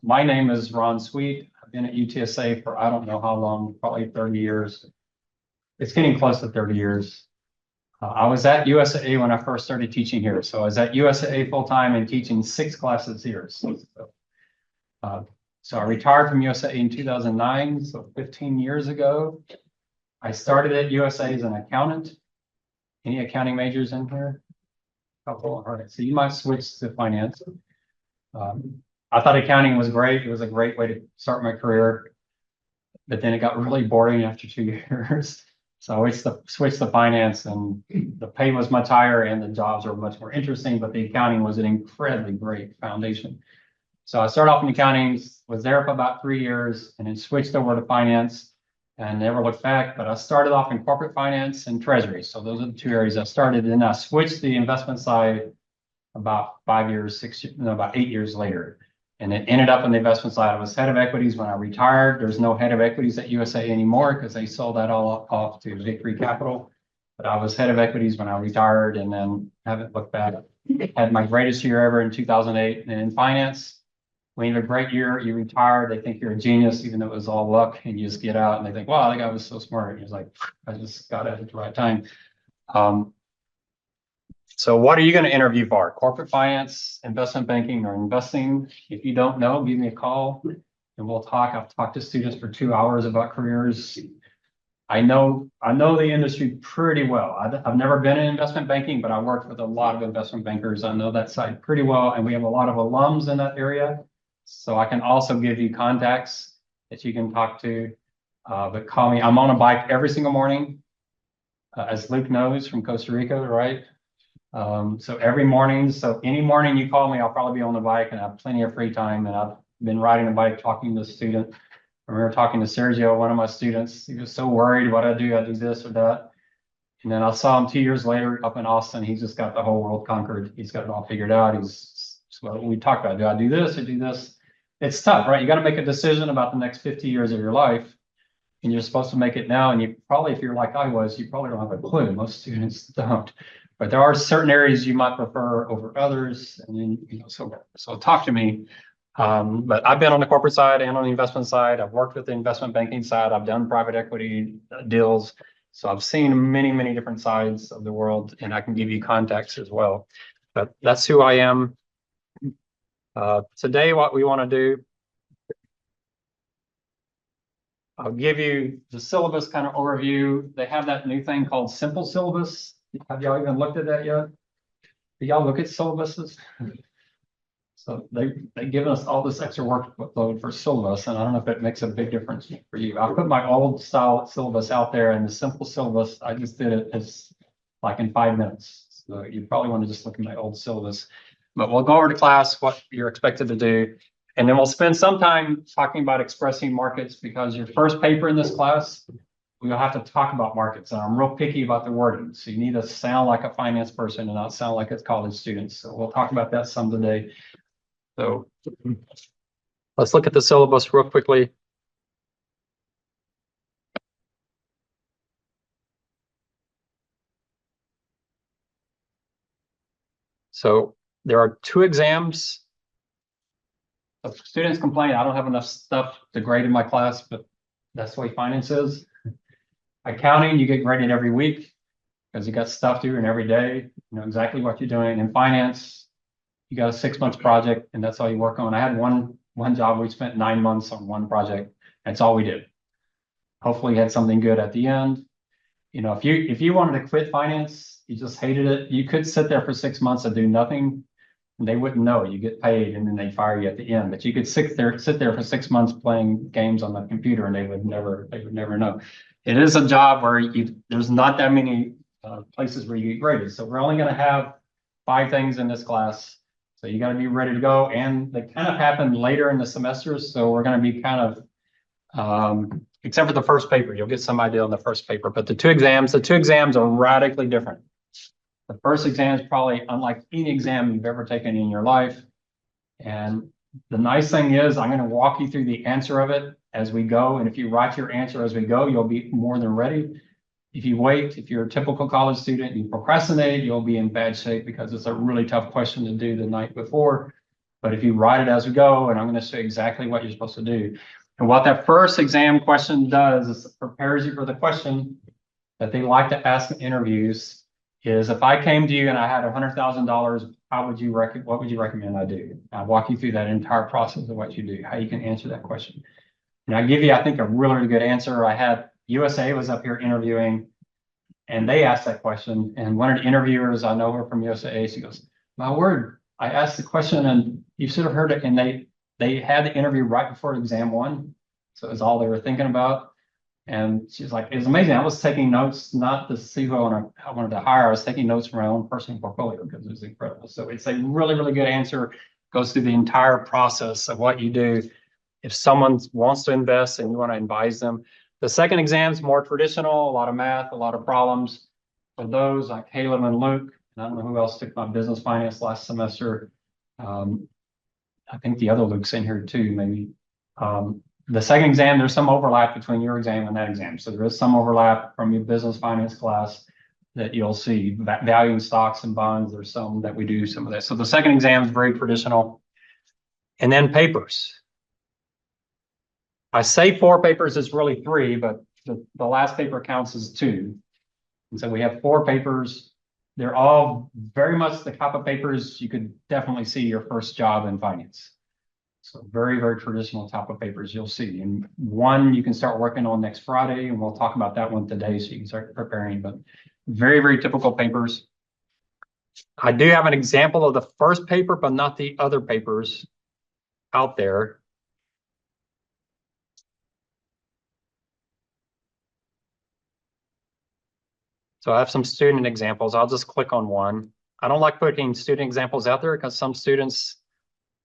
My name is Ron Sweet. I've been at UTSA for I don't know how long, probably 30 years. It's getting close to 30 years. I was at USAA when I first started teaching here. So I was at USAA full-time and teaching 6 classes here. So I retired from USAA in 2009, so 15 years ago. I started at USAA as an accountant. Any accounting majors in here? Couple. All right, so you might switch to finance. I thought accounting was great. It was a great way to start my career, but then it got really boring after 2 years. So I switched to finance, and the pay was much higher and the jobs were much more interesting, but the accounting was an incredibly great foundation. So I started off in accounting, was there for about 3 years, and then switched over to finance and never looked back. But I started off in corporate finance and treasury. So those are the 2 areas I started. And then I switched to the investment side about 5 years, about 8 years later. And it ended up on the investment side. I was head of equities when I retired. There's no head of equities at USA anymore because they sold that all off to Victory Capital. But I was head of equities when I retired and then haven't looked back. Had my greatest year ever in 2008. And in finance, when you have a great year, you retire, they think you're a genius, even though it was all luck, and you just get out and they think, wow, that guy was so smart. And he's like, I just got out at the right time. So what are you going to interview for? Corporate finance, investment banking, or investing? If you don't know, give me a call and we'll talk. I've talked to students for 2 hours about careers. I know the industry pretty well. I've never been in investment banking, but I worked with a lot of investment bankers. I know that side pretty well, and we have a lot of alums in that area. So I can also give you contacts that you can talk to, but call me. I'm on a bike every single morning, as Luke knows, from Costa Rica, right? So every morning, so any morning you call me, I'll probably be on the bike and I have plenty of free time. And I've been riding a bike, talking to a student. I remember talking to Sergio, one of my students. He was so worried what I do this or that. And then I saw him 2 years later up in Austin. He's just got the whole world conquered. He's got it all figured out. So we talked about, do I do this or do this? It's tough, right? You got to make a decision about the next 50 years of your life. And you're supposed to make it now. And you probably, if you're like I was, you probably don't have a clue. Most students don't. But there are certain areas you might prefer over others, and then so talk to me. But I've been on the corporate side and on the investment side. I've worked with the investment banking side. I've done private equity deals, so I've seen many different sides of the world, and I can give you context as well. But that's who I am. Today, what we want to do, I'll give you the syllabus kind of overview. They have that new thing called simple syllabus. Have y'all even looked at that yet? Do y'all look at syllabuses? So they've given us all this extra workload for syllabus, and I don't know if it makes a big difference for you. I put my old style syllabus out there, and the simple syllabus, I just did it as like in 5 minutes. So you probably want to just look at my old syllabus. But we'll go over to class, what you're expected to do, and then we'll spend some time talking about expressing markets, because your first paper in this class, we'll have to talk about markets, and I'm real picky about the wording. So you need to sound like a finance person and not sound like a college student. So we'll talk about that some today. So let's look at the syllabus real quickly. So there are 2 exams. So students complain, I don't have enough stuff to grade in my class, but that's the way finance is. Accounting, you get graded every week because you got stuff to do and every day, you know exactly what you're doing. In finance, you got a 6-month project and that's all you work on. I had one job, we spent 9 months on one project. That's all we did. Hopefully you had something good at the end. You know, if you wanted to quit finance, you just hated it, you could sit there for 6 months and do nothing. And they wouldn't know. You get paid and then they fire you at the end. But you could sit there for 6 months playing games on the computer and they would never know. It is a job where there's not that many places where you get graded. So we're only going to have 5 things in this class. So you got to be ready to go. And they kind of happen later in the semester. So we're going to be kind of, except for the first paper, you'll get some idea on the first paper. But the two exams are radically different. The first exam is probably unlike any exam you've ever taken in your life. And the nice thing is I'm going to walk you through the answer of it as we go. And if you write your answer as we go, you'll be more than ready. If you wait, if you're a typical college student, you procrastinate, you'll be in bad shape because it's a really tough question to do the night before. But if you write it as we go, and I'm going to show you exactly what you're supposed to do. And what that first exam question does is it prepares you for the question that they like to ask in interviews is, if I came to you and I had $100,000, what would you recommend I do? I'll walk you through that entire process of what you do, how you can answer that question. And I give you, I think, a really good answer. I had USA was up here interviewing, and they asked that question. And one of the interviewers, I know her from USA, she goes, my word, I asked the question and you should have heard it. And they had the interview right before exam one. So it was all they were thinking about. And she's like, it was amazing. I was taking notes, not to see who I wanted to hire. I was taking notes from my own personal portfolio because it was incredible. So it's a really, really good answer. Goes through the entire process of what you do. If someone wants to invest and you want to advise them. The second exam is more traditional, a lot of math, a lot of problems. For those like Caleb and Luke, and I don't know who else took my business finance last semester. I think the other Luke's in here too, maybe. The second exam, there's some overlap between your exam and that exam. So there is some overlap from your business finance class that you'll see. Valuing stocks and bonds, there's some that we do some of that. So the second exam is very traditional. And then papers. I say 4 papers, it's really 3, but the last paper counts as 2. And so we have 4 papers. They're all very much the type of papers you could definitely see your first job in finance. So very, very traditional type of papers you'll see. And one you can start working on next Friday, and we'll talk about that one today so you can start preparing. But very, very typical papers. I do have an example of the first paper, but not the other papers out there. So I have some student examples. I'll just click on one. I don't like putting student examples out there because some students,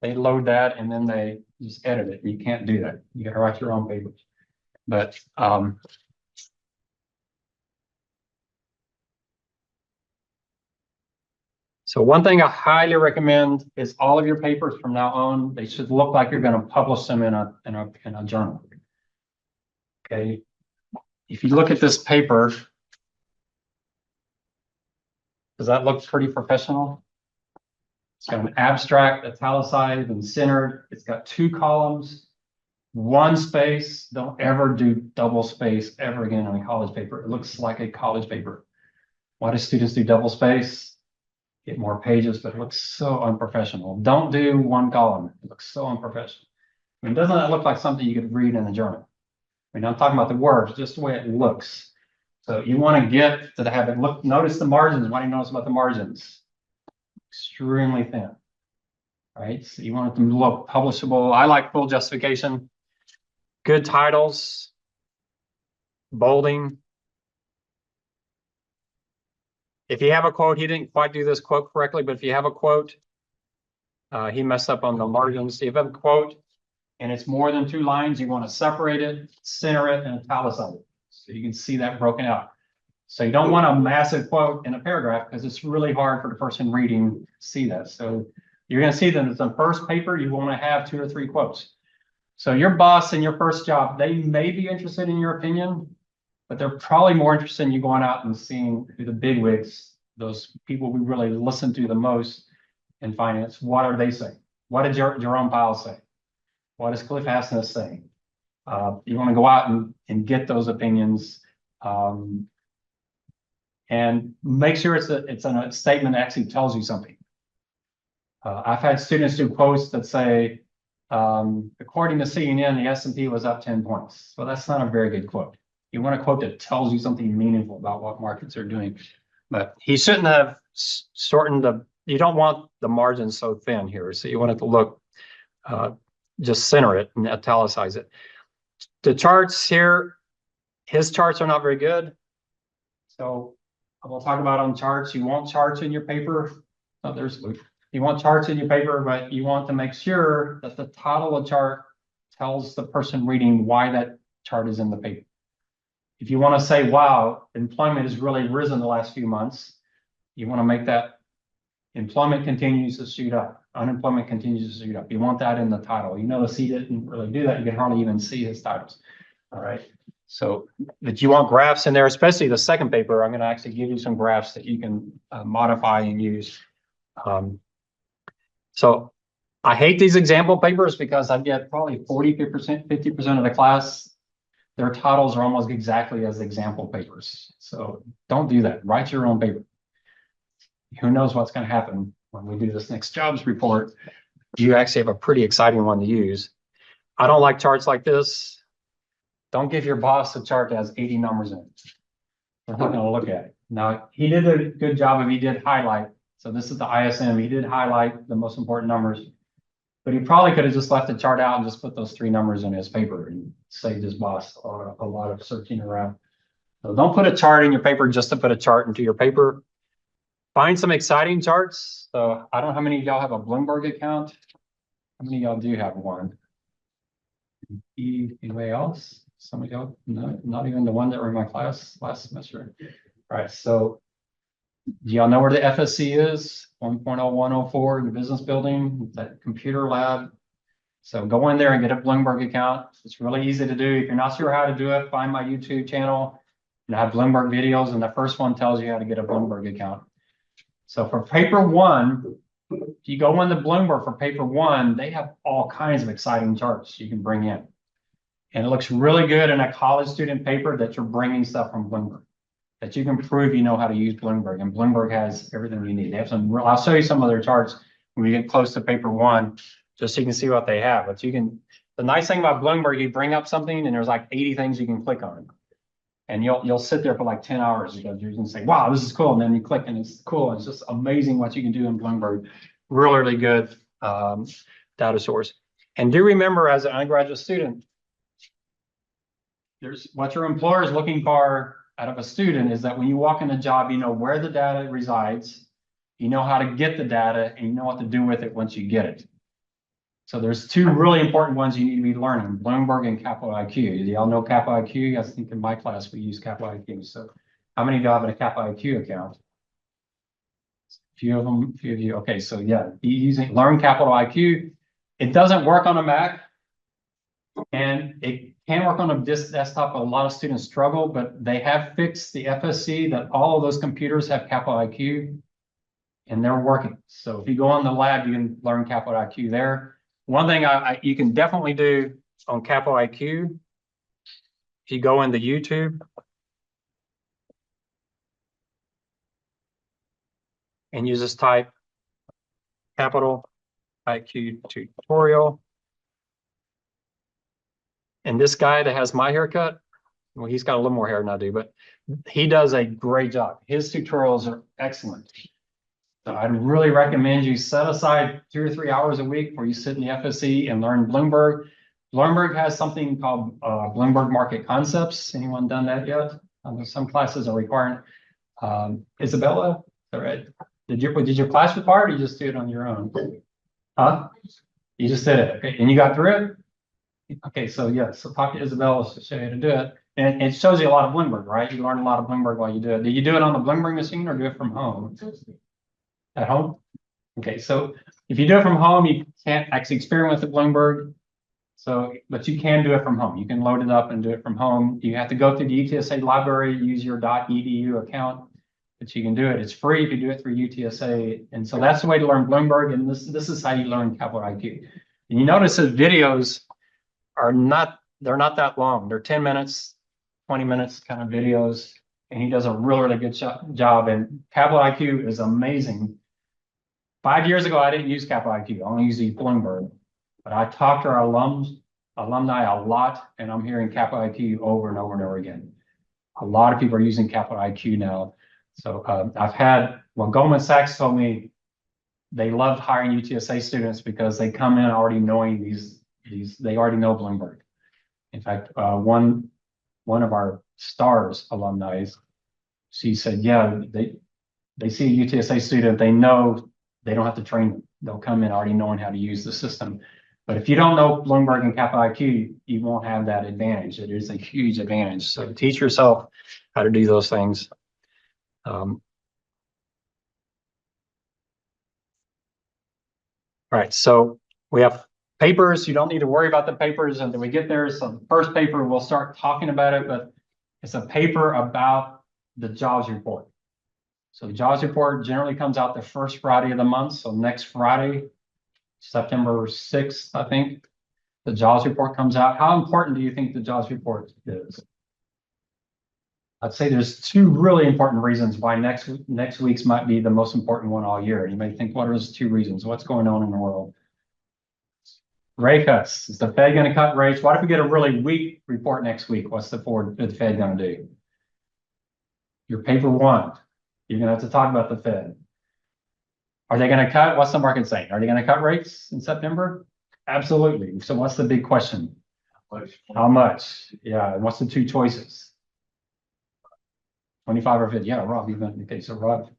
they load that and then they just edit it. You can't do that. You got to write your own papers. But so one thing I highly recommend is all of your papers from now on, they should look like you're going to publish them in a journal. Okay. If you look at this paper, does that look pretty professional? It's got an abstract, italicized, and centered. It's got 2 columns, 1 space. Don't ever do double space ever again on a college paper. It looks like a college paper. Why do students do double space? Get more pages, but it looks so unprofessional. Don't do 1 column. It looks so unprofessional. I mean, doesn't that look like something you could read in a journal? I mean, I'm talking about the words, just the way it looks. So you want to get to have it look, notice the margins. What do you notice about the margins? Extremely thin, right? So you want them to look publishable. I like full justification, good titles, bolding. If you have a quote, he didn't quite do this quote correctly, but if you have a quote, he messed up on the margins. If you have a quote and it's more than 2 lines, you want to separate it, center it, and italicize it. So you can see that broken out. So you don't want a massive quote in a paragraph because it's really hard for the person reading to see that. So you're going to see that in the first paper, you want to have 2 or 3 quotes. So your boss in your first job, they may be interested in your opinion, but they're probably more interested in you going out and seeing who the bigwigs, those people we really listen to the most in finance. What are they saying? What did Jerome Powell say? What is Cliff Hassness saying? You want to go out and get those opinions and make sure it's a statement that actually tells you something. I've had students do quotes that say, according to CNN, the S&P was up 10 points. Well, that's not a very good quote. You want a quote that tells you something meaningful about what markets are doing. But he shouldn't have shortened you don't want the margins so thin here. So you want it to look, just center it and italicize it. The charts here, his charts are not very good. So we'll talk about on charts. You want charts in your paper. Oh, there's Luke. You want charts in your paper, but you want to make sure that the title of the chart tells the person reading why that chart is in the paper. If you want to say, wow, employment has really risen the last few months, you want to make that employment continues to shoot up. Unemployment continues to shoot up. You want that in the title. You notice he didn't really do that. You can hardly even see his titles. All right. So that you want graphs in there, especially the second paper. I'm going to actually give you some graphs that you can modify and use. So I hate these example papers because I get probably 40%, 50% of the class. Their titles are almost exactly as example papers. So don't do that. Write your own paper. Who knows what's going to happen when we do this next jobs report? You actually have a pretty exciting one to use. I don't like charts like this. Don't give your boss a chart that has 80 numbers in it. They're not going to look at it. Now, he did a good job if he did highlight. So this is the ISM. He did highlight the most important numbers. But he probably could have just left the chart out and just put those 3 numbers in his paper and saved his boss a lot of searching around. So don't put a chart in your paper just to put a chart into your paper. Find some exciting charts. So I don't know how many of y'all have a Bloomberg account. How many of y'all do have one? Anybody else? Some of y'all? No, not even the one that were in my class last semester. All right, so do y'all know where the FSC is? 1.0104 in the business building, that computer lab. So go in there and get a Bloomberg account. It's really easy to do. If you're not sure how to do it, find my YouTube channel and I have Bloomberg videos, and the first one tells you how to get a Bloomberg account. So for paper 1, if you go into Bloomberg for paper 1, they have all kinds of exciting charts you can bring in. And it looks really good in a college student paper that you're bringing stuff from Bloomberg, that you can prove you know how to use Bloomberg. And Bloomberg has everything you need. They have some, I'll show you some of their charts when we get close to paper 1, just so you can see what they have. But you can, the nice thing about Bloomberg, you bring up something and there's like 80 things you can click on. And you'll sit there for like 10 hours because you're going to say, wow, this is cool. And then you click and it's cool. It's just amazing what you can do in Bloomberg. Really, really good data source. And do remember, as an undergraduate student, there's what your employer is looking for out of a student is that when you walk in a job, you know where the data resides, you know how to get the data, and you know what to do with it once you get it. So there's 2 really important ones you need to be learning, Bloomberg and Capital IQ. Do y'all know Capital IQ? I think in my class we use Capital IQ. So how many of y'all have a Capital IQ account? Few of you. Okay, so yeah, learn Capital IQ. It doesn't work on a Mac, and it can work on a desktop. A lot of students struggle, but they have fixed the FSC that all of those computers have Capital IQ, and they're working. So if you go on the lab, you can learn Capital IQ there. One thing you can definitely do on Capital IQ, if you go into YouTube and you just type Capital IQ tutorial, and this guy that has my haircut, well, he's got a little more hair than I do, but he does a great job. His tutorials are excellent. So I'd really recommend you set aside 2 or 3 hours a week where you sit in the FSC and learn Bloomberg. Bloomberg has something called Bloomberg Market Concepts. Anyone done that yet? Some classes are requiring. Isabella, all right. Did your class require it, or you just do it on your own? Huh? You just did it, okay, and you got through it? Okay, so yeah, so talk to Isabella to show you how to do it. And it shows you a lot of Bloomberg, right? You learn a lot of Bloomberg while you do it. Do you do it on the Bloomberg machine or do it from home? At home? Okay, so if you do it from home, you can't actually experiment with the Bloomberg. So, but you can do it from home. You can load it up and do it from home. You have to go through the UTSA library, use your .edu account, but you can do it. It's free if you do it through UTSA. And so that's the way to learn Bloomberg. And this is how you learn Capital IQ. And you notice that videos are they're not that long. They're 10 minutes, 20 minutes kind of videos. And he does a really, really good job. And Capital IQ is amazing. 5 years ago, I didn't use Capital IQ. I only used Bloomberg. But I talked to our alumni a lot, and I'm hearing Capital IQ over and over and over again. A lot of people are using Capital IQ now. So Goldman Sachs told me they loved hiring UTSA students because they come in already knowing they already know Bloomberg. In fact, one of our STARS alumni, she said, yeah, they see a UTSA student, they know they don't have to train them. They'll come in already knowing how to use the system. But if you don't know Bloomberg and Capital IQ, you won't have that advantage. It is a huge advantage. So teach yourself how to do those things. All right, so we have papers. You don't need to worry about the papers until we get there. So the first paper, we'll start talking about it, but it's a paper about the jobs report. So the jobs report generally comes out the first Friday of the month. So next Friday, September 6th, I think, the jobs report comes out. How important do you think the jobs report is? I'd say there's two really important reasons why next week's might be the most important one all year. You may think, what are those two reasons? What's going on in the world? Rate cuts. Is the Fed going to cut rates? What if we get a really weak report next week? What's the Fed going to do? Your paper one, you're going to have to talk about the Fed. Are they going to cut? What's the market saying? Are they going to cut rates in September? Absolutely. So what's the big question? How much? Yeah. And what's the two choices? 25 or 50. Yeah, Rob, even okay. So Rob,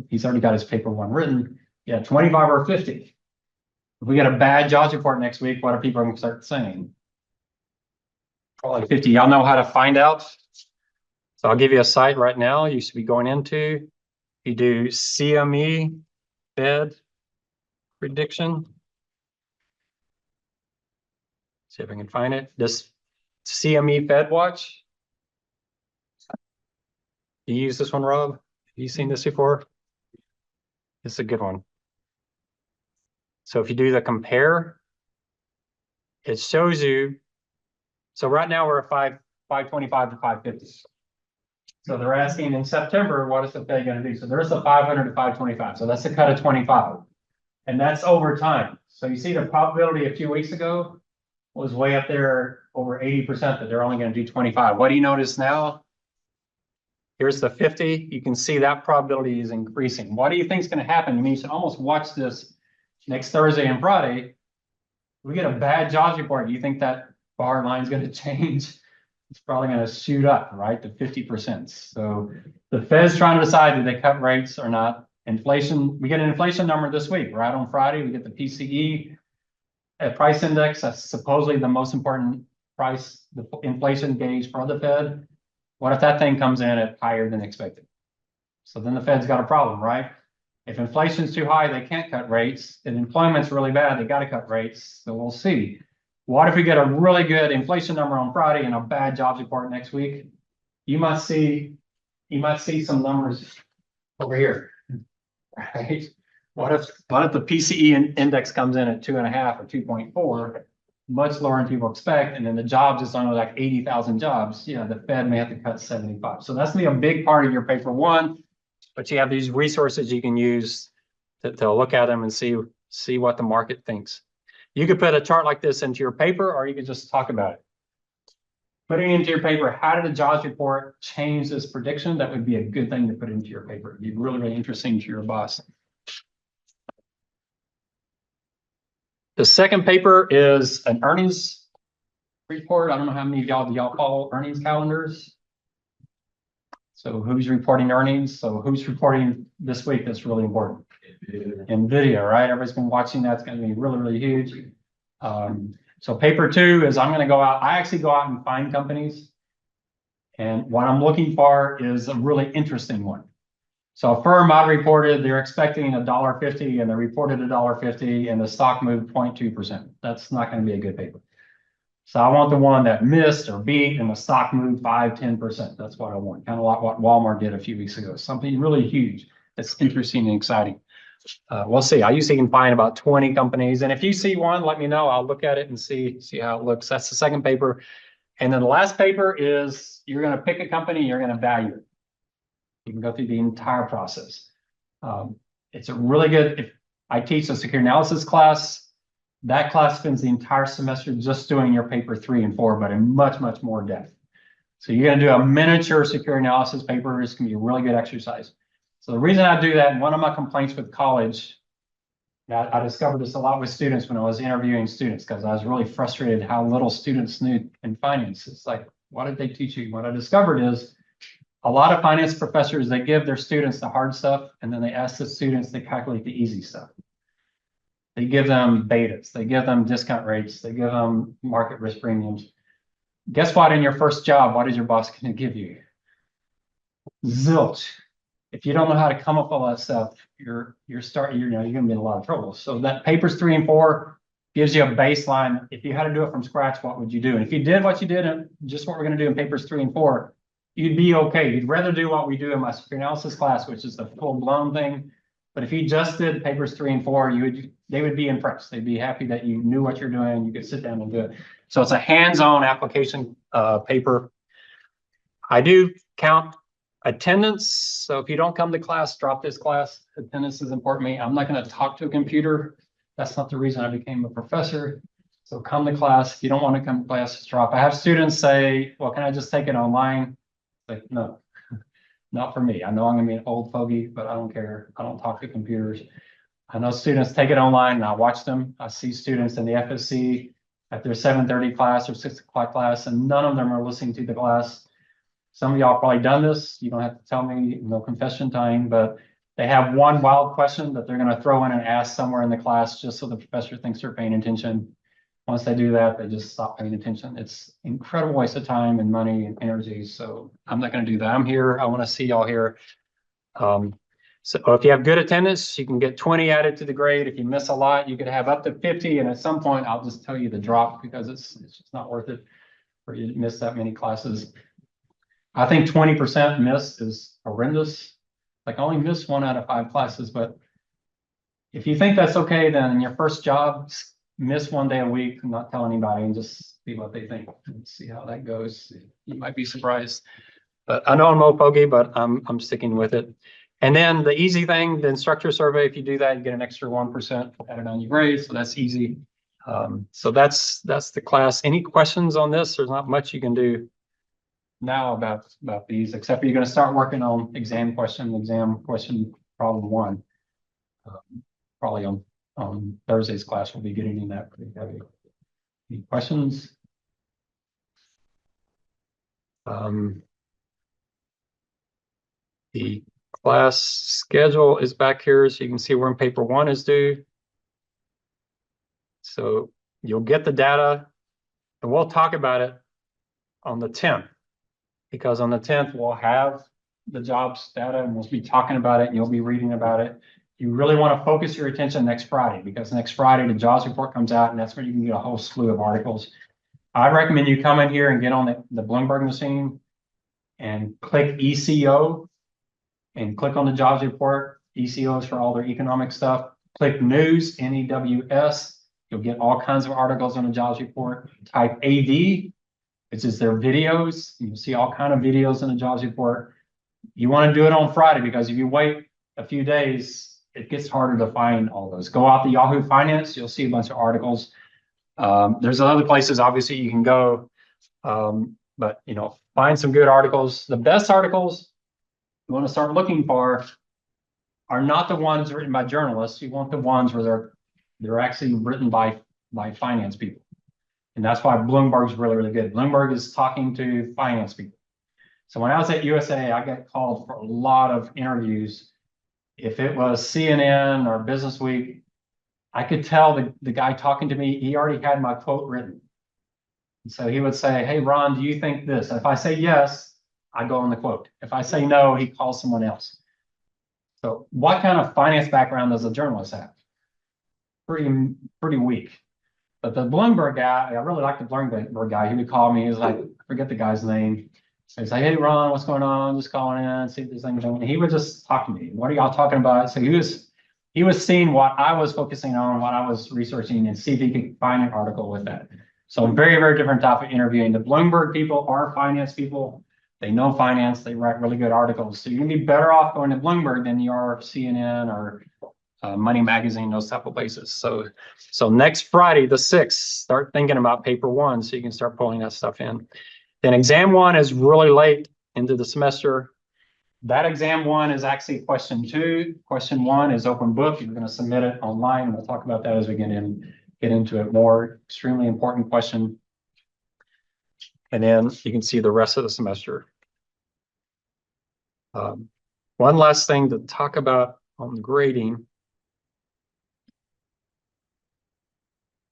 he's already got his paper one written. Yeah, 25 or 50. If we get a bad jobs report next week, what are people going to start saying? Probably 50. Y'all know how to find out? So I'll give you a site right now. You should be going into. You do CME Fed prediction. See if I can find it. This CME Fed Watch. You use this one, Rob? Have you seen this before? It's a good one. So if you do the compare, it shows you. So right now we're at 525 to 550. So they're asking in September, what is the Fed going to do? So there's the 500 to 525. So that's a cut of 25. And that's over time. So you see the probability a few weeks ago was way up there, over 80% that they're only going to do 25. What do you notice now? Here's the 50. You can see that probability is increasing. What do you think is going to happen? I mean, you should almost watch this next Thursday and Friday. We get a bad jobs report. Do you think that bar line is going to change? It's probably going to shoot up, right, to 50%. So the Fed's trying to decide do they cut rates or not. Inflation, we get an inflation number this week, right? On Friday, we get the PCE price index. That's supposedly the most important price, the inflation gauge for the Fed. What if that thing comes in at higher than expected? So then the Fed's got a problem, right? If inflation's too high, they can't cut rates. If employment's really bad, they got to cut rates. So we'll see. What if we get a really good inflation number on Friday and a bad jobs report next week? You might see some numbers over here, right? What if the PCE index comes in at 2.5 or 2.4, much lower than people expect, and then the jobs is only like 80,000 jobs? Yeah, the Fed may have to cut 75. So that's gonna be a big part of your paper one. But you have these resources you can use to look at them and see what the market thinks. You could put a chart like this into your paper, or you could just talk about it. Putting into your paper, how did the jobs report change this prediction? That would be a good thing to put into your paper. It'd be really, really interesting to your boss. The second paper is an earnings report. I don't know how many of y'all follow earnings calendars. So who's reporting earnings? So who's reporting this week? That's really important. NVIDIA, right? Everybody's been watching that. It's going to be really, really huge. So paper two is I'm going to go out. I actually go out and find companies. And what I'm looking for is a really interesting one. So a firm I reported, they're expecting $1.50 and they reported $1.50 and the stock moved 0.2%. That's not going to be a good paper. So I want the one that missed or beat and the stock moved 5–10%. That's what I want. Kind of like what Walmart did a few weeks ago. Something really huge that's interesting and exciting. We'll see. I usually can find about 20 companies. And if you see one, let me know. I'll look at it and see how it looks. That's the second paper. And then the last paper is you're going to pick a company, you're going to value it. You can go through the entire process. It's a really good, if I teach a security analysis class, that class spends the entire semester just doing your paper 3 and 4, but in much, much more depth. So you're going to do a miniature security analysis paper. It's going to be a really good exercise. So the reason I do that, and one of my complaints with college, I discovered this a lot with students when I was interviewing students, because I was really frustrated how little students knew in finance. It's like, what did they teach you? What I discovered is a lot of finance professors, they give their students the hard stuff, and then they ask the students to calculate the easy stuff. They give them betas, they give them discount rates, they give them market risk premiums. Guess what? In your first job, what is your boss going to give you? Zilch. If you don't know how to come up with all that stuff, you're going to be in a lot of trouble. So that papers 3 and 4 gives you a baseline. If you had to do it from scratch, what would you do? And if you did what you did, and just what we're going to do in papers 3 and 4, you'd be okay. You'd rather do what we do in my security analysis class, which is the full-blown thing. But if you just did papers 3 and 4, they would be impressed. They'd be happy that you knew what you're doing. You could sit down and do it. So it's a hands-on application paper. I do count attendance. So if you don't come to class, drop this class. Attendance is important to me. I'm not going to talk to a computer. That's not the reason I became a professor. So come to class. If you don't want to come to class, just drop. I have students say, well, can I just take it online? Like, no, not for me. I know I'm going to be an old fogey, but I don't care. I don't talk to computers. I know students take it online and I watch them. I see students in the FSC at their 7:30 class or 6 o'clock class, and none of them are listening to the class. Some of y'all probably done this. You don't have to tell me, no confession time, but they have one wild question that they're going to throw in and ask somewhere in the class just so the professor thinks they're paying attention. Once they do that, they just stop paying attention. It's an incredible waste of time and money and energy. So I'm not going to do that. I'm here. I want to see y'all here. So if you have good attendance, you can get 20 added to the grade. If you miss a lot, you could have up to 50. And at some point, I'll just tell you the drop because it's just not worth it for you to miss that many classes. I think 20% miss is horrendous. Like I only missed 1 out of 5 classes, but if you think that's okay, then in your first job, miss 1 day a week, not tell anybody, and just see what they think and see how that goes. You might be surprised. But I know I'm old fogey, but I'm sticking with it. And then the easy thing, the instructor survey, if you do that, you get an extra 1% added on your grade. So that's easy. So that's the class. Any questions on this? There's not much you can do now about these, except for you're going to start working on exam question problem 1. Probably on Thursday's class, we'll be getting in that pretty heavy. Any questions? The class schedule is back here, so you can see when paper 1 is due. So you'll get the data, and we'll talk about it on the 10th, because on the 10th, we'll have the jobs data, and we'll be talking about it, and you'll be reading about it. You really want to focus your attention next Friday, because next Friday, the jobs report comes out, and that's where you can get a whole slew of articles. I recommend you come in here and get on the Bloomberg machine and click ECO and click on the jobs report. ECO is for all their economic stuff. Click news, NEWS. You'll get all kinds of articles on the jobs report. Type AV, which is their videos. You'll see all kinds of videos in the jobs report. You want to do it on Friday, because if you wait a few days, it gets harder to find all those. Go out to Yahoo Finance, you'll see a bunch of articles. There's other places, obviously, you can go, but find some good articles. The best articles you want to start looking for are not the ones written by journalists. You want the ones where they're actually written by finance people. And that's why Bloomberg's really, really good. Bloomberg is talking to finance people. So when I was at USA, I got called for a lot of interviews. If it was CNN or Business Week, I could tell the guy talking to me, he already had my quote written. And so he would say, hey, Ron, do you think this? And if I say yes, I go on the quote. If I say no, he calls someone else. So what kind of finance background does a journalist have? Pretty weak. But the Bloomberg guy, I really like the Bloomberg guy. He would call me. He was like, I forget the guy's name. So he's like, hey, Ron, what's going on? Just calling in, see if there's anything. And he would just talk to me. What are y'all talking about? So he was seeing what I was focusing on, what I was researching, and see if he could find an article with that. So very, very different type of interviewing. The Bloomberg people are finance people. They know finance. They write really good articles. So you're going to be better off going to Bloomberg than you are CNN or Money Magazine, those type of places. So next Friday, the 6th, start thinking about paper 1 so you can start pulling that stuff in. Then exam 1 is really late into the semester. That exam 1 is actually question 2. Question 1 is open book. You're going to submit it online. We'll talk about that as we get into it more. Extremely important question. And then you can see the rest of the semester. One last thing to talk about on the grading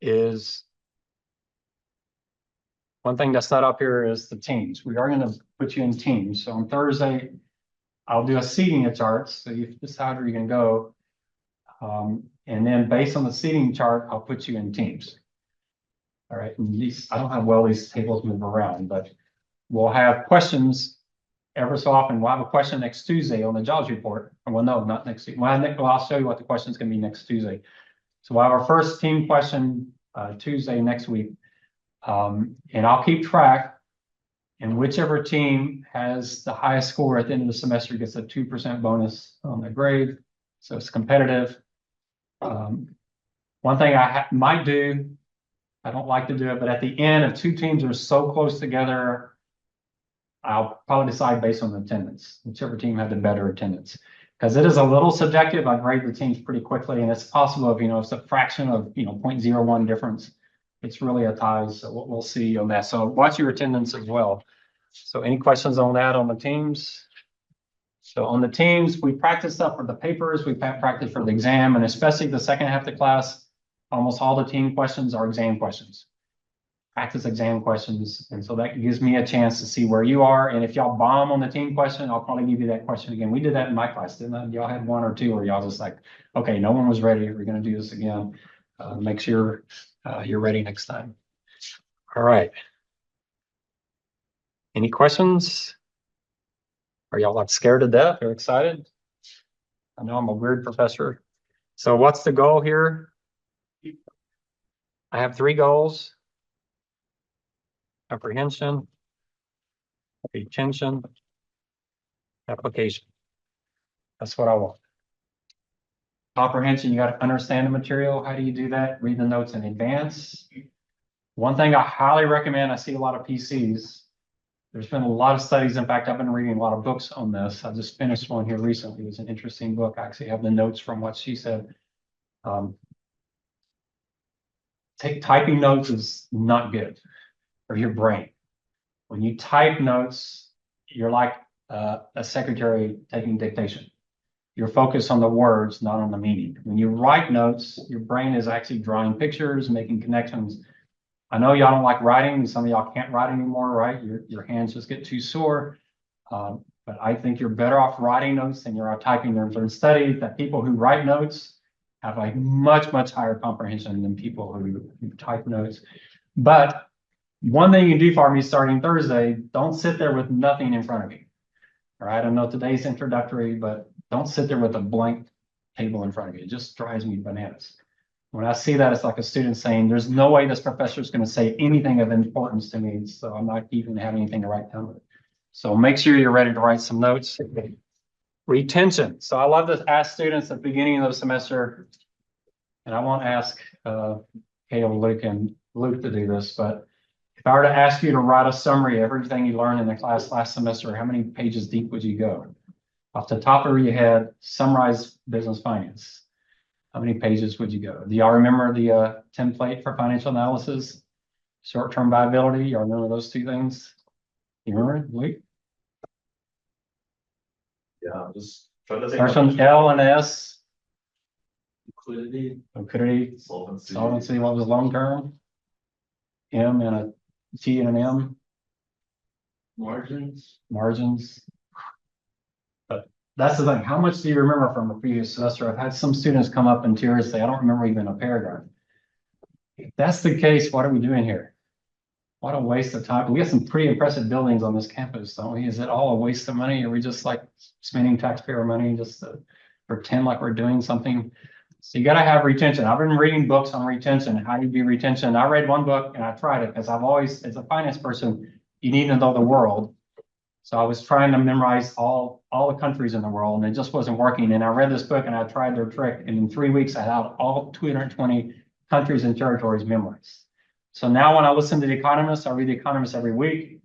is one thing that's not up here is the teams. We are going to put you in teams. So on Thursday, I'll do a seating chart. So you decide where you're going to go. And then based on the seating chart, I'll put you in teams. All right. And I don't have these tables move around, but we'll have questions ever so often, we'll have a question next Tuesday on the jobs report. Well, no, not next week. Well, I'll show you what the question is going to be next Tuesday. So we'll have our first team question Tuesday next week. And I'll keep track. And whichever team has the highest score at the end of the semester gets a 2% bonus on the grade. So it's competitive. One thing I might do, I don't like to do it, but at the end, if two teams are so close together, I'll probably decide based on attendance, whichever team had the better attendance. Because it is a little subjective. I grade the teams pretty quickly, and it's possible if, it's a fraction of, 0.01 difference. It's really a tie, so we'll see on that. So watch your attendance as well. So any questions on that on the teams? So on the teams, we practiced up for the papers, we practiced for the exam, and especially the second half of the class, almost all the team questions are exam questions. Practice exam questions, and so that gives me a chance to see where you are. And if y'all bomb on the team question, I'll probably give you that question again. We did that in my class, didn't I? Y'all had one or two where y'all just like, okay, no one was ready. We're going to do this again. Make sure you're ready next time. All right. Any questions? Are y'all like scared to death or excited? I know I'm a weird professor. So what's the goal here? I have 3 goals. Comprehension, retention, application. That's what I want. Comprehension, you got to understand the material. How do you do that? Read the notes in advance. One thing I highly recommend, I see a lot of PCs. There's been a lot of studies. In fact, I've been reading a lot of books on this. I just finished one here recently. It was an interesting book. I actually have the notes from what she said. Typing notes is not good for your brain. When you type notes, you're like a secretary taking dictation. You're focused on the words, not on the meaning. When you write notes, your brain is actually drawing pictures, making connections. I know y'all don't like writing. Some of y'all can't write anymore, right? Your hands just get too sore. But I think you're better off writing notes than you're typing them. There's studies that people who write notes have a much, much higher comprehension than people who type notes. But one thing you can do for me starting Thursday, don't sit there with nothing in front of you. All right, I know today's introductory, but don't sit there with a blank table in front of you. It just drives me bananas. When I see that, it's like a student saying, there's no way this professor is going to say anything of importance to me, so I'm not even having anything to write down. So make sure you're ready to write some notes. Retention. So I love to ask students at the beginning of the semester, and I won't ask Caleb, Luke, and Luke to do this, but if I were to ask you to write a summary of everything you learned in the class last semester, how many pages deep would you go? Off the top of your head, summarize business finance. How many pages would you go? Do y'all remember the template for financial analysis? Short-term viability, y'all remember those 2 things? You remember, Luke? Yeah, just trying to Starts on L and S. Liquidity, Solvency, what was long-term? M and a T and an M. margins. But that's the thing. How much do you remember from the previous semester? I've had some students come up in tears say, I don't remember even a paragraph. If that's the case, what are we doing here? What a waste of time. We have some pretty impressive buildings on this campus, don't we? Is it all a waste of money? Are we just like spending taxpayer money just to pretend like we're doing something? So you got to have retention. I've been reading books on retention. How do you do retention? I read one book and I tried it because I've always, as a finance person, you need to know the world. So I was trying to memorize all the countries in the world, and it just wasn't working. And I read this book and I tried their trick. And in 3 weeks, I had all 220 countries and territories memorized. So now when I listen to The Economist, I read The Economist every week.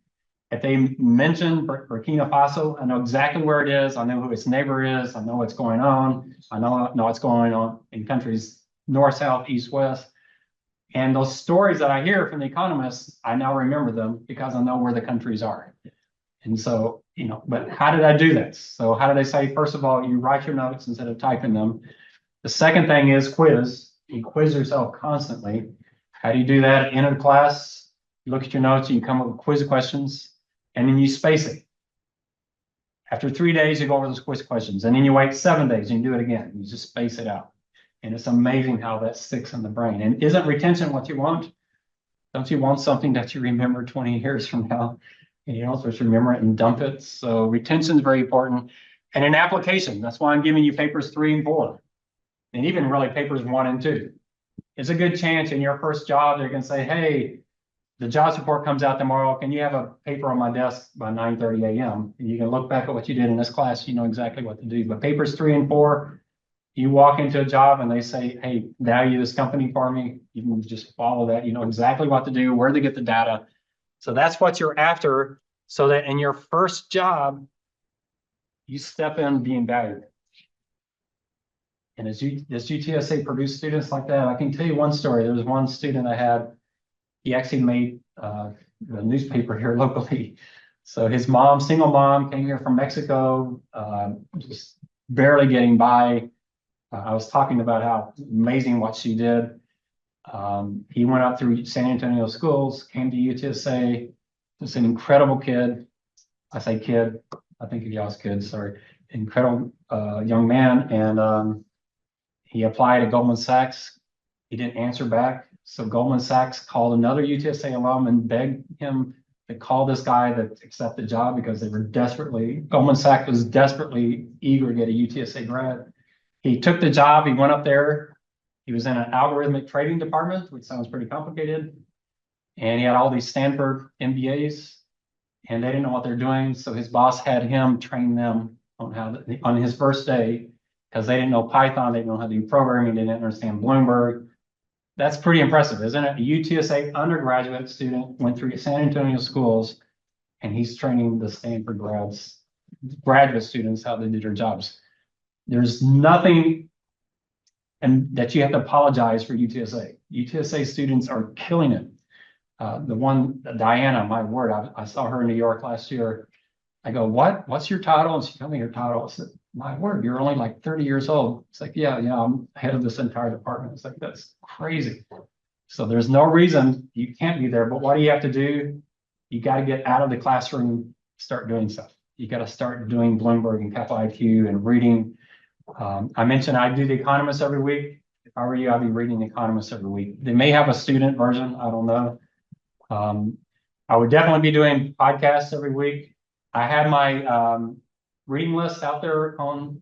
If they mention Burkina Faso, I know exactly where it is. I know who its neighbor is. I know what's going on. I know what's going on in countries north, south, east, west. And those stories that I hear from The Economist, I now remember them because I know where the countries are. And so, but how did I do this? So how did I say, first of all, you write your notes instead of typing them. The second thing is quiz. You quiz yourself constantly. How do you do that at the end of the class? You look at your notes, and you come up with quiz questions, and then you space it. After 3 days, you go over those quiz questions, and then you wait 7 days and you do it again. You just space it out. And it's amazing how that sticks in the brain. And isn't retention what you want? Don't you want something that you remember 20 years from now? And you don't just remember it and dump it. So retention is very important. And an application, that's why I'm giving you papers 3 and 4. And even really papers 1 and 2. It's a good chance in your first job, they're gonna say, hey, the jobs report comes out tomorrow. Can you have a paper on my desk by 9:30 a.m.? And you can look back at what you did in this class, you know exactly what to do. But papers 3 and 4, you walk into a job and they say, hey, value this company for me. You can just follow that. You know exactly what to do, where to get the data. So that's what you're after, so that in your first job, you step in being valued. And as UTSA produce students like that, I can tell you one story. There was one student I had, he actually made the newspaper here locally. So his mom, single mom, came here from Mexico, just barely getting by. I was talking about how amazing what she did. He went up through San Antonio schools, came to UTSA, just an incredible kid. I say kid, I think of y'all as kids, sorry. Incredible young man. And he applied at Goldman Sachs. He didn't answer back. So Goldman Sachs called another UTSA alum and begged him to call this guy to accept the job because they were Goldman Sachs was desperately eager to get a UTSA grad. He took the job, he went up there. He was in an algorithmic trading department, which sounds pretty complicated. And he had all these Stanford MBAs, and they didn't know what they're doing. So his boss had him train them on his first day, because they didn't know Python, they didn't know how to do programming, they didn't understand Bloomberg. That's pretty impressive, isn't it? A UTSA undergraduate student went through San Antonio schools, and he's training the Stanford graduate students how they do their jobs. There's nothing and that you have to apologize for UTSA. UTSA students are killing it. The one, Diana, my word, I saw her in New York last year. I go, what's your title? And she told me her title. I said, my word, you're only like 30 years old. It's like, yeah, I'm head of this entire department. It's like, that's crazy. So there's no reason you can't be there. But what do you have to do? You got to get out of the classroom, start doing stuff. You got to start doing Bloomberg and Capital IQ and reading. I mentioned I do The Economist every week. If I were you, I'd be reading The Economist every week. They may have a student version. I don't know. I would definitely be doing podcasts every week. I had my reading list out there on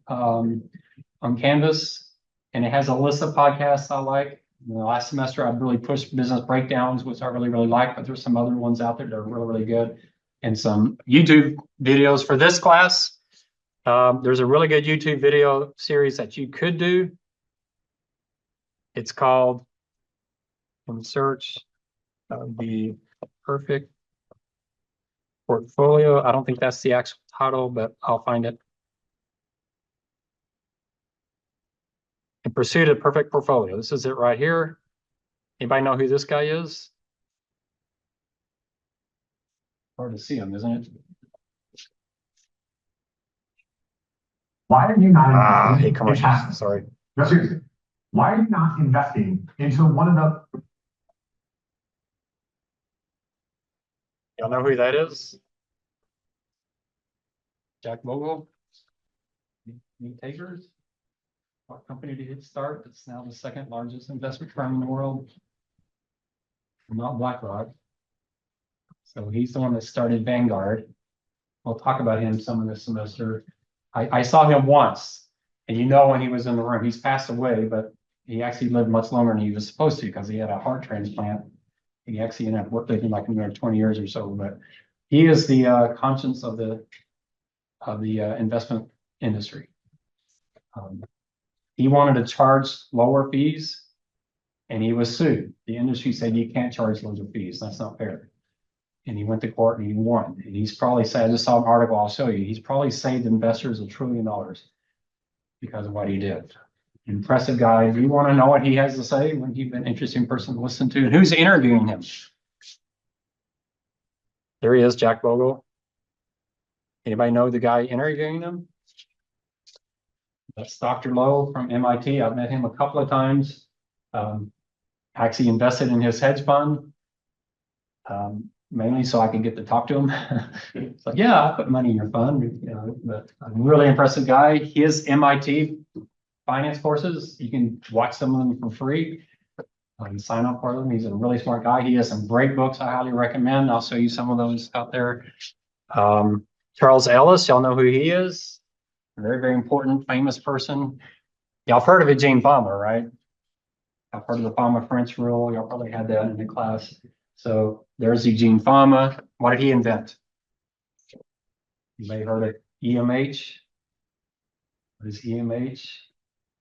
Canvas, and it has a list of podcasts I like. In the last semester, I really pushed business breakdowns, which I really like, but there's some other ones out there that are really good, and some YouTube videos for this class. There's a really good YouTube video series that you could do. It's called, search the perfect portfolio. I don't think that's the actual title, but I'll find it. In Pursuit of Perfect Portfolio. This is it right here. Anybody know who this guy is? Hard to see him, isn't it? Why are you not Hey, commercials, sorry. No, seriously. Why are you not investing into one of the Y'all know who that is? Jack Bogle? New Takers? What company did he start? It's now the second largest investment firm in the world. Not BlackRock. So he's the one that started Vanguard. We'll talk about him some of this semester. I saw him once, and when he was in the room, he's passed away, but he actually lived much longer than he was supposed to because he had a heart transplant. He actually ended up working like another 20 years or so, but he is the conscience of the investment industry. He wanted to charge lower fees, and he was sued. The industry said, you can't charge lower fees. That's not fair. And he went to court and he won. And he's probably said, I just saw an article, I'll show you. He's probably saved investors $1 trillion because of what he did. Impressive guy. Do you want to know what he has to say? Wouldn't he be an interesting person to listen to? And who's interviewing him? There he is, Jack Bogle. Anybody know the guy interviewing him? That's Dr. Lowe from MIT. I've met him a couple of times. Actually invested in his hedge fund, mainly so I could get to talk to him. It's like, yeah, I'll put money in your fund. But a really impressive guy. His MIT finance courses, you can watch some of them for free. Sign up for them. He's a really smart guy. He has some great books I highly recommend. I'll show you some of those out there. Charles Ellis, y'all know who he is. Very, very important, famous person. Y'all have heard of Eugene Fama, right? I've heard of the Fama French rule. Y'all probably had that in the class. So there's Eugene Fama. What did he invent? You may have heard of EMH. What is EMH?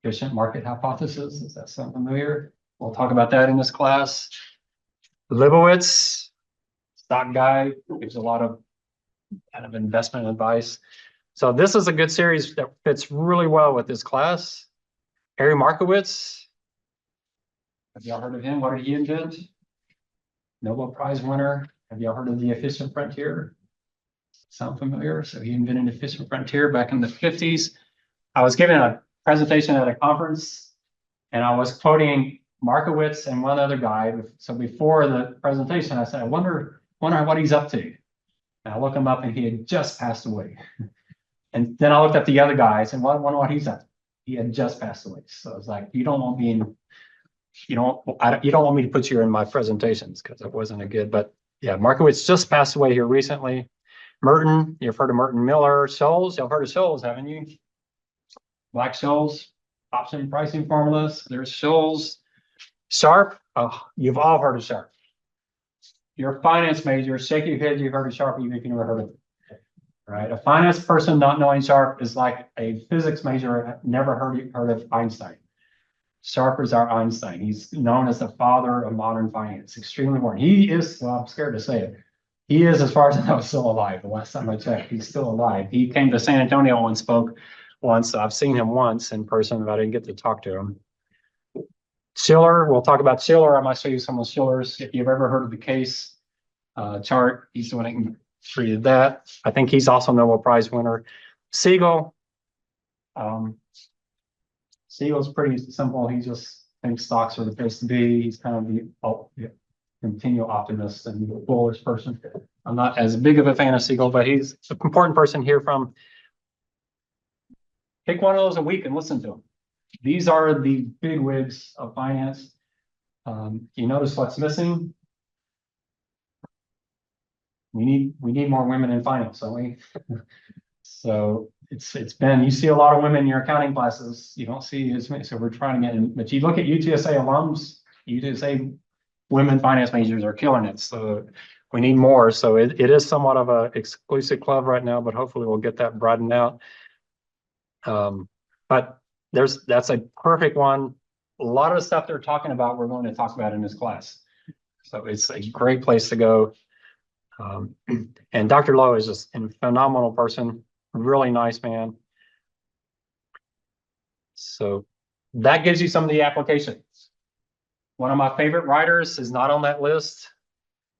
Efficient market hypothesis. Is that sound familiar? We'll talk about that in this class. Leibowitz, stock guy, gives a lot of kind of investment advice. So this is a good series that fits really well with this class. Harry Markowitz. Have y'all heard of him? What did he invent? Nobel Prize winner. Have y'all heard of the efficient frontier? Sound familiar? So he invented efficient frontier back in the 50s. I was giving a presentation at a conference and I was quoting Markowitz and one other guy. So before the presentation, I said, I wonder what he's up to. And I look him up and he had just passed away. And then I looked at the other guys and wonder what he's up to. He had just passed away. So it's like, you don't want me to put you in my presentations because it wasn't a good, but yeah, Markowitz just passed away here recently. Merton, you've heard of Merton Miller. Scholes, you've heard of Scholes, haven't you? Black Scholes, option pricing formulas. There's Scholes. Sharp, you've all heard of Sharp. You're a finance major, shake your head, you've heard of Sharp, even if you never heard of it. Right? A finance person not knowing Sharp is like a physics major never heard of Einstein. Sharp is our Einstein. He's known as the father of modern finance. Extremely important. He is, well, I'm scared to say it. He is, as far as I know, still alive. The last time I checked, he's still alive. He came to San Antonio and spoke once. I've seen him once in person, but I didn't get to talk to him. Shiller, we'll talk about Shiller. I might show you some of Shiller's. If you've ever heard of the case chart, he's the one that created that. I think he's also a Nobel Prize winner. Siegel. Siegel's pretty simple. He just thinks stocks are the place to be. He's kind of the continual optimist and bullish person. I'm not as big of a fan of Siegel, but he's an important person here from. Pick one of those a week and listen to them. These are the big wigs of finance. You notice what's missing? We need more women in finance, don't we? So it's been, you see a lot of women in your accounting classes. You don't see as many, so we're trying to get in. But you look at UTSA alums, UTSA women finance majors are killing it. So we need more. So it is somewhat of an exclusive club right now, but hopefully we'll get that broadened out. But that's a perfect one. A lot of the stuff they're talking about, we're going to talk about in this class. So it's a great place to go. And Dr. Lowe is just a phenomenal person, really nice man. So that gives you some of the applications. One of my favorite writers is not on that list,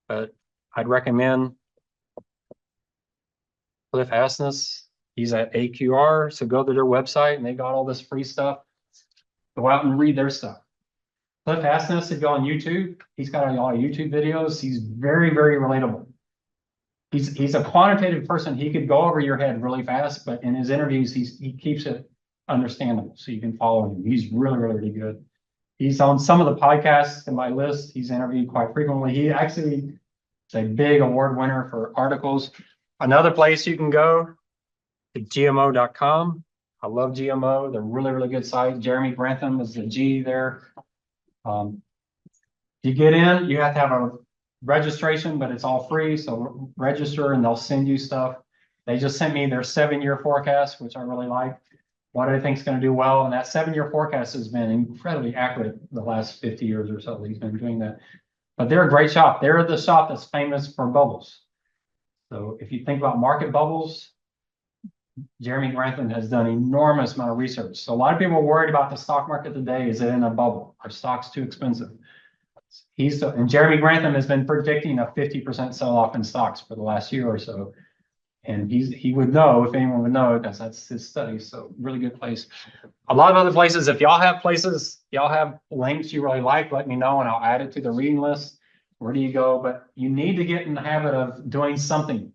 but I'd recommend Cliff Asness. He's at AQR, so go to their website and they got all this free stuff. Go out and read their stuff. Cliff Asness, if you go on YouTube, he's got a lot of YouTube videos. He's very, very relatable. He's a quantitative person. He could go over your head really fast, but in his interviews, he keeps it understandable so you can follow him. He's really, really good. He's on some of the podcasts in my list. He's interviewed quite frequently. He actually is a big award winner for articles. Another place you can go is GMO.com. I love GMO. They're really, really good site. Jeremy Grantham is the G there. You get in, you have to have a registration, but it's all free. So register and they'll send you stuff. They just sent me their 7-year forecast, which I really like. What I think is going to do well. And that 7-year forecast has been incredibly accurate the last 50 years or so. He's been doing that. But they're a great shop. They're the shop that's famous for bubbles. So if you think about market bubbles, Jeremy Grantham has done an enormous amount of research. So a lot of people are worried about the stock market today. Is it in a bubble? Are stocks too expensive? And Jeremy Grantham has been predicting a 50% sell-off in stocks for the last year or so. And he would know, if anyone would know, because that's his study. So really good place. A lot of other places, if y'all have places, y'all have links you really like, let me know and I'll add it to the reading list. Where do you go? But you need to get in the habit of doing something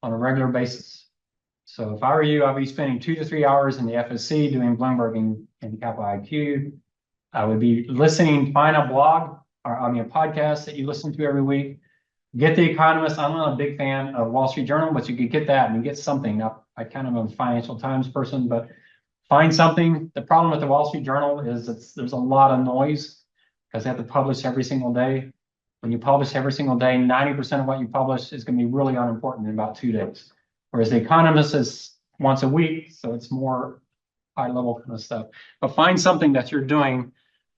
on a regular basis. So if I were you, I'd be spending 2 to 3 hours in the FSC doing Bloomberg and Capital IQ. I would be listening, find a blog or a podcast that you listen to every week. Get The Economist. I'm not a big fan of Wall Street Journal, but you could get that and you get something. Now, I kind of am a Financial Times person, but find something. The problem with the Wall Street Journal is there's a lot of noise because they have to publish every single day. When you publish every single day, 90% of what you publish is going to be really unimportant in about 2 days. Whereas The Economist is once a week, so it's more high level kind of stuff. But find something that you're doing,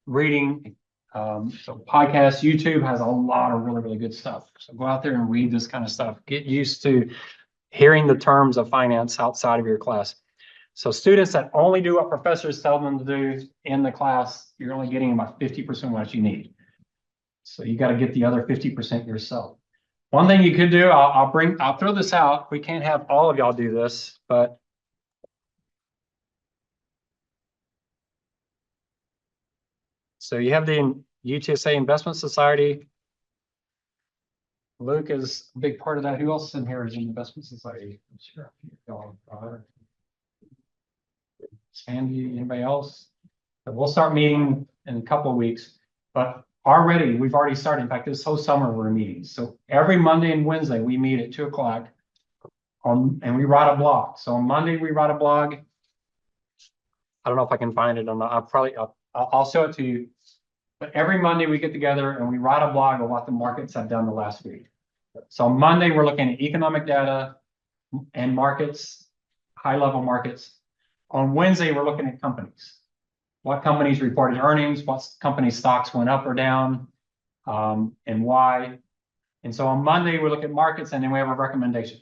reading. So podcasts, YouTube has a lot of really, really good stuff. So go out there and read this kind of stuff. Get used to hearing the terms of finance outside of your class. So students that only do what professors tell them to do in the class, you're only getting about 50% what you need. So you got to get the other 50% yourself. One thing you could do, I'll throw this out. We can't have all of y'all do this, but so you have the UTSA Investment Society. Luke is a big part of that. Who else in here is in Investment Society? Sure. Sandy, anybody else? But we'll start meeting in a couple of weeks, but we've already started. In fact, this whole summer we're meeting. So every Monday and Wednesday we meet at 2 o'clock and we write a blog. So on Monday we write a blog. I don't know if I can find it or not. I'll show it to you. But every Monday we get together and we write a blog of what the markets have done the last week. So on Monday we're looking at economic data and markets, high level markets. On Wednesday we're looking at companies. What companies reported earnings, what company stocks went up or down, and why. And so on Monday, we look at markets and then we have a recommendation.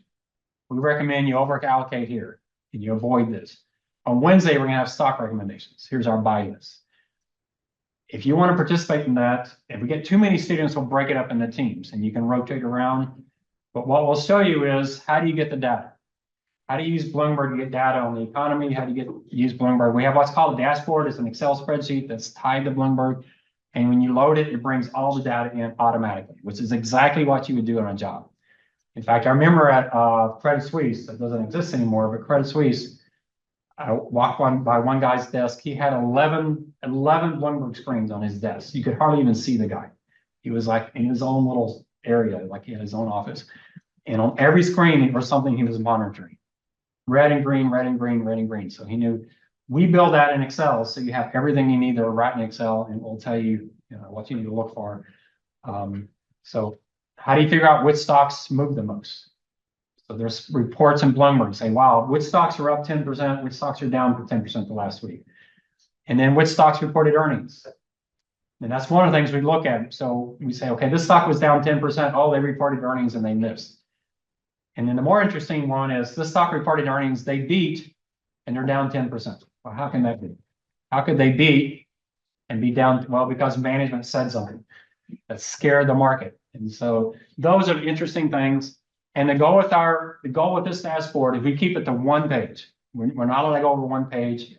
We recommend you over allocate here and you avoid this. On Wednesday, we're gonna have stock recommendations. Here's our buy list. If you want to participate in that, if we get too many students, we'll break it up into teams and you can rotate around. But what we'll show you is how do you get the data? How do you use Bloomberg to get data on the economy? How do you use Bloomberg? We have what's called a dashboard. It's an Excel spreadsheet that's tied to Bloomberg. And when you load it, it brings all the data in automatically, which is exactly what you would do on a job. In fact, I remember at Credit Suisse, that doesn't exist anymore, but Credit Suisse, I walked by one guy's desk. He had 11 Bloomberg screens on his desk. You could hardly even see the guy. He was like in his own little area, like he had his own office. And on every screen, it was something he was monitoring. Red and green, red and green, red and green. So he knew we build that in Excel. So you have everything you need to write in Excel and we'll tell you, what you need to look for. So how do you figure out which stocks move the most? So there's reports in Bloomberg saying, wow, which stocks are up 10%, which stocks are down for 10% the last week. And then which stocks reported earnings. And that's one of the things we look at. So we say, okay, this stock was down 10%. Oh, they reported earnings and they missed. And then the more interesting one is this stock reported earnings, they beat and they're down 10%. Well, how can that be? How could they beat and be down? Well, because management said something that scared the market. And so those are interesting things. And the goal with this dashboard is we keep it to one page. We're not allowed to go over one page.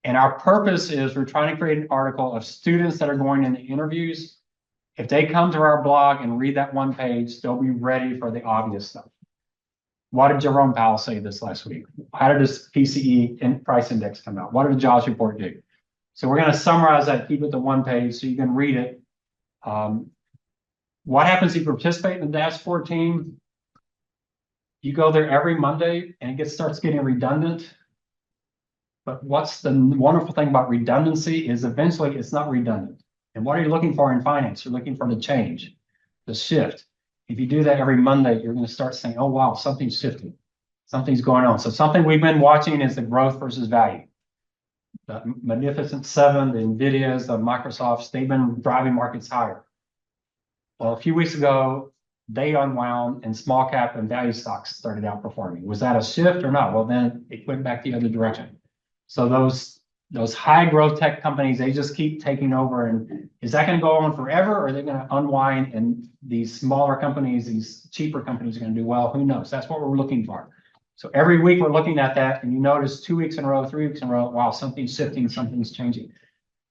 And our purpose is we're trying to create an article of students that are going into interviews. If they come to our blog and read that one page, they'll be ready for the obvious stuff. What did Jerome Powell say this last week? How did this PCE price index come out? What did the jobs report do? So we're going to summarize that, keep it to one page so you can read it. What happens if you participate in the dashboard team? You go there every Monday and it starts getting redundant. But what's the wonderful thing about redundancy is eventually it's not redundant. And what are you looking for in finance? You're looking for the change, the shift. If you do that every Monday, you're going to start saying, oh, wow, something's shifting. Something's going on. So something we've been watching is the growth versus value. The Magnificent Seven, the NVIDIAs, the Microsofts, they've been driving markets higher. Well, a few weeks ago, they unwound and small cap and value stocks started outperforming. Was that a shift or not? Well, then it went back the other direction. So those high growth tech companies, they just keep taking over. And is that going to go on forever or are they going to unwind and these smaller companies, these cheaper companies are going to do well? Who knows? That's what we're looking for. So every week we're looking at that and you notice 2 weeks in a row, 3 weeks in a row, wow, something's shifting, something's changing.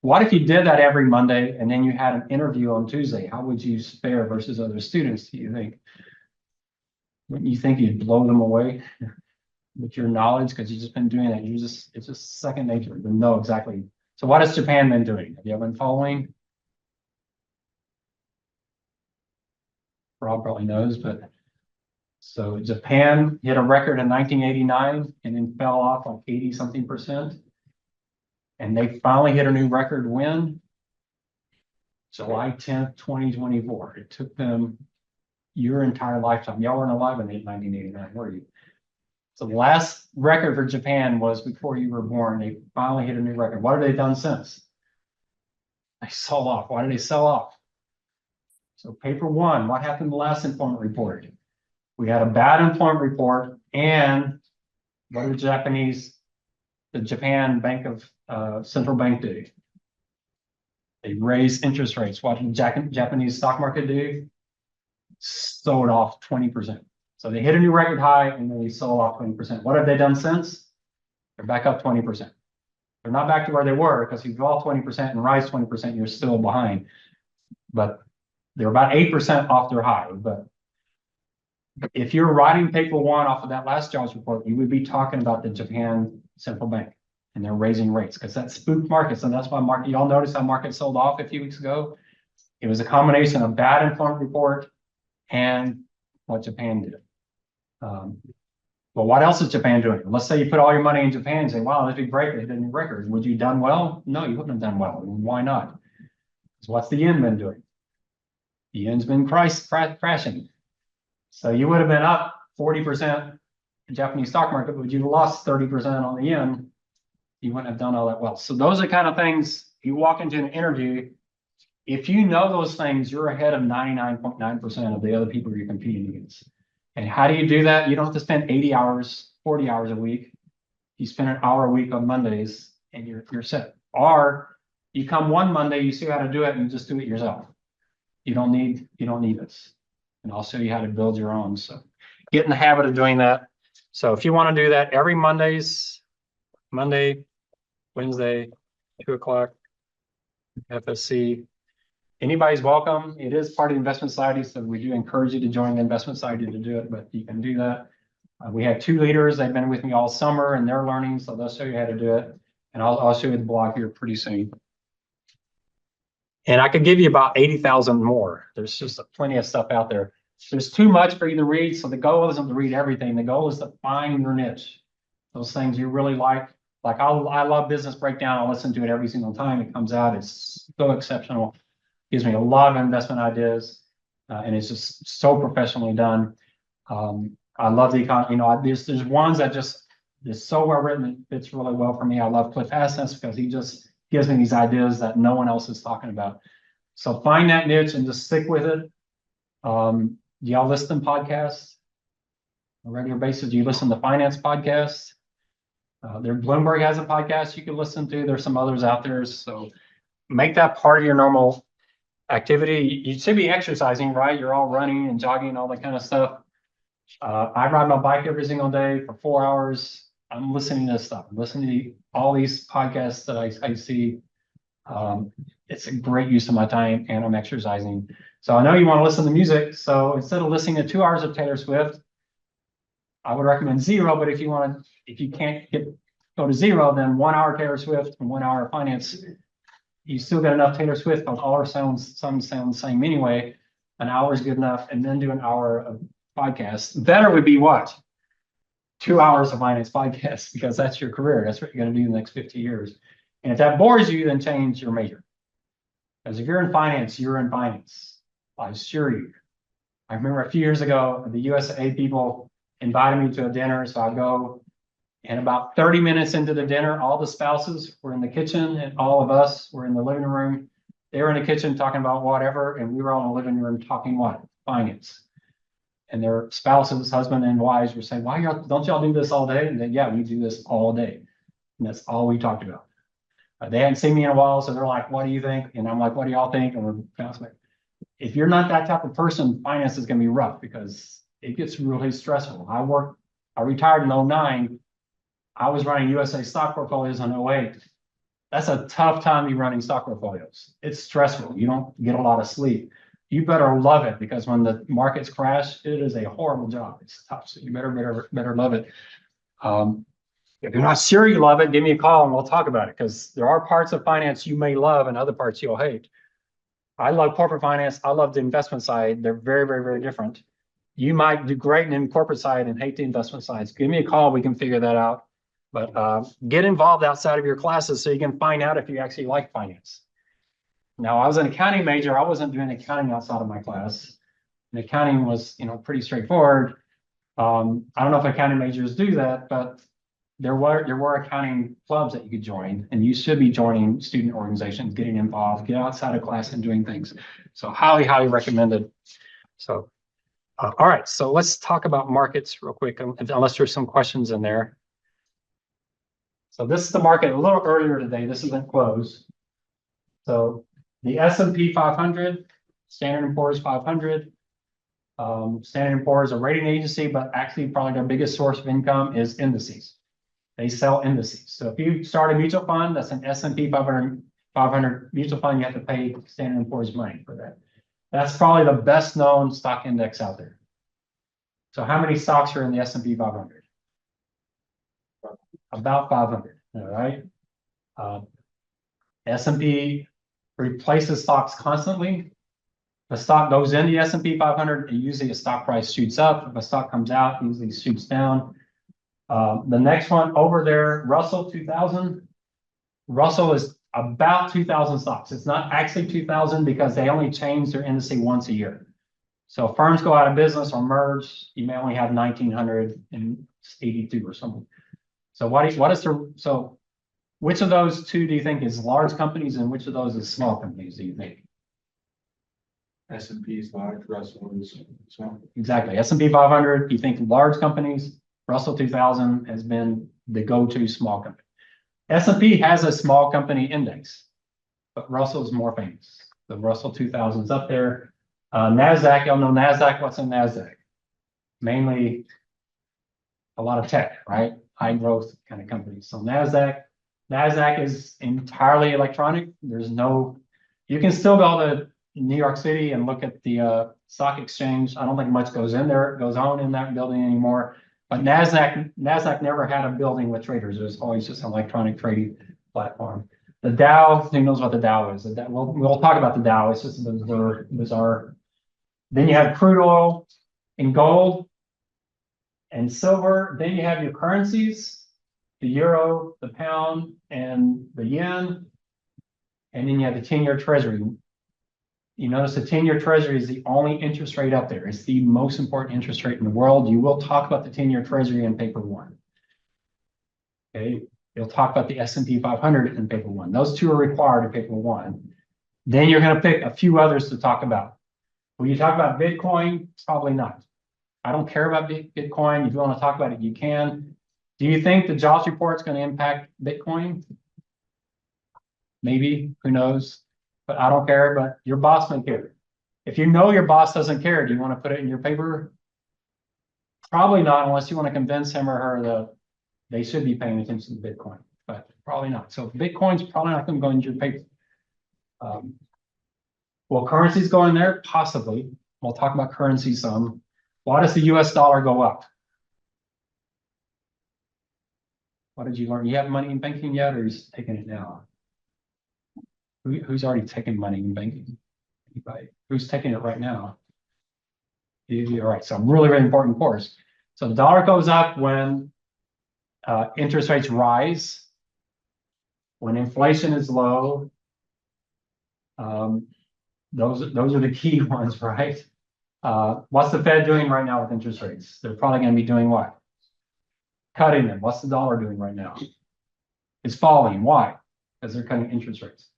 What if you did that every Monday and then you had an interview on Tuesday? How would you fare versus other students, do you think? Wouldn't you think you'd blow them away with your knowledge because you've just been doing that? It's just second nature to know exactly So what has Japan been doing? Have you been following? Rob probably knows, but so Japan hit a record in 1989 and then fell off like 80 something percent. And they finally hit a new record when? July 10th, 2024. It took them your entire lifetime. Y'all weren't alive in 1989, were you? So the last record for Japan was before you were born. They finally hit a new record. What have they done since? They sold off. Why did they sell off? So paper one, what happened in the last employment report? We had a bad employment report, and what did the Japan Bank of Central Bank do? They raised interest rates. What did the Japanese stock market do? Sold off 20%. So they hit a new record high and then they sold off 20%. What have they done since? They're back up 20%. They're not back to where they were, because if you fall 20% and rise 20%, you're still behind. But they're about 8% off their high. But if you're writing paper one off of that last jobs report, you would be talking about the Japan Central Bank, and they're raising rates because that spooked markets. And that's why y'all noticed how market sold off a few weeks ago. It was a combination of bad employment report and what Japan did. Well, what else is Japan doing? Let's say you put all your money in Japan and say, wow, that'd be great. They hit a new record. Would you have done well? No, you wouldn't have done well. Why not? Because what's the yen been doing? The yen's been crashing. So you would have been up 40% in Japanese stock market, but you lost 30% on the yen. You wouldn't have done all that well. So those are the kind of things you walk into an interview. If you know those things, you're ahead of 99.9% of the other people you're competing against. And how do you do that? You don't have to spend 80 hours, 40 hours a week. You spend an hour a week on Mondays and you're set. Or you come one Monday, you see how to do it and just do it yourself. You don't need this. And I'll show you how to build your own. So get in the habit of doing that. So if you want to do that every Monday, Wednesday, 2 o'clock, FSC. Anybody's welcome. It is part of the investment society, so we do encourage you to join the investment society to do it, but you can do that. We have 2 leaders. They've been with me all summer and they're learning, so they'll show you how to do it. And I'll show you the blog here pretty soon. And I could give you about 80,000 more. There's just plenty of stuff out there. There's too much for you to read, so the goal isn't to read everything. The goal is to find your niche. Those things you really like. Like I love Business Breakdown. I'll listen to it every single time it comes out. It's so exceptional. Gives me a lot of investment ideas, and it's just so professionally done. I love the economy. You know, there's ones that just is so well written. It fits really well for me. I love Cliff Asness because he just gives me these ideas that no one else is talking about. So find that niche and just stick with it. Do y'all listen to podcasts on a regular basis? Do you listen to finance podcasts? Bloomberg has a podcast you can listen to. There's some others out there. So make that part of your normal activity. You should be exercising, right? You're all running and jogging, all that kind of stuff. I ride my bike every single day for 4 hours. I'm listening to this stuff. I'm listening to all these podcasts that I see. It's a great use of my time, and I'm exercising. So I know you want to listen to music. So instead of listening to 2 hours of Taylor Swift, I would recommend 0. But if you can't go to 0, then 1 hour Taylor Swift and 1 hour of finance. You still got enough Taylor Swift, because all her songs sound the same anyway. An hour is good enough, and then do an hour of podcast. Better would be what? 2 hours of finance podcast, because that's your career. That's what you're going to do in the next 50 years. And if that bores you, then change your major. Because if you're in finance, you're in finance. I assure you. I remember a few years ago, the UTSA people invited me to a dinner, so I go. And about 30 minutes into the dinner, all the spouses were in the kitchen and all of us were in the living room. They were in the kitchen talking about whatever, and we were all in the living room talking what? Finance. And their spouses, husband and wives, were saying, don't y'all do this all day? And then, yeah, we do this all day. And that's all we talked about. They hadn't seen me in a while, so they're like, what do you think? And I'm like, what do y'all think? And we're bouncing. If you're not that type of person, finance is going to be rough because it gets really stressful. I retired in 2009. I was running USA stock portfolios in 2008. That's a tough time to be running stock portfolios. It's stressful. You don't get a lot of sleep. You better love it, because when the markets crash, it is a horrible job. It's tough. So you better love it. If you're not sure you love it, give me a call and we'll talk about it, because there are parts of finance you may love and other parts you'll hate. I love corporate finance. I love the investment side. They're very, very, very different. You might do great in the corporate side and hate the investment sides. Give me a call. We can figure that out. But get involved outside of your classes so you can find out if you actually like finance. Now, I was an accounting major. I wasn't doing accounting outside of my class. And accounting was, pretty straightforward. I don't know if accounting majors do that, but there were accounting clubs that you could join, and you should be joining student organizations, getting involved, get outside of class and doing things. So highly, highly recommended. So, all right. So let's talk about markets real quick, unless there's some questions in there. So this is the market a little earlier today. This isn't closed. So the S&P 500, Standard & Poor's 500. Standard & Poor's is a rating agency, but actually probably their biggest source of income is indices. They sell indices. So if you start a mutual fund, that's an S&P 500 mutual fund, you have to pay Standard & Poor's money for that. That's probably the best known stock index out there. So how many stocks are in the S&P 500? About 500, all right? S&P replaces stocks constantly. If a stock goes in the S&P 500, usually a stock price shoots up. If a stock comes out, it usually shoots down. The next one over there, Russell 2000. Russell is about 2,000 stocks. It's not actually 2,000 because they only change their index once a year. So firms go out of business or merge, you may only have 1,982 or something. So so which of those two do you think is large companies and which of those is small companies, do you think? S&P is large, Russell is small. Exactly. S&P 500, you think large companies. Russell 2000 has been the go-to small company. S&P has a small company index, but Russell is more famous. The Russell 2000 is up there. NASDAQ, y'all know NASDAQ. What's in NASDAQ? Mainly a lot of tech, right? High growth kind of companies. So NASDAQ is entirely electronic. You can still go to New York City and look at the stock exchange. I don't think much goes on in that building anymore. But NASDAQ never had a building with traders. It was always just an electronic trading platform. The Dow, who knows what the Dow is? We'll talk about the Dow. It's just bizarre. Then you have crude oil and gold and silver. Then you have your currencies, the euro, the pound, and the yen. And then you have the 10-year treasury. You notice the 10-year treasury is the only interest rate up there. It's the most important interest rate in the world. You will talk about the 10-year treasury in paper one. Okay, you'll talk about the S&P 500 in paper one. Those two are required in paper one. Then you're going to pick a few others to talk about. Will you talk about Bitcoin? Probably not. I don't care about Bitcoin. If you want to talk about it, you can. Do you think the jobs report is going to impact Bitcoin? Maybe, who knows? But I don't care, but your boss may care. If you know your boss doesn't care, do you want to put it in your paper? Probably not, unless you want to convince him or her that they should be paying attention to Bitcoin, but probably not. So Bitcoin's probably not going to go into your paper. Will currencies go in there? Possibly. We'll talk about currency some. Why does the US dollar go up? What did you learn? You have money in banking yet, or are you taking it now? Who's already taken money in banking? Anybody? Who's taking it right now? All right, so really, really important course. So the dollar goes up when interest rates rise, when inflation is low. Those are the key ones, right? What's the Fed doing right now with interest rates? They're probably going to be doing what? Cutting them. What's the dollar doing right now? It's falling. Why? Because they're cutting interest rates.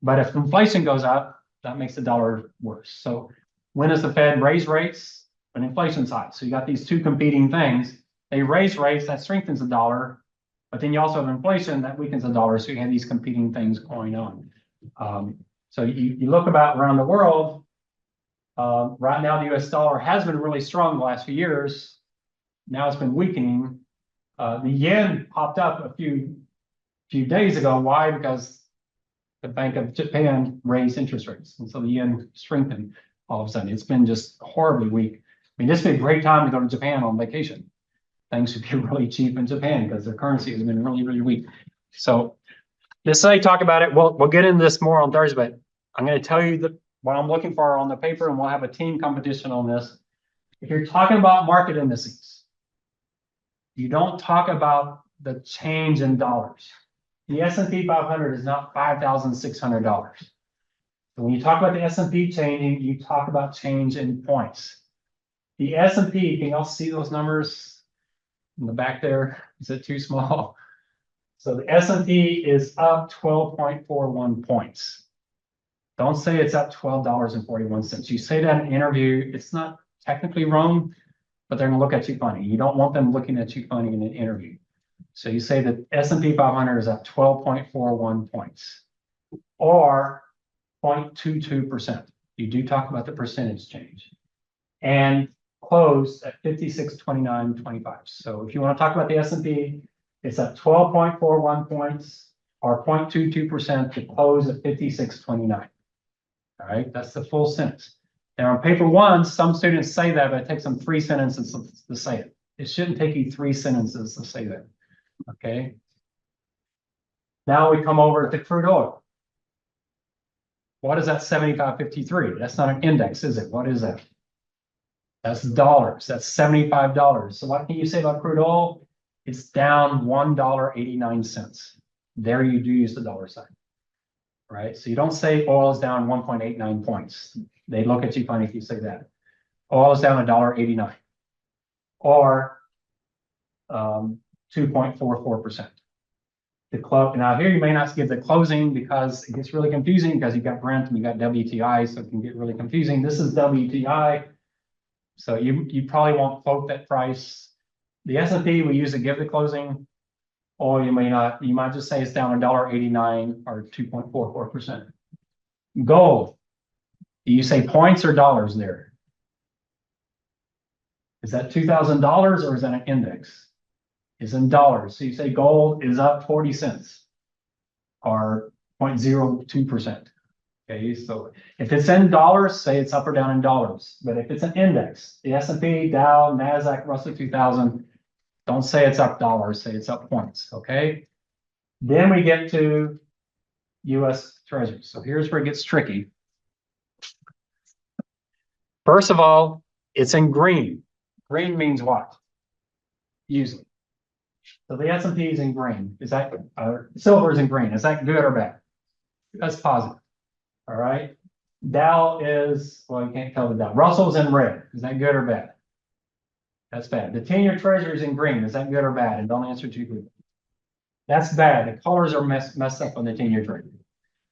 But if inflation goes up, that makes the dollar worse. So when does the Fed raise rates? When inflation's high. So you got these two competing things. They raise rates, that strengthens the dollar. But then you also have inflation that weakens the dollar. So you have these competing things going on. So you look about around the world. Right now, the US dollar has been really strong the last few years. Now it's been weakening. The yen popped up a few days ago. Why? Because the Bank of Japan raised interest rates. And so the yen strengthened all of a sudden. It's been just horribly weak. I mean, this would be a great time to go to Japan on vacation. things would be really cheap in Japan because their currency has been really, really weak. So this is how you talk about it. We'll get into this more on Thursday, but I'm going to tell you what I'm looking for on the paper, and we'll have a team competition on this. If you're talking about market indices, you don't talk about the change in dollars. The S&P 500 is not $5,600. So when you talk about the S&P changing, you talk about change in points. The S&P, can y'all see those numbers in the back there? Is it too small? So the S&P is up 12.41 points. Don't say it's up $12.41. You say that in an interview, it's not technically wrong, but they're gonna look at you funny. You don't want them looking at you funny in an interview. So you say that S&P 500 is up 12.41 points or 0.22%. You do talk about the percentage change and closed at 56.2925. So if you want to talk about the S&P, it's at 12.41 points or 0.22% to close at 56.29. All right, that's the full sentence. Now on paper one, some students say that, but it takes them 3 sentences to say it. It shouldn't take you 3 sentences to say that. Okay. Now we come over to crude oil. What is that 75.53? That's not an index, is it? What is that? That's dollars. That's $75. So what can you say about crude oil? It's down $1.89. There you do use the dollar sign, right? So you don't say oil is down 1.89 points. They look at you funny if you say that. Oil is down $1.89 or 2.44%. The close now here you may not give the closing because it gets really confusing because you got Brent and you got WTI, so it can get really confusing. This is WTI, so you probably won't quote that price. The S&P we use to give the closing, or you may not. You might just say it's down $1.89 or 2.44%. Gold. Do you say points or dollars there? Is that $2,000 or is that an index? It's in dollars. So you say gold is up 40 cents or 0.02%. Okay, so if it's in dollars, say it's up or down in dollars. But if it's an index, the S&P, Dow, NASDAQ, Russell 2000, don't say it's up dollars, say it's up points. Okay. Then we get to U.S. Treasury. So here's where it gets tricky. First of all, it's in green. Green means what? Usually. So the S&P is in green. Is that silver is in green? Is that good or bad? That's positive. All right. Dow is, well, you can't tell the Dow. Russell's in red. Is that good or bad? That's bad. The 10-year treasury is in green. Is that good or bad? And don't answer too quickly. That's bad. The colors are messed up on the 10-year treasury.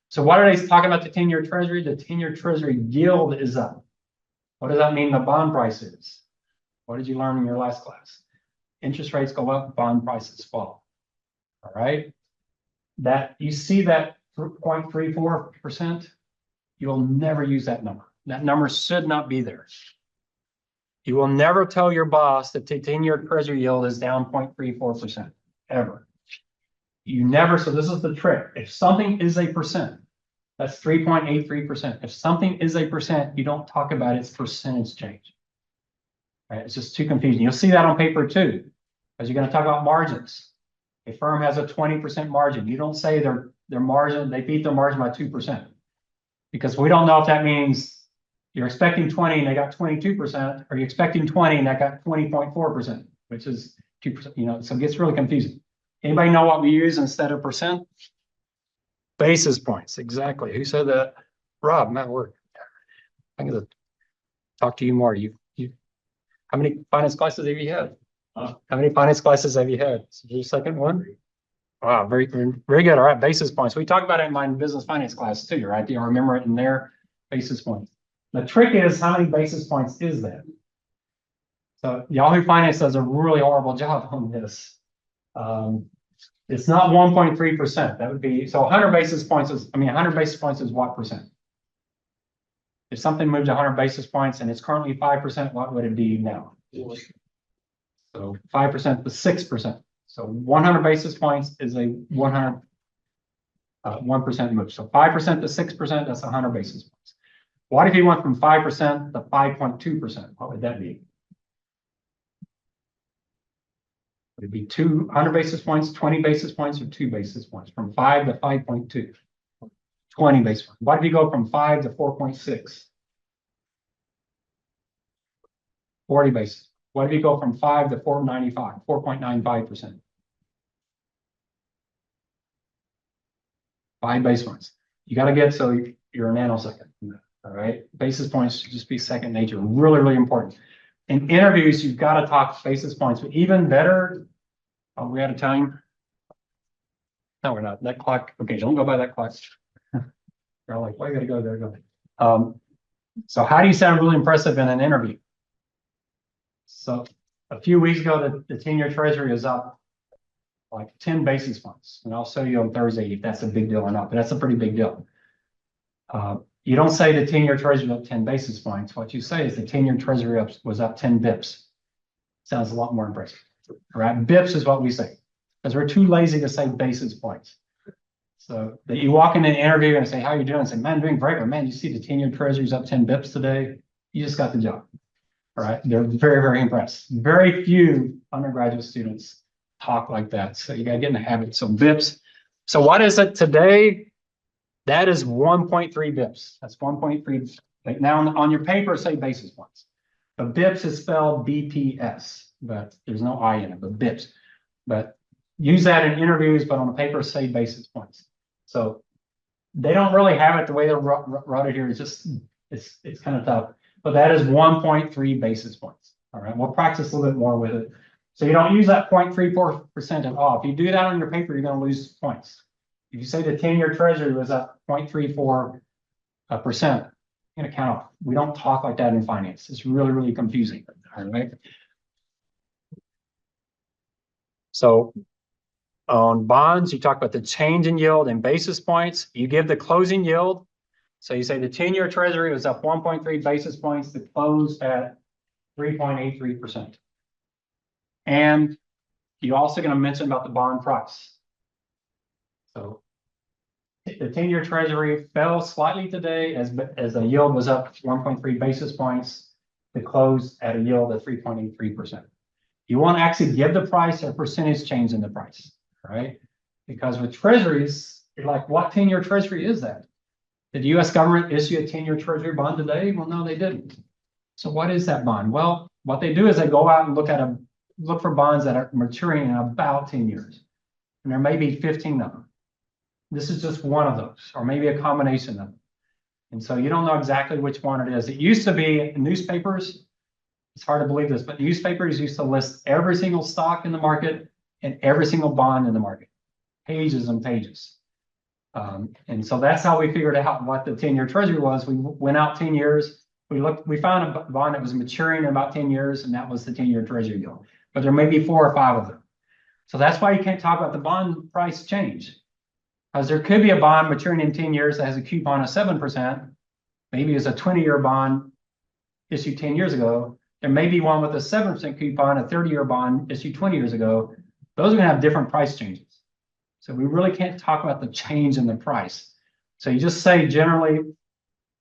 So what are they talking about the 10-year treasury? The 10-year treasury yield is up. What does that mean the bond price is? What did you learn in your last class? Interest rates go up, bond prices fall. All right. That you see that 0.34%, you'll never use that number. That number should not be there. You will never tell your boss that the 10-year treasury yield is down 0.34%, ever. You never, so this is the trick. If something is a percent, that's 3.83%. If something is a percent, you don't talk about its percentage change. Right? It's just too confusing. You'll see that on paper too, because you're going to talk about margins. A firm has a 20% margin. You don't say their margin, they beat their margin by 2%. Because we don't know if that means you're expecting 20 and they got 22%, or you're expecting 20 and they got 20.4%, which is 2%, you know, so it gets really confusing. Anybody know what we use instead of percent? Basis points, exactly. Who said that? Rob, Matt Word. I'm gonna talk to you more. How many finance classes have you had? How many finance classes have you had? Is this your second one? Wow, very good. All right, basis points. We talked about it in my business finance class too, right? Do you remember it in there? Basis points. The trick is, how many basis points is that? So Yahoo Finance does a really horrible job on this. It's not 1.3%. That would be, so 100 basis points is, 100 basis points is what percent? If something moved 100 basis points and it's currently 5%, what would it be now? So 5% to 6%. So 100 basis points is a 1% move. So 5% to 6%, that's 100 basis points. What if you went from 5% to 5.2%? What would that be? It'd be 200 basis points, 20 basis points, or 2 basis points, from 5 to 5.2. 20 basis points. Why did you go from 5 to 4.6? 40 basis. Why did you go from 5 to 4.95? 4.95%. 5 basis points. You got to get so you're a nanosecond. All right. Basis points should just be second nature. Really, really important. In interviews, you've got to talk basis points, but even better, are we out of time? No, we're not. That clock. Okay, don't go by that clock. You're all like, why you gotta go there? Go. So how do you sound really impressive in an interview? So a few weeks ago, the 10-year treasury is up like 10 basis points. And I'll show you on Thursday if that's a big deal or not, but that's a pretty big deal. You don't say the 10-year treasury up 10 basis points. What you say is the 10-year treasury was up 10 bips. Sounds a lot more impressive. All right, bips is what we say, because we're too lazy to say basis points. So that you walk in an interview and say, how you doing? And say, man, I'm doing great. Or man, you see the 10-year treasury's up 10 bips today. You just got the job. All right. They're very, very impressed. Very few undergraduate students talk like that. So you got to get in the habit. So bips. So what is it today? That is 1.3 bips. That's 1.3. Like now on your paper, say basis points. But bips is spelled BPS, but there's no I in it, but bips. But use that in interviews, but on the paper, say basis points. So they don't really have it the way they're wrote it here. It's just, it's kind of tough. But that is 1.3 basis points. All right, we'll practice a little bit more with it. So you don't use that 0.34% at all. If you do that on your paper, you're going to lose points. If you say the 10-year treasury was up 0.34%, you're going to count. We don't talk like that in finance. It's really, really confusing. All right. So on bonds, you talk about the change in yield and basis points. You give the closing yield. So you say the 10-year treasury was up 1.3 basis points to close at 3.83%. And you're also going to mention about the bond price. So the 10-year treasury fell slightly today as the yield was up 1.3 basis points to close at a yield of 3.83%. You want to actually give the price or percentage change in the price, right? Because with treasuries, you're like, what 10-year treasury is that? Did the U.S. government issue a 10-year treasury bond today? Well, no, they didn't. So what is that bond? Well, what they do is they go out and look for bonds that are maturing in about 10 years. And there may be 15 of them. This is just one of those, or maybe a combination of them. And so you don't know exactly which one it is. It used to be in newspapers. It's hard to believe this, but newspapers used to list every single stock in the market and every single bond in the market, pages and pages. And so that's how we figured out what the 10-year treasury was. We went out 10 years. We found a bond that was maturing in about 10 years, and that was the 10-year treasury yield. But there may be 4 or 5 of them. So that's why you can't talk about the bond price change. Because there could be a bond maturing in 10 years that has a coupon of 7%. Maybe it's a 20-year bond issued 10 years ago. There may be one with a 7% coupon, a 30-year bond issued 20 years ago. Those are going to have different price changes. So we really can't talk about the change in the price. So you just say generally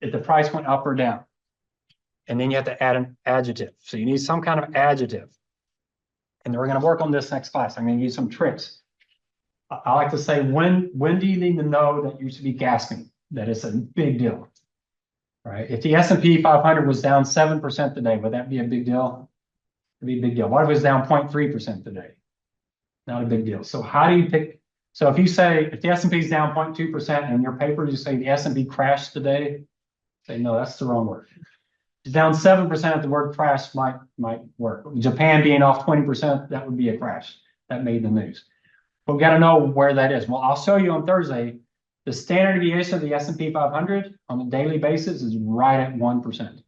if the price went up or down. And then you have to add an adjective. So you need some kind of adjective. And we're going to work on this next class. I'm going to use some tricks. I like to say, when do you need to know that you should be gasping, that it's a big deal? All right. If the S&P 500 was down 7% today, would that be a big deal? It'd be a big deal. What if it was down 0.3% today? Not a big deal. So how do you pick? So if you say, if the S&P is down 0.2% and in your paper, you say the S&P crashed today, say, no, that's the wrong word. It's down 7%, the word crash might work. Japan being off 20%, that would be a crash. That made the news. But we got to know where that is. Well, I'll show you on Thursday. The standard deviation of the S&P 500 on a daily basis is right at 1%. Do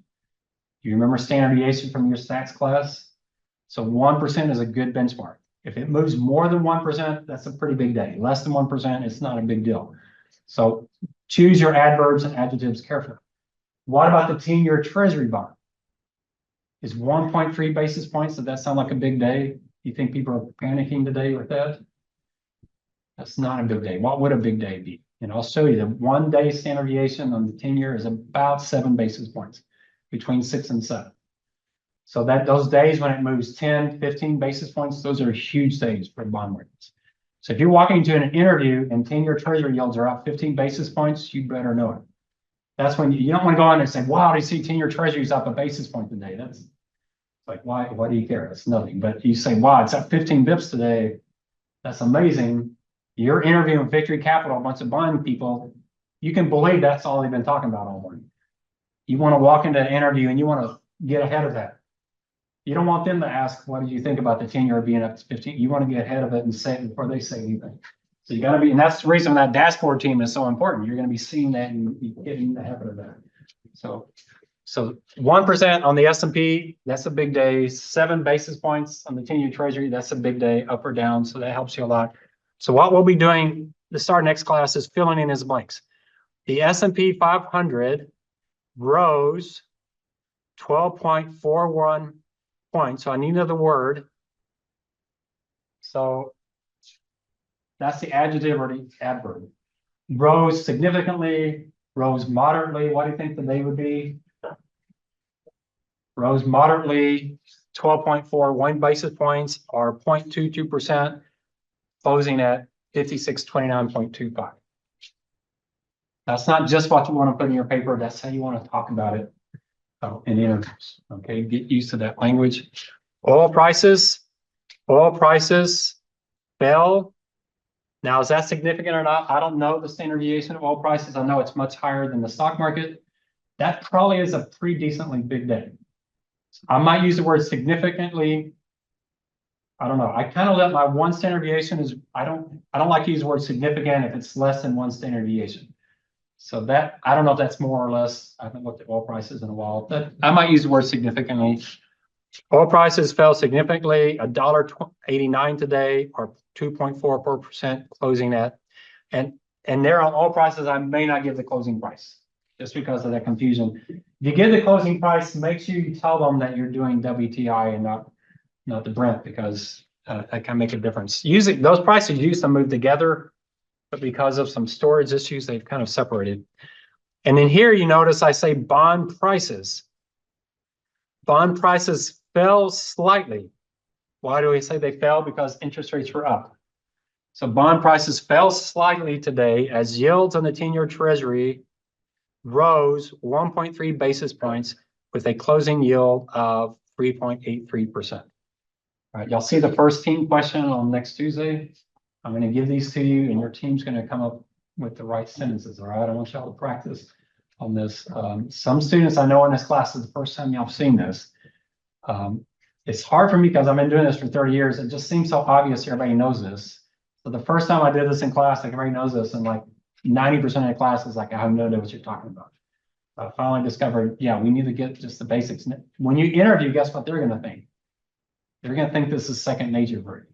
you remember standard deviation from your stats class? So 1% is a good benchmark. If it moves more than 1%, that's a pretty big day. Less than 1%, it's not a big deal. So choose your adverbs and adjectives carefully. What about the 10-year treasury bond? Is 1.3 basis points, does that sound like a big day? You think people are panicking today with that? That's not a big day. What would a big day be? And I'll show you the 1-day standard deviation on the 10-year is about 7 basis points, between 6 and 7. So that those days when it moves 10, 15 basis points, those are huge days for bond markets. So if you're walking into an interview and 10-year treasury yields are up 15 basis points, you better know it. That's when you don't want to go on there and say, wow, I see 10-year treasuries up a basis point today. That's like, why do you care? It's nothing. But you say, wow, it's up 15 bips today. That's amazing. You're interviewing Victory Capital, a bunch of bond people. You can believe that's all they've been talking about all morning. You want to walk into an interview and you want to get ahead of that. You don't want them to ask, what did you think about the 10-year being up to 15? You want to get ahead of it and say it before they say anything. So you got to be, and that's the reason that dashboard team is so important. You're going to be seeing that and getting ahead of that. So 1% on the S&P, that's a big day. 7 basis points on the 10-year treasury, that's a big day, up or down. So that helps you a lot. So what we'll be doing to start next class is filling in his blanks. The S&P 500 rose 12.41 points. So I need another word. So that's the adjective or the adverb. Rose significantly, rose moderately. What do you think the day would be? Rose moderately, 12.41 basis points or 0.22%, closing at 5629.25. That's not just what you want to put in your paper. That's how you want to talk about it in interviews. Okay, get used to that language. Oil prices fell. Now, is that significant or not? I don't know the standard deviation of oil prices. I know it's much higher than the stock market. That probably is a pretty decently big day. I might use the word significantly. I don't know. I kind of let my one standard deviation is, I don't like to use the word significant if it's less than one standard deviation. So that, I don't know if that's more or less. I haven't looked at oil prices in a while, but I might use the word significantly. Oil prices fell significantly, $1.89 today, or 2.44%, closing at. And there on oil prices, I may not give the closing price just because of that confusion. If you give the closing price, make sure you tell them that you're doing WTI and not the Brent, because that can make a difference. Usually those prices used to move together, but because of some storage issues, they've kind of separated. And then here you notice I say bond prices. Bond prices fell slightly. Why do we say they fell? Because interest rates were up. So bond prices fell slightly today as yields on the 10-year treasury rose 1.3 basis points with a closing yield of 3.83%. All right, y'all see the first team question on next Tuesday. I'm going to give these to you, and your team's going to come up with the right sentences. All right, I want y'all to practice on this. Some students I know in this class is the first time y'all have seen this. It's hard for me because I've been doing this for 30 years. It just seems so obvious everybody knows this. So the first time I did this in class, like everybody knows this, and like 90% of the class is like, I have no idea what you're talking about. I finally discovered, yeah, we need to get just the basics. When you interview, guess what they're going to think? They're going to think this is second nature for you.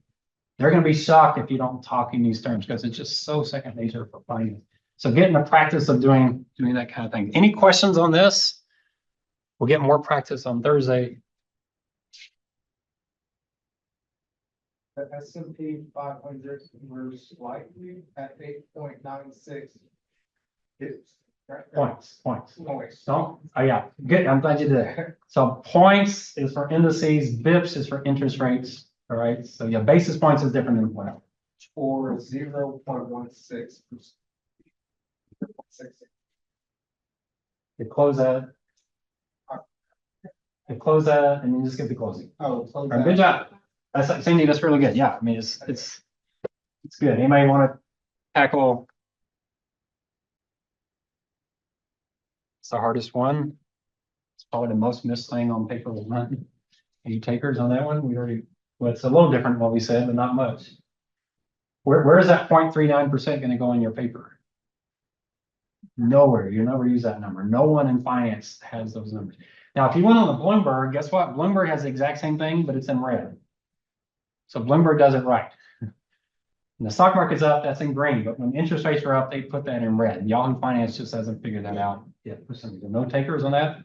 They're going to be shocked if you don't talk in these terms because it's just so second nature for finance. So get in the practice of doing that kind of thing. Any questions on this? We'll get more practice on Thursday. The S&P 500 rose slightly at 8.96. Points. So, oh yeah, good. I'm glad you did that. So points is for indices, bips is for interest rates. All right. So yeah, basis points is different than point. Or 0.16%. You close that. You close that, and you just get the closing. Oh, close All right, good job. That's Cindy. That's really good. Yeah, I mean it's good. Anybody want to tackle? It's the hardest one. It's probably the most missed thing on paper one. Any takers on that one? We already. Well, it's a little different than what we said, but not much. Where is that 0.39% going to go in your paper? Nowhere. You never use that number. No one in finance has those numbers. Now, if you went on the Bloomberg, guess what? Bloomberg has the exact same thing, but it's in red. So Bloomberg does it right. When the stock market's up, that's in green. But when interest rates are up, they put that in red. Y'all in finance just hasn't figured that out yet for some reason. No takers on that?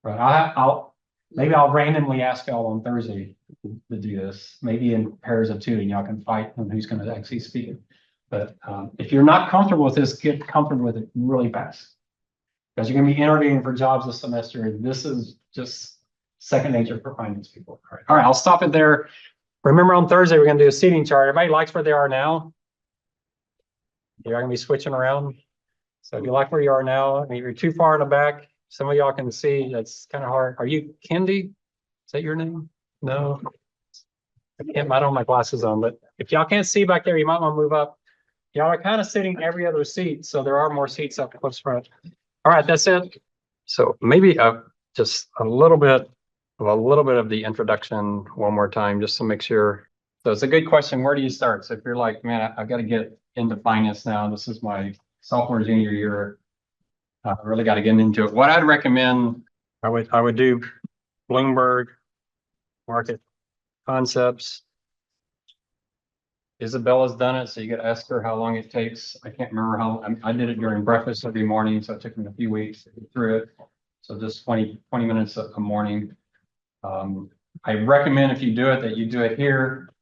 Right. Maybe I'll randomly ask y'all on Thursday to do this, maybe in pairs of 2, and y'all can fight on who's going to actually speak it. But if you're not comfortable with this, get comfortable with it really fast. Because you're going to be interviewing for jobs this semester. This is just second nature for finance people. All right, I'll stop it there. Remember on Thursday, we're gonna do a seating chart. Everybody likes where they are now? You're gonna be switching around. So if you like where you are now, I mean, you're too far in the back. Some of y'all can see, that's kind of hard. Are you Kendi? Is that your name? No. I don't have my glasses on, but if y'all can't see back there, you might want to move up. Y'all are kind of sitting every other seat, so there are more seats up close front. All right, that's it. So maybe just a little bit of the introduction one more time, just to make sure. So it's a good question. Where do you start? So if you're like, man, I've got to get into finance now. This is my sophomore, junior year. I really got to get into it. What I'd recommend, I would do Bloomberg, market concepts. Isabella's done it, so you got to ask her how long it takes. I can't remember I did it during breakfast every morning, so it took me a few weeks to get through it. So just 20 minutes a morning. I recommend if you do it, that you do it here.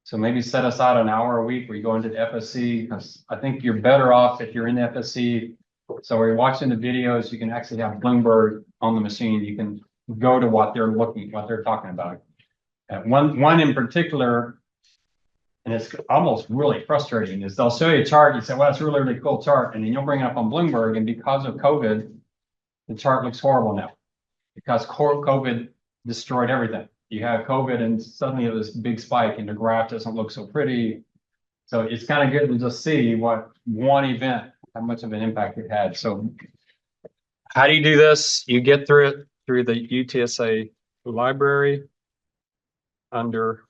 So maybe set aside an hour a week where you go into the FSC, because I think you're better off if you're in the FSC. So when you're watching the videos, you can actually have Bloomberg on the machine. You can go to what they're talking about. One in particular, and it's almost really frustrating, is they'll show you a chart. You say, well, that's a really, really cool chart. And then you'll bring it up on Bloomberg. And because of COVID, the chart looks horrible now, because COVID destroyed everything. You have COVID and suddenly this big spike and the graph doesn't look so pretty. So it's kind of good to just see what one event, how much of an impact it had. So how do you do this? You get through it through the UTSA library under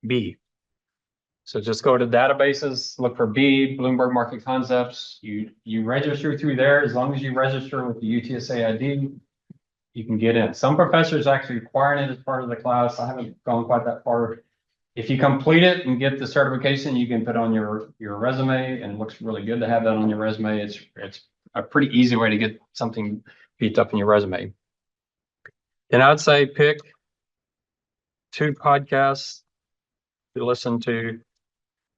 B. So just go to databases, look for B, Bloomberg Market Concepts. You register through there. As long as you register with the UTSA ID, you can get in. Some professors actually requiring it as part of the class. I haven't gone quite that far. If you complete it and get the certification, you can put on your resume, and it looks really good to have that on your resume. It's a pretty easy way to get something beat up in your resume. And I'd say pick 2 podcasts to listen to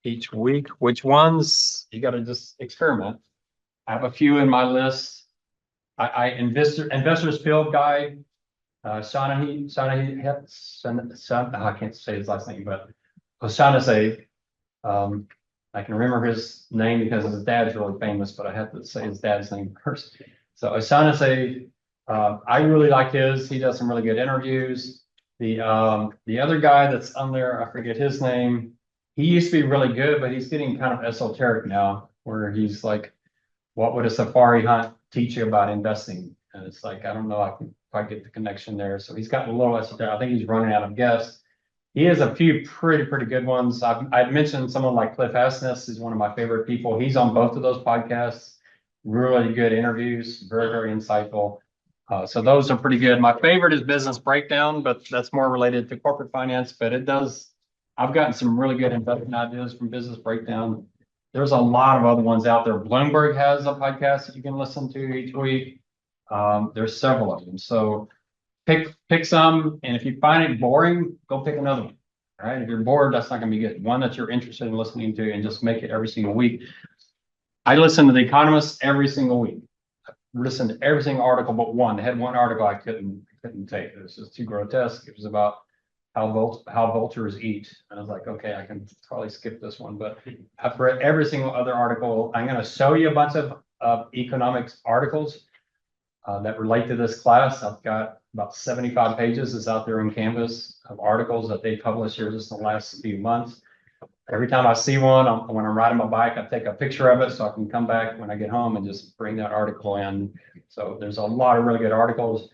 each week. Which ones? You got to just experiment. I have a few in my list. Investors Field Guide, Shanahi, I can't say his last name, but O'Shaughnessy. I can remember his name because his dad's really famous, but I have to say his dad's name first. So O'Shaughnessy, I really like his. He does some really good interviews. The other guy that's on there, I forget his name. He used to be really good, but he's getting kind of esoteric now, where he's like, what would a safari hunt teach you about investing? And it's like, I don't know, I can quite get the connection there. So he's got a little esoteric. I think he's running out of guests. He has a few pretty good ones. I'd mentioned someone like Cliff Asness is one of my favorite people. He's on both of those podcasts. Really good interviews, very insightful. So those are pretty good. My favorite is Business Breakdown, but that's more related to corporate finance. But I've gotten some really good investment ideas from Business Breakdown. There's a lot of other ones out there. Bloomberg has a podcast that you can listen to each week. There's several of them. So pick some, and if you find it boring, go pick another one. All right. If you're bored, that's not going to be good. One that you're interested in listening to, and just make it every single week. I listen to The Economist every single week. I listened to every single article but one. They had one article I couldn't take. It was just too grotesque. It was about how vultures eat. And I was like, okay, I can probably skip this one. But I've read every single other article. I'm going to show you a bunch of economics articles that relate to this class. I've got about 75 pages is out there in Canvas of articles that they published here just in the last few months. Every time I see one, when I'm riding my bike, I take a picture of it so I can come back when I get home and just bring that article in. So there's a lot of really good articles.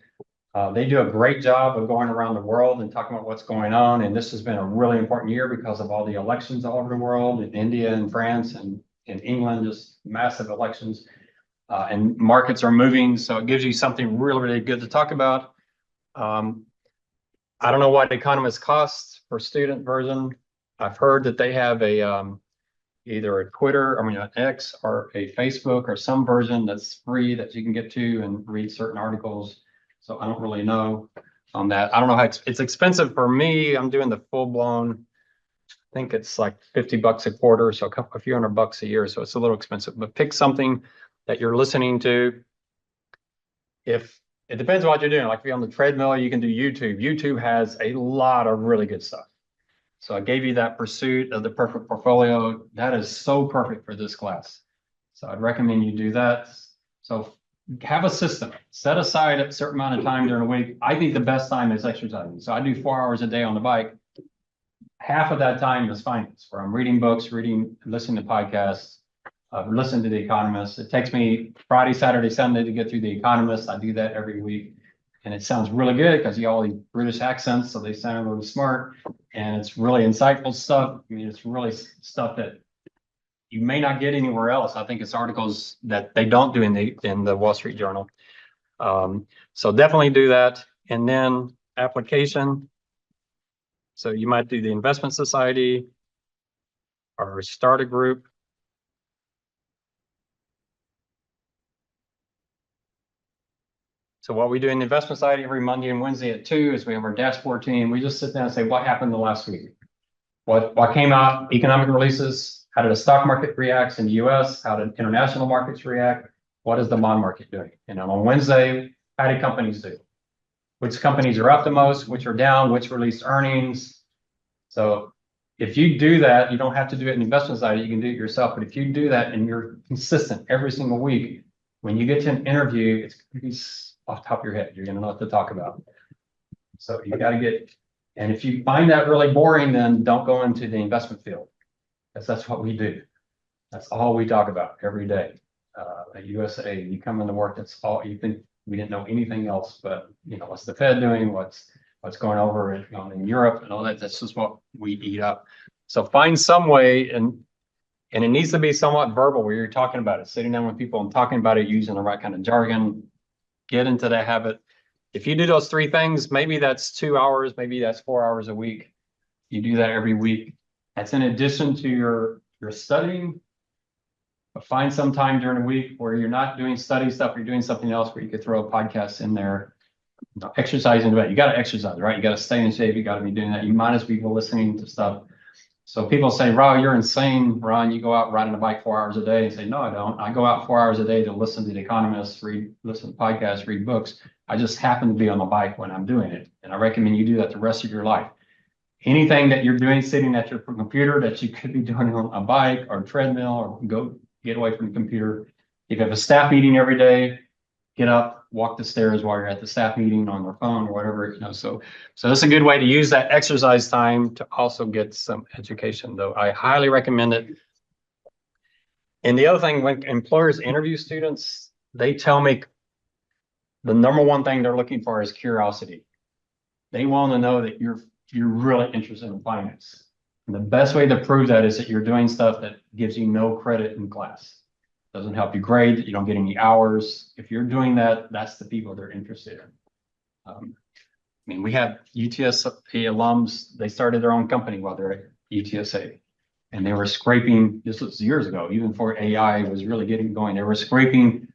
They do a great job of going around the world and talking about what's going on. And this has been a really important year because of all the elections all over the world, in India and France and in England, just massive elections. And markets are moving. So it gives you something really good to talk about. I don't know what Economist costs for student version. I've heard that they have either a an X or a Facebook or some version that's free that you can get to and read certain articles. So I don't really know on that. I don't know how it's expensive for me. I'm doing the full blown. I think it's like $50 a quarter, so a few $100 a year. So it's a little expensive. But pick something that you're listening to. If it depends on what you're doing. Like if you're on the treadmill, you can do YouTube. YouTube has a lot of really good stuff. So I gave you that pursuit of the perfect portfolio. That is so perfect for this class. So I'd recommend you do that. So have a system, set aside a certain amount of time during the week. I think the best time is exercising. So I do 4 hours a day on the bike. Half of that time is finance, where I'm reading books, listening to podcasts, listening to The Economist. It takes me Friday, Saturday, Sunday to get through The Economist. I do that every week. And it sounds really good because you all these British accents, so they sound really smart. And it's really insightful stuff. I mean, it's really stuff that you may not get anywhere else. I think it's articles that they don't do in the Wall Street Journal. So definitely do that. And then application. So you might do the investment society or start a group. So what we do in the investment society every Monday and Wednesday at 2 is we have our dashboard team. We just sit down and say, what happened the last week? What came out, economic releases, how did the stock market react in the US? How did international markets react? What is the bond market doing? And on Wednesday, how did companies do? Which companies are up the most, which are down, which released earnings? So if you do that, you don't have to do it in the investment side, you can do it yourself. But if you do that and you're consistent every single week, when you get to an interview, it's going to be off the top of your head. You're going to know what to talk about. So you got to get, and if you find that really boring, then don't go into the investment field. Because that's what we do. That's all we talk about every day. At USAA, you come into work, that's all you think. We didn't know anything else, but what's the Fed doing? What's going over in Europe and all that? That's just what we eat up. So find some way, and it needs to be somewhat verbal where you're talking about it, sitting down with people and talking about it, using the right kind of jargon. Get into that habit. If you do those 3 things, maybe that's 2 hours, maybe that's 4 hours a week. You do that every week. That's in addition to your studying. But find some time during the week where you're not doing study stuff, you're doing something else where you could throw a podcast in there. Exercising, you got to exercise, right? You got to stay in shape. You got to be doing that. You might as well be listening to stuff. So people say, Ron, you're insane, Ron. You go out riding a bike 4 hours a day and say, no, I don't. I go out 4 hours a day to listen to The Economist, listen to podcasts, read books. I just happen to be on the bike when I'm doing it. And I recommend you do that the rest of your life. Anything that you're doing sitting at your computer that you could be doing on a bike or a treadmill, or go get away from the computer. If you have a staff meeting every day, get up, walk the stairs while you're at the staff meeting on their phone or whatever, So that's a good way to use that exercise time to also get some education, though. I highly recommend it. And the other thing, when employers interview students, they tell me the number one thing they're looking for is curiosity. They want to know that you're really interested in finance. And the best way to prove that is that you're doing stuff that gives you no credit in class. Doesn't help you grade, you don't get any hours. If you're doing that, that's the people they're interested in. I mean, we have UTSA alums, they started their own company while they're at UTSA. And they were scraping, this was years ago, even before AI was really getting going. They were scraping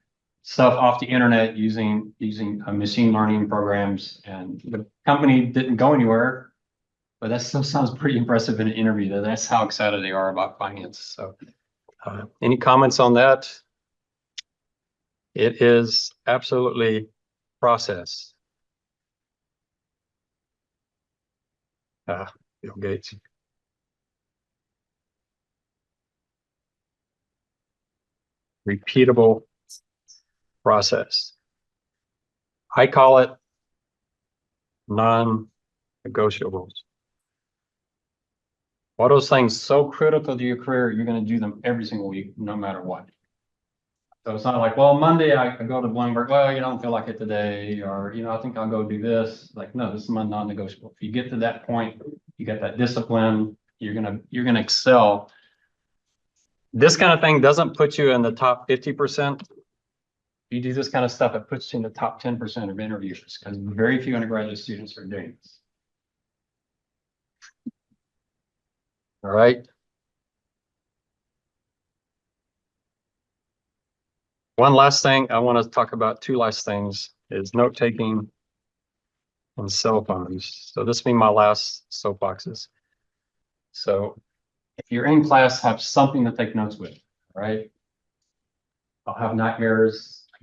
stuff off the internet using machine learning programs. And the company didn't go anywhere. But that still sounds pretty impressive in an interview. That's how excited they are about finance. So any comments on that? It is absolutely process. Bill Gates. Repeatable process. I call it non-negotiables. What are those things so critical to your career, you're going to do them every single week, no matter what. So it's not like, well, Monday I go to Bloomberg. Well, you don't feel like it today, or I think I'll go do this. Like, no, this is my non-negotiable. If you get to that point, you got that discipline. You're gonna excel. This kind of thing doesn't put you in the top 50%. If you do this kind of stuff, it puts you in the top 10% of interviewers, because very few undergraduate students are doing this. All right. One last thing I want to talk about, 2 last things, is note-taking and cell phones. So this will be my last soapboxes. So if you're in class, have something to take notes with, right? I'll have nightmares. I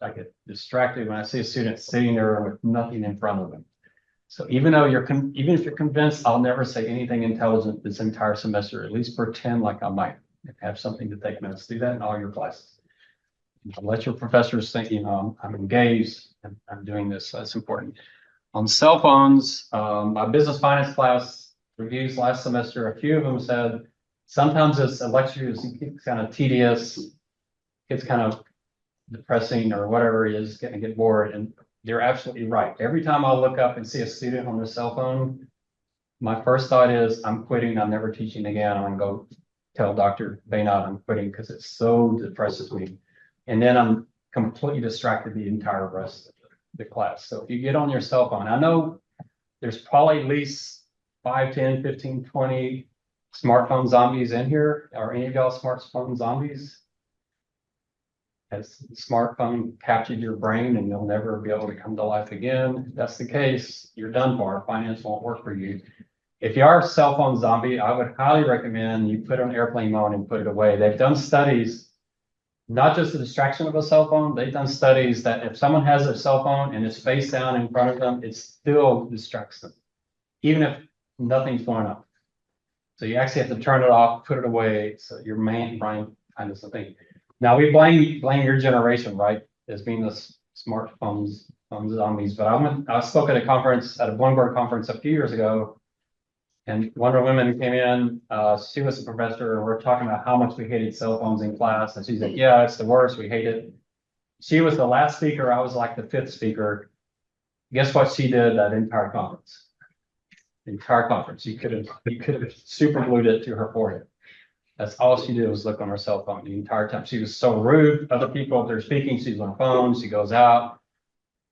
I get distracted when I see a student sitting there with nothing in front of them. So even though even if you're convinced I'll never say anything intelligent this entire semester, at least pretend like I might have something to take minutes. Do that in all your classes. Let your professors think, I'm engaged and I'm doing this. So that's important. On cell phones, my business finance class reviews last semester, a few of them said sometimes it's a lecture is kind of tedious, it's kind of depressing or whatever it is, getting get bored. And they're absolutely right. Every time I look up and see a student on their cell phone, my first thought is I'm quitting. I'm never teaching again. I'm gonna go tell Dr. Baynot I'm quitting because it so depresses me. And then I'm completely distracted the entire rest of the class. So if you get on your cell phone, I know there's probably at least 5, 10, 15, 20 smartphone zombies in here. Are any of y'all smartphone zombies? Has the smartphone captured your brain and you'll never be able to come to life again? If that's the case, you're done for. Finance won't work for you. If you are a cell phone zombie, I would highly recommend you put on airplane mode and put it away. They've done studies, not just the distraction of a cell phone. They've done studies that if someone has a cell phone and it's face down in front of them, it still distracts them, even if nothing's going on. So you actually have to turn it off, put it away, so your brain kind of something. Now we blame your generation, right, as being the smartphones zombies. But I spoke at a conference, at a Bloomberg conference a few years ago, and one of the women came in. She was a professor, and we're talking about how much we hated cell phones in class, and she's like, "Yeah, it's the worst. We hate it." She was the last speaker. I was like the fifth speaker. Guess what she did that entire conference? The entire conference. You could have super glued it to her forehead. That's all she did was look on her cell phone the entire time. She was so rude. Other people, if they're speaking, she's on her phone. She goes out.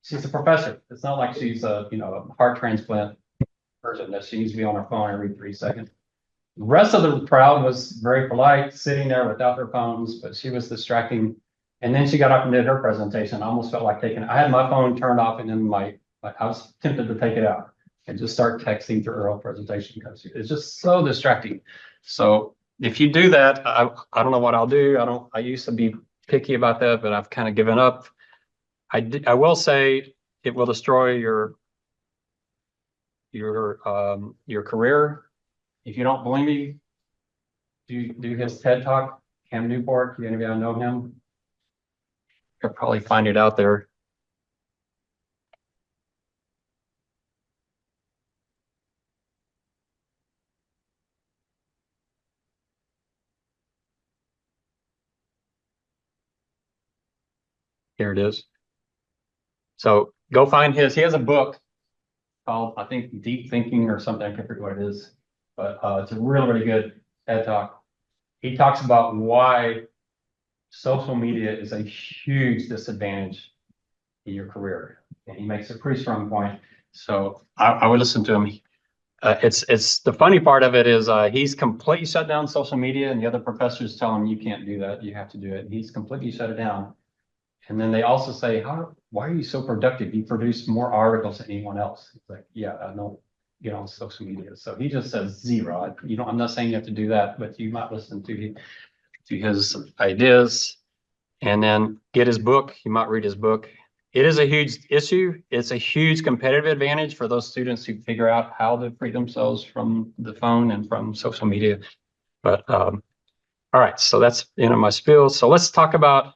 She's a professor. It's not like she's a heart transplant person that she needs to be on her phone every 3 seconds. The rest of the crowd was very polite, sitting there without their phones, but she was distracting. And then she got up and did her presentation. I almost felt like I had my phone turned off, and then I was tempted to take it out and just start texting through her whole presentation because it's just so distracting. So if you do that, I don't know what I'll do. I used to be picky about that, but I've kind of given up. I will say it will destroy your career. If you don't believe me, do his TED Talk. Cam Newport, do any of y'all know him? You'll probably find it out there. Here it is. So go find his. He has a book called, I think, Deep Thinking or something. I can't forget what it is, but it's a really, really good TED Talk. He talks about why social media is a huge disadvantage in your career, and he makes a pretty strong point. So I would listen to him. It's the funny part of it is he's completely shut down social media, and the other professors tell him you can't do that. You have to do it. And he's completely shut it down. And then they also say, why are you so productive? You produce more articles than anyone else. It's like, yeah, I don't get on social media. So he just says zero. I'm not saying you have to do that, but you might listen to his ideas and then get his book. You might read his book. It is a huge issue. It's a huge competitive advantage for those students who figure out how to free themselves from the phone and from social media. But all right, so that's my spiel. So let's talk about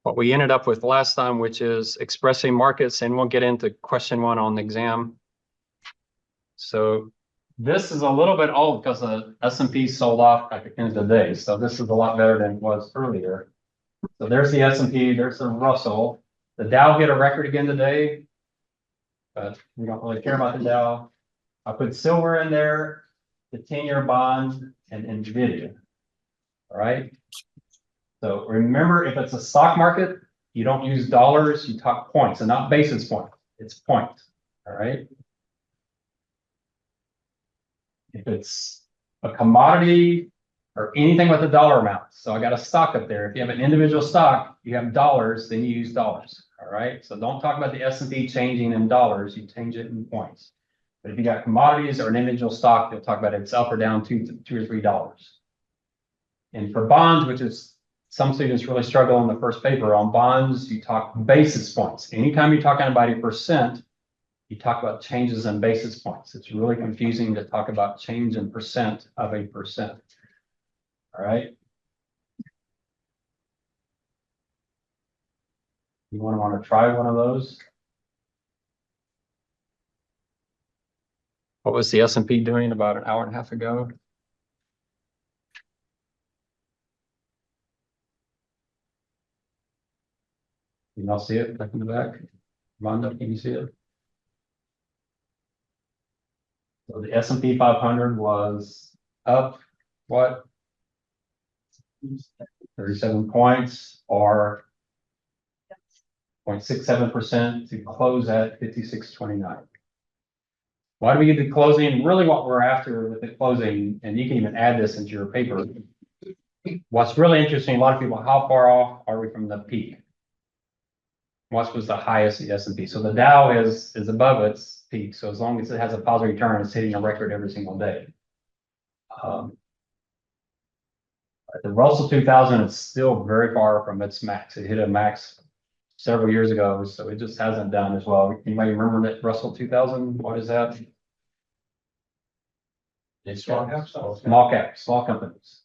what we ended up with last time, which is expressing markets, and we'll get into question 1 on the exam. So this is a little bit old because the S&P sold off at the end of the day. So this is a lot better than it was earlier. So there's the S&P, there's the Russell. The Dow hit a record again today, but we don't really care about the Dow. I put silver in there, the 10-year bond, and NVIDIA. All right. So remember, if it's a stock market, you don't use dollars, you talk points, and not basis points. It's points. All right. If it's a commodity or anything with a dollar amount. So I got a stock up there. If you have an individual stock, you have dollars, then you use dollars. All right. So don't talk about the S&P changing in dollars. You change it in points. But if you got commodities or an individual stock, you'll talk about it's up or down $2 or $3. And for bonds, which is some students really struggle on the first paper. On bonds, you talk basis points. Anytime you're talking about a percent, you talk about changes in basis points. It's really confusing to talk about change in percent of a percent. All right. You want to try one of those? What was the S&P doing about an hour and a half ago? You all see it back in the back? Rhonda, can you see it? So the S&P 500 was up, what? 37 points or 0.67% to close at 56.29. Why do we get the closing? Really what we're after with the closing, and you can even add this into your paper. What's really interesting, a lot of people, how far off are we from the peak? What was the highest the S&P? So the Dow is above its peak. So as long as it has a positive return, it's hitting a record every single day. The Russell 2000 is still very far from its max. It hit a max several years ago, so it just hasn't done as well. Anybody remember that Russell 2000? What is that? It's small companies.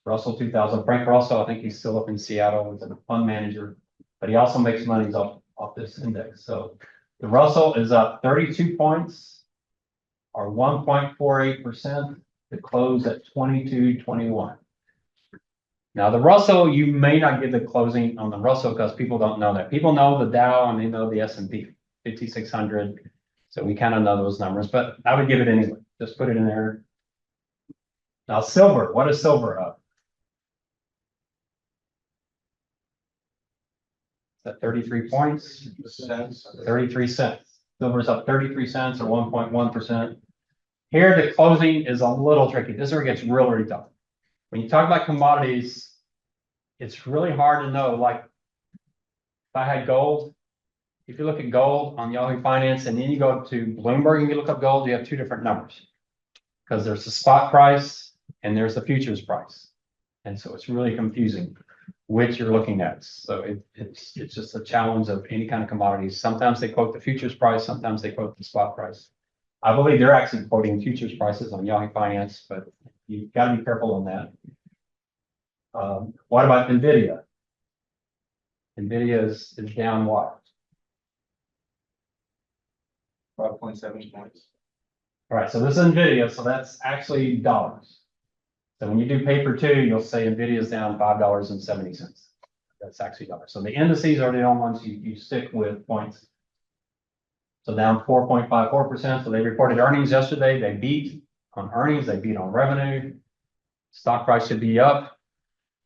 Russell 2000, Frank Russell, I think he's still up in Seattle as a fund manager, but he also makes money off this index. So the Russell is up 32 points or 1.48% to close at 22.21. Now the Russell, you may not get the closing on the Russell because people don't know that. People know the Dow and they know the S&P 5600. So we kind of know those numbers, but I would give it anyway. Just put it in there. Now silver, what is silver up? Is that 33 points? 33 cents. Silver's up 33 cents or 1.1%. Here the closing is a little tricky. This is where it gets really tough. When you talk about commodities, it's really hard to know. Like if I had gold, if you look at gold on Yahoo Finance and then you go to Bloomberg and you look up gold, you have two different numbers because there's the spot price and there's the futures price. And so it's really confusing which you're looking at. So it's just a challenge of any kind of commodities. Sometimes they quote the futures price, sometimes they quote the spot price. I believe they're actually quoting futures prices on Yahoo Finance, but you've got to be careful on that. What about NVIDIA? NVIDIA is down what? 5.7 points. All right, so this is NVIDIA, so that's actually dollars. So when you do paper two, you'll say NVIDIA is down $5.70. That's actually dollars. So the indices are the only ones you stick with points. So down 4.54%. So they reported earnings yesterday. They beat on earnings, they beat on revenue. Stock price should be up.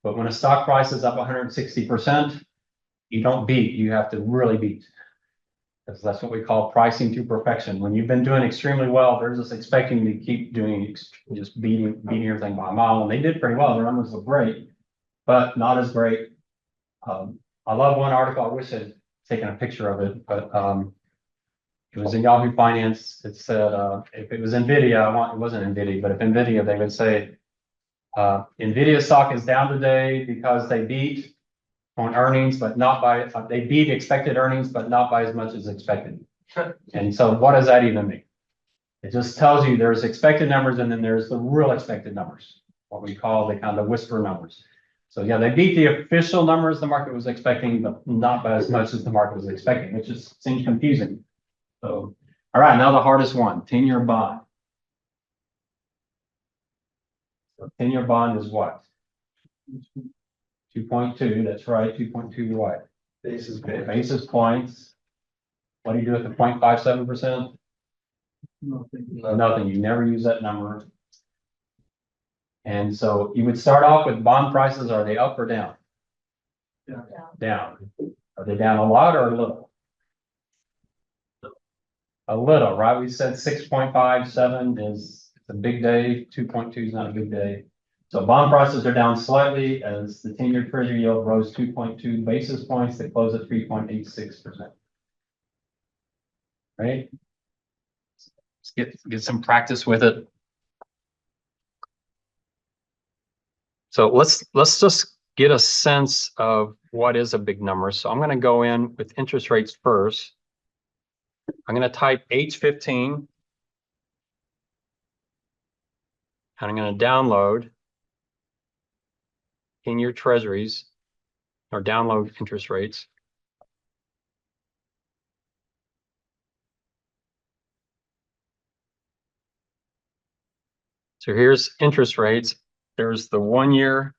But when a stock price is up 160%, you don't beat, you have to really beat. Because that's what we call pricing to perfection. When you've been doing extremely well, they're just expecting you to keep doing, just beating everything by a mile. And they did pretty well. Their numbers look great, but not as great. I love one article. I wish I'd taken a picture of it, but it was in Yahoo Finance. It said, if it was NVIDIA, it wasn't NVIDIA, but if NVIDIA, they would say, NVIDIA stock is down today because they beat on earnings, but not by, they beat expected earnings, but not by as much as expected. And so what does that even mean? It just tells you there's expected numbers and then there's the real expected numbers, what we call the kind of whisper numbers. So yeah, they beat the official numbers the market was expecting, but not by as much as the market was expecting, which just seems confusing. So, all right, now the hardest one, 10-year bond. So 10-year bond is what? 2.2, that's right, 2.2 what? Basis points. What do you do with the 0.57%? Nothing, you never use that number. And so you would start off with bond prices, are they up or down? Down. Are they down a lot or a little? A little, right? We said 6.57 is a big day, 2.2 is not a big day. So bond prices are down slightly as the 10-year treasury yield rose 2.2 basis points to close at 3.86%. Right? Let's get some practice with it. So let's just get a sense of what is a big number. So I'm going to go in with interest rates first. I'm going to type H15 and I'm going to download 10-year treasuries or download interest rates. So here's interest rates. There's the 1 year.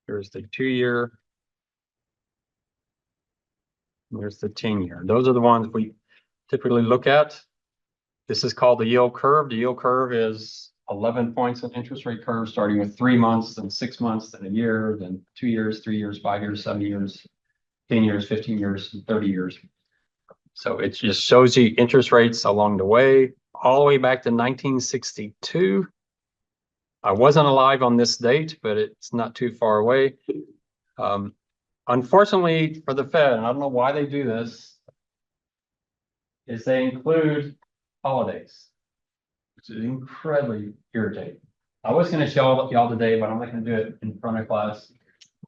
There's the 2 year. There's the 10-year. Those are the ones we typically look at. This is called the yield curve. The yield curve is 11 points of interest rate curve, starting with 3 months, then 6 months, then a year, then 2 years, 3 years, 5 years, 7 years, 10 years, 15 years, and 30 years. So it just shows you interest rates along the way, all the way back to 1962. I wasn't alive on this date, but it's not too far away. Unfortunately for the Fed, and I don't know why they do this, is they include holidays, which is incredibly irritating. I was going to show y'all today, but I'm not going to do it in front of class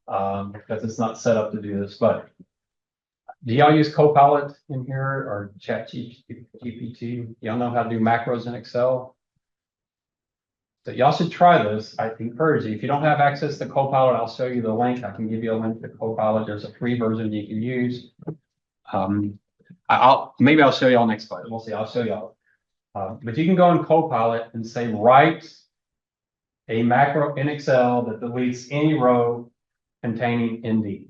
because it's not set up to do this. But do y'all use Copilot in here or ChatGPT? Y'all know how to do macros in Excel? So y'all should try this. I encourage you. If you don't have access to Copilot, I'll show you the link. I can give you a link to Copilot. There's a free version you can use. Maybe I'll show y'all next slide. We'll see. I'll show y'all. But you can go in Copilot and say, write a macro in Excel that deletes any row containing ND.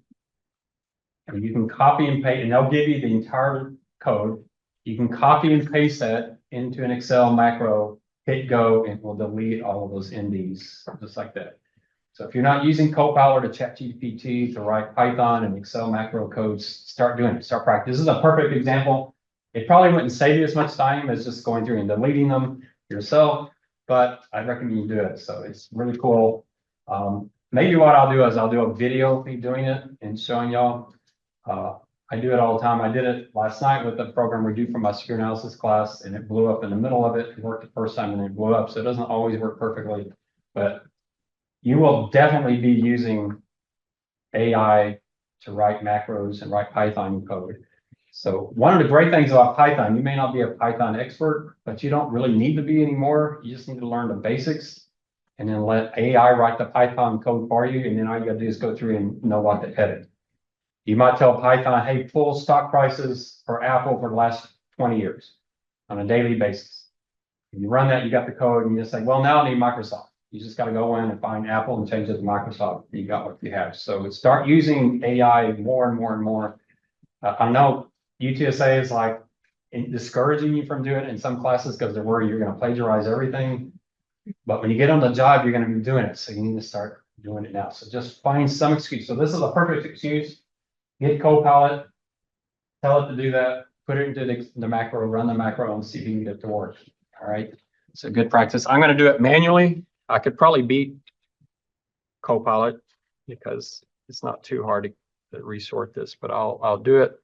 And you can copy and paste, and they'll give you the entire code. You can copy and paste that into an Excel macro, hit go, and it will delete all of those NDs, just like that. So if you're not using Copilot or ChatGPT to write Python and Excel macro codes, start doing it, start practicing. This is a perfect example. It probably wouldn't save you as much time as just going through and deleting them yourself, but I recommend you do it. So it's really cool. Maybe what I'll do is I'll do a video of me doing it and showing y'all. I do it all the time. I did it last night with the program we do for my secure analysis class, and it blew up in the middle of it. It worked the first time and then it blew up. So it doesn't always work perfectly, but you will definitely be using AI to write macros and write Python code. So one of the great things about Python, you may not be a Python expert, but you don't really need to be anymore. You just need to learn the basics and then let AI write the Python code for you. And then all you gotta do is go through and know what to edit. You might tell Python, hey, pull stock prices for Apple for the last 20 years on a daily basis. And you run that, you got the code, and you just say, well, now I need Microsoft. You just got to go in and find Apple and change it to Microsoft. You got what you have. So start using AI more and more and more. I know UTSA is like discouraging you from doing it in some classes because they're worried you're going to plagiarize everything. But when you get on the job, you're going to be doing it. So you need to start doing it now. So just find some excuse. So this is a perfect excuse. Get Copilot, tell it to do that, put it into the macro, run the macro, and see if you can get it to work. All right. It's a good practice. I'm going to do it manually. I could probably beat Copilot because it's not too hard to resort this, but I'll do it.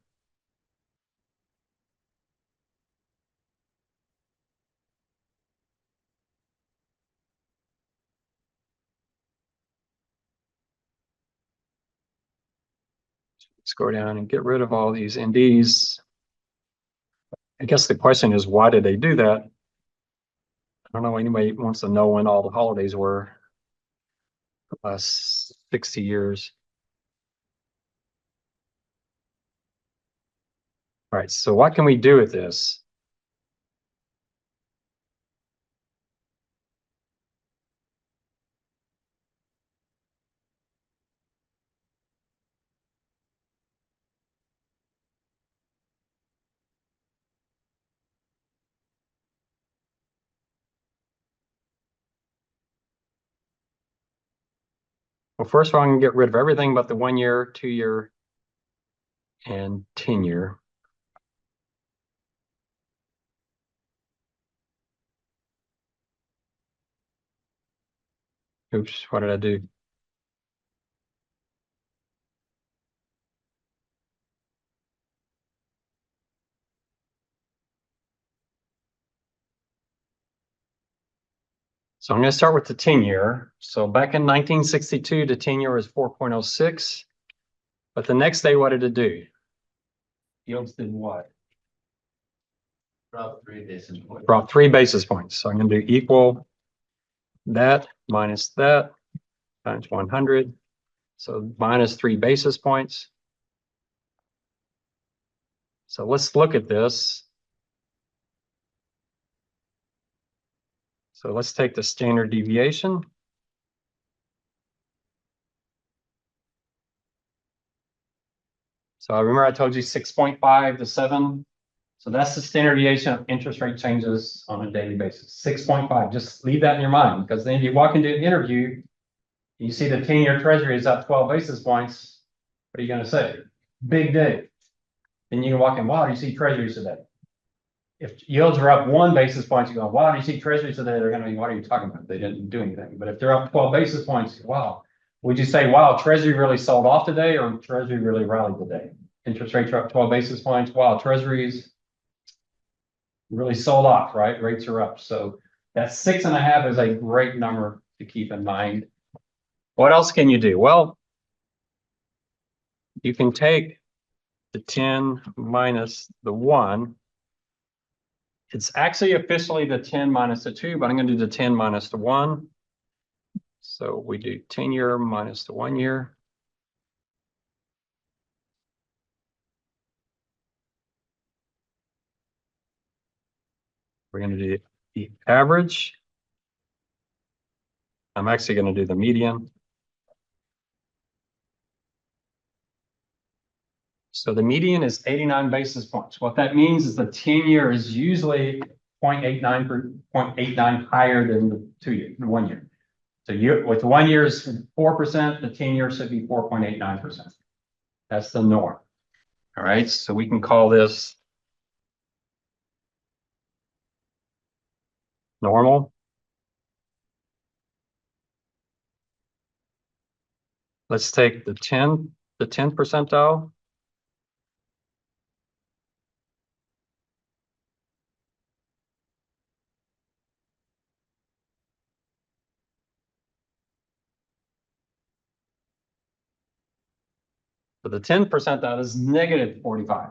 Let's go down and get rid of all these NDs. I guess the question is, why did they do that? I don't know anybody wants to know when all the holidays were. 60 years. All right, so what can we do with this? Well, first of all, I'm gonna get rid of everything but the 1 year, 2 year, and 10 year. Oops, what did I do? So I'm going to start with the 10-year. So back in 1962, the 10-year was 4.06. But the next day, what did it do? Yields did what? About 3 basis points. Brought 3 basis points. So I'm going to do equal that minus that times 100. So minus 3 basis points. So let's look at this. So let's take the standard deviation. So remember I told you 6.5 to 7. So that's the standard deviation of interest rate changes on a daily basis. 6.5. Just leave that in your mind, because then if you walk into an interview, you see the 10-year treasury is up 12 basis points. What are you going to say? Big day. Then you can walk in, wow, do you see treasuries today? If yields are up 1 basis point, you go, wow, do you see treasuries today? They're going to be, what are you talking about? They didn't do anything. But if they're up 12 basis points, wow. Would you say, wow, treasury really sold off today, or treasury really rallied today? Interest rates are up 12 basis points. Wow, treasuries really sold off, right? Rates are up. So that 6.5 is a great number to keep in mind. What else can you do? Well, you can take the 10 minus the 1. It's actually officially the 10 minus the 2, but I'm going to do the 10 minus the 1. So we do 10-year minus the 1-year. We're going to do the average. I'm actually going to do the median. So the median is 89 basis points. What that means is the 10-year is usually 0.89 higher than the 2-year, the 1-year. So with the 1 year is 4%, the 10-year should be 4.89%. That's the norm. All right, so we can call this normal. Let's take the 10th percentile. So the 10th percentile is negative 45.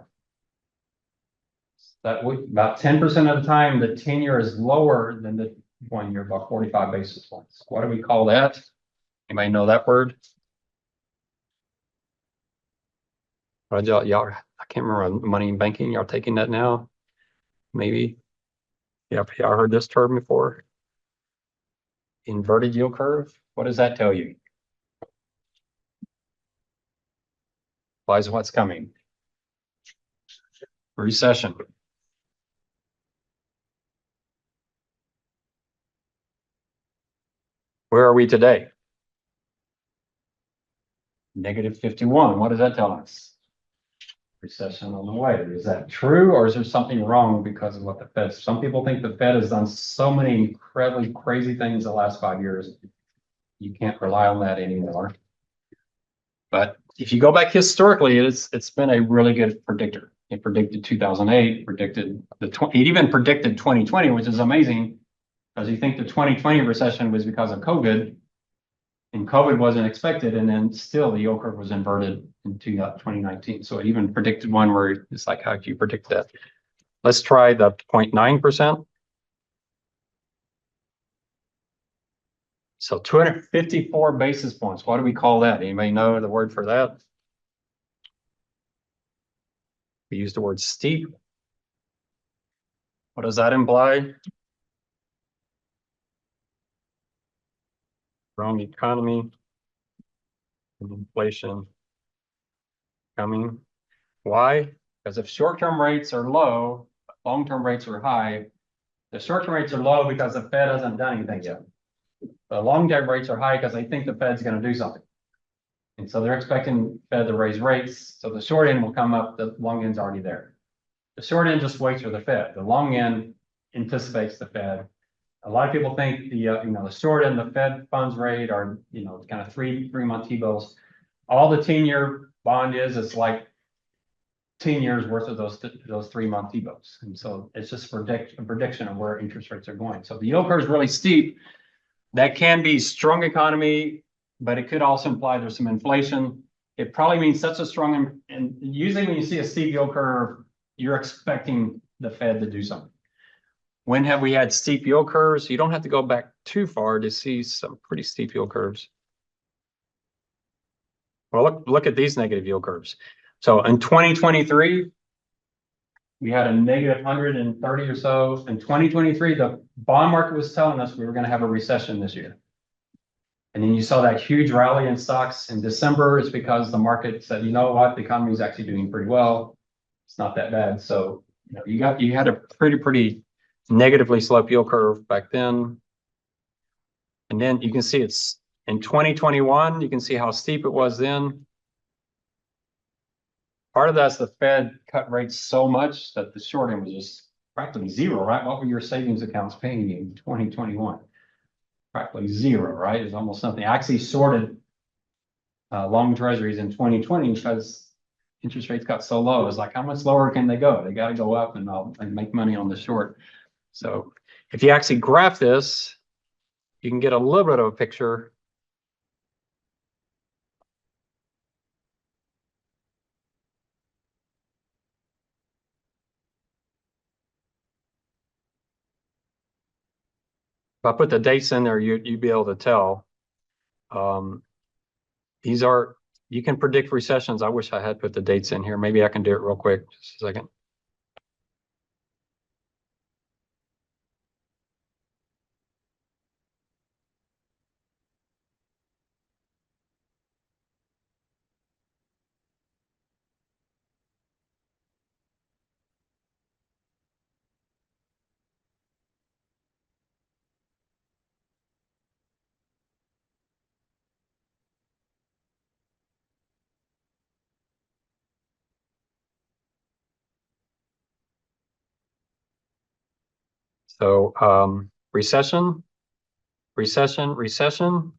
That would about 10% of the time, the 10-year is lower than the 1 year, about 45 basis points. What do we call that? Anybody know that word? Y'all, I can't remember money and banking. Y'all taking that now? Maybe. Yeah, y'all heard this term before. Inverted yield curve. What does that tell you? Implies what's coming. Recession. Where are we today? Negative 51. What does that tell us? Recession on the way. Is that true, or is there something wrong because of what the Fed? Some people think the Fed has done so many incredibly crazy things the last 5 years. You can't rely on that anymore. But if you go back historically, it's been a really good predictor. It predicted 2008, it even predicted 2020, which is amazing, because you think the 2020 recession was because of COVID, and COVID wasn't expected, and then still the yield curve was inverted in 2019. So it even predicted one where it's like, how do you predict that? Let's try the 0.9%. So 254 basis points. What do we call that? Anybody know the word for that? We use the word steep. What does that imply? Growing economy, inflation coming. Why? Because if short-term rates are low, long-term rates are high. The short-term rates are low because the Fed hasn't done anything yet. The long-term rates are high because they think the Fed's going to do something. And so they're expecting Fed to raise rates. So the short end will come up, the long end's already there. The short end just waits for the Fed. The long end anticipates the Fed. A lot of people think the short end, the Fed funds rate are, kind of three-month T-bills. All the 10-year bond is like 10 years worth of those 3-month T-bills. And so it's just a prediction of where interest rates are going. So the yield curve is really steep. That can be strong economy, but it could also imply there's some inflation. It probably means such a strong, and usually when you see a steep yield curve, you're expecting the Fed to do something. When have we had steep yield curves? You don't have to go back too far to see some pretty steep yield curves. Well, look at these negative yield curves. So in 2023, we had a negative 130 or so. In 2023, the bond market was telling us we were going to have a recession this year. And then you saw that huge rally in stocks in December. It's because the market said, you know what, the economy is actually doing pretty well. It's not that bad. So, you had a pretty negatively sloped yield curve back then. And then you can see it's in 2021, you can see how steep it was then. Part of that's the Fed cut rates so much that the short end was just practically zero, right? What were your savings accounts paying you in 2021? Practically zero, right? It's almost nothing. I actually sorted long treasuries in 2020 because interest rates got so low. It's like, how much lower can they go? They got to go up and I'll make money on the short. So if you actually graph this, you can get a little bit of a picture. If I put the dates in there, you'd be able to tell. These are, you can predict recessions. I wish I had put the dates in here. Maybe I can do it real quick. Just a second. So recession, recession, recession,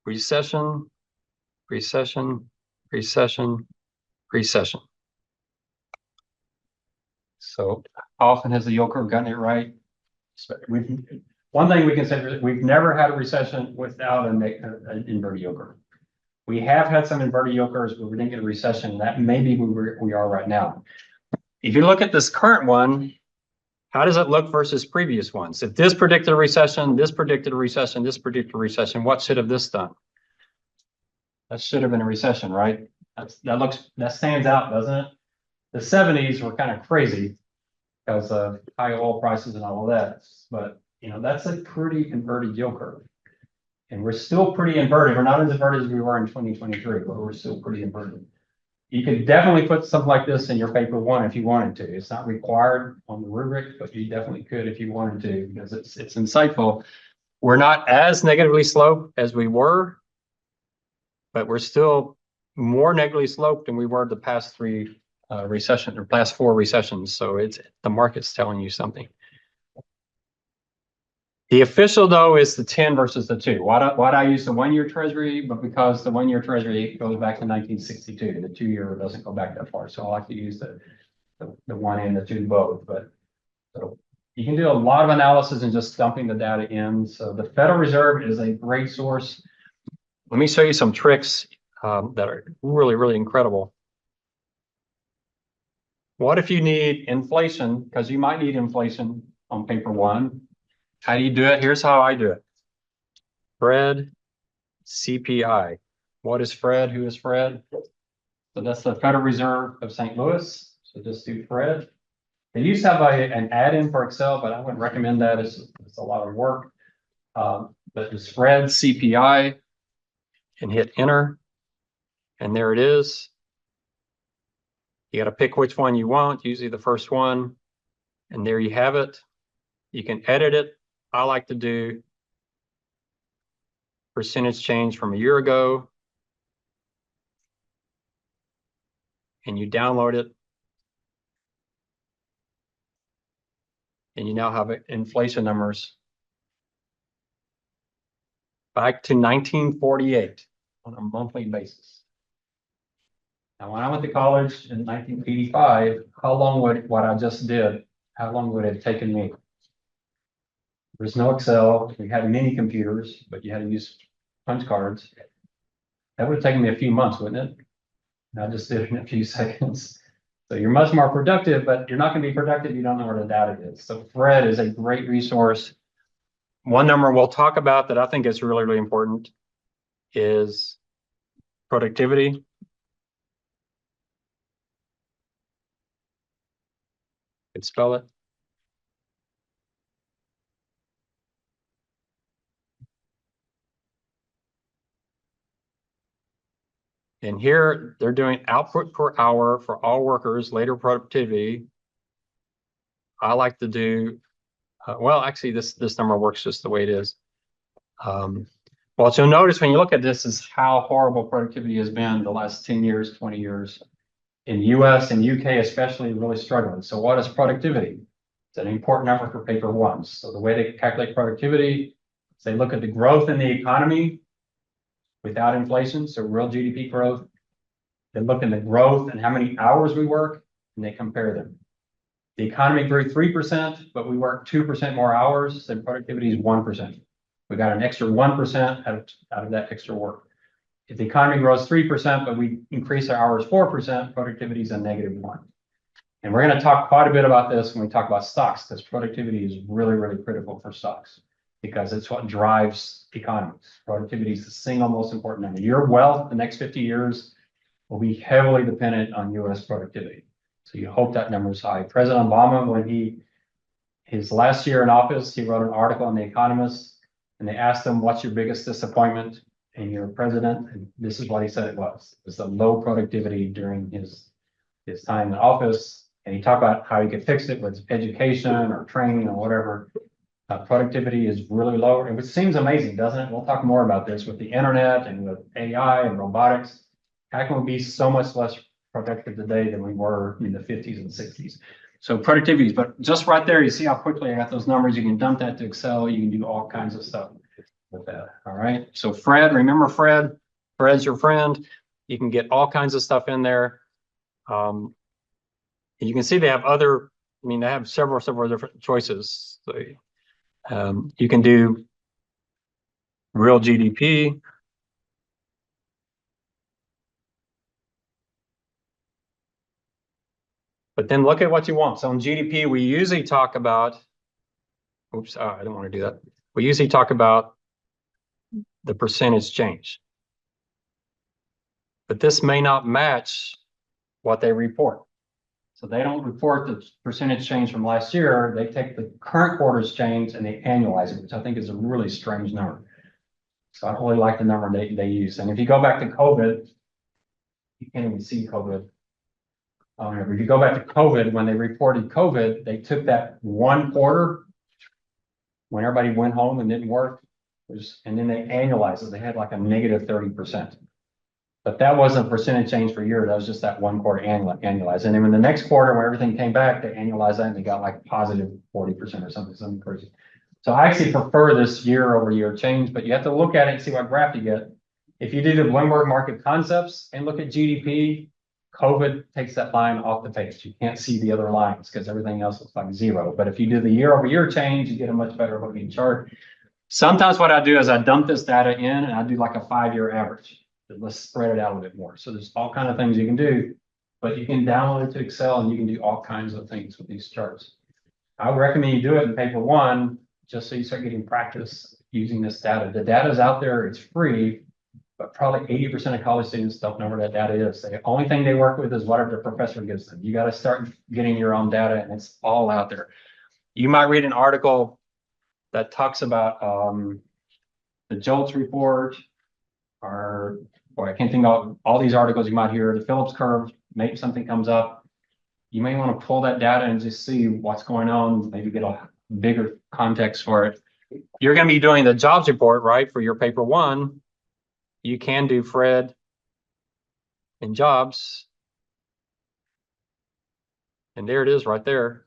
recession, recession, recession, recession. So how often has the yield curve gotten it right? One thing we can say is we've never had a recession without an inverted yield curve. We have had some inverted yield curves, but we didn't get a recession. That may be where we are right now. If you look at this current one, how does it look versus previous ones? If this predicted a recession, this predicted a recession, this predicted a recession, what should have this done? That should have been a recession, right? That stands out, doesn't it? The 70s were kind of crazy because of high oil prices and all of that. But that's a pretty inverted yield curve. And we're still pretty inverted. We're not as inverted as we were in 2023, but we're still pretty inverted. You could definitely put something like this in your paper one if you wanted to. It's not required on the rubric, but you definitely could if you wanted to, because it's insightful. We're not as negatively sloped as we were, but we're still more negatively sloped than we were the past three recessions or past four recessions. So the market's telling you something. The official, though, is the 10 versus the 2. Why do I use the 1 year treasury? But because the 1 year treasury goes back to 1962. The 2 year doesn't go back that far. So I like to use the 1 and the 2 both. But so you can do a lot of analysis and just dumping the data in. So the Federal Reserve is a great source. Let me show you some tricks that are really, really incredible. What if you need inflation? Because you might need inflation on paper one. How do you do it? Here's how I do it. Fred CPI. What is Fred? Who is Fred? So that's the Federal Reserve of St. Louis. So just do Fred. They used to have an add-in for Excel, but I wouldn't recommend that. It's a lot of work. But it's Fred CPI and hit enter. And there it is. You got to pick which one you want, usually the first one. And there you have it. You can edit it. I like to do percentage change from a year ago. And you download it. And you now have inflation numbers back to 1948 on a monthly basis. Now, when I went to college in 1985, how long would what I just did, how long would it have taken me? There's no Excel. We had mini computers, but you had to use punch cards. That would have taken me a few months, wouldn't it? I just did it in a few seconds. So you're much more productive, but you're not going to be productive if you don't know where the data is. So Fred is a great resource. One number we'll talk about that I think is really, really important is productivity. Could spell it. And here they're doing output per hour for all workers, later productivity. I like to do, well, actually this number works just the way it is. Well, so notice when you look at this is how horrible productivity has been the last 10 years, 20 years. In US and UK especially really struggling. So what is productivity? It's an important number for paper ones. So the way they calculate productivity is they look at the growth in the economy without inflation, so real GDP growth. They look at the growth and how many hours we work, and they compare them. The economy grew 3%, but we work 2% more hours, then productivity is 1%. We got an extra 1% out of that extra work. If the economy grows 3%, but we increase our hours 4%, productivity is a -1. And we're going to talk quite a bit about this when we talk about stocks, because productivity is really, really critical for stocks, because it's what drives economies. Productivity is the single most important number. Your wealth the next 50 years will be heavily dependent on US productivity. So you hope that number is high. President Obama, when his last year in office, he wrote an article in The Economist, and they asked him, what's your biggest disappointment in your president? And this is what he said it was. It was the low productivity during his time in office. And he talked about how he could fix it with education or training or whatever. Productivity is really low. And it seems amazing, doesn't it? We'll talk more about this with the internet and with AI and robotics. How can we be so much less productive today than we were in the 50s and 60s? So productivity, but just right there, you see how quickly I got those numbers. You can dump that to Excel. You can do all kinds of stuff with that. All right. So Fred, remember Fred? Fred's your friend. You can get all kinds of stuff in there. You can see they have other, I mean, they have several different choices. So, you can do real GDP. But then look at what you want. So in GDP, we usually talk about, oops, I don't want to do that. We usually talk about the percentage change. But this may not match what they report. So they don't report the percentage change from last year. They take the current quarter's change and they annualize it, which I think is a really strange number. So I don't really like the number they use. And if you go back to COVID, you can't even see COVID. If you go back to COVID, when they reported COVID, they took that one quarter when everybody went home and didn't work, and then they annualized it. They had like a -30%. But that wasn't a percentage change per year. That was just that one quarter annualized. And then when the next quarter, when everything came back, they annualized that and they got like positive 40% or something crazy. So I actually prefer this year-over-year change, but you have to look at it and see what graph you get. If you do the Bloomberg market concepts and look at GDP, COVID takes that line off the page. You can't see the other lines because everything else looks like zero. But if you do the year-over-year change, you get a much better looking chart. Sometimes what I do is I dump this data in and I do like a 5-year average. Let's spread it out a little bit more. So there's all kinds of things you can do, but you can download it to Excel and you can do all kinds of things with these charts. I would recommend you do it in paper one, just so you start getting practice using this data. The data is out there, it's free, but probably 80% of college students don't know where that data is. The only thing they work with is whatever the professor gives them. You got to start getting your own data and it's all out there. You might read an article that talks about the JOLTS report, or boy, I can't think of all these articles you might hear, the Phillips curve, maybe something comes up. You may want to pull that data and just see what's going on, maybe get a bigger context for it. You're going to be doing the jobs report, right, for your paper one. You can do Fred and jobs. And there it is right there.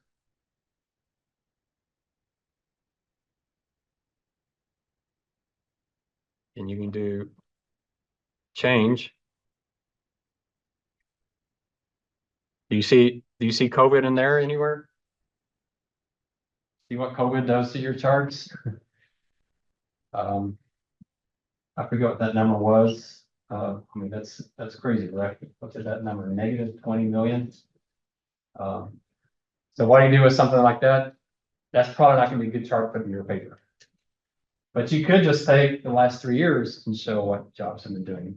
And you can do change. Do you see COVID in there anywhere? See what COVID does to your charts. I forget what that number was. I mean, that's crazy, right? What's that number? Negative 20 million. So what do you do with something like that? That's probably not gonna be a good chart to put in your paper. But you could just take the last 3 years and show what jobs have been doing.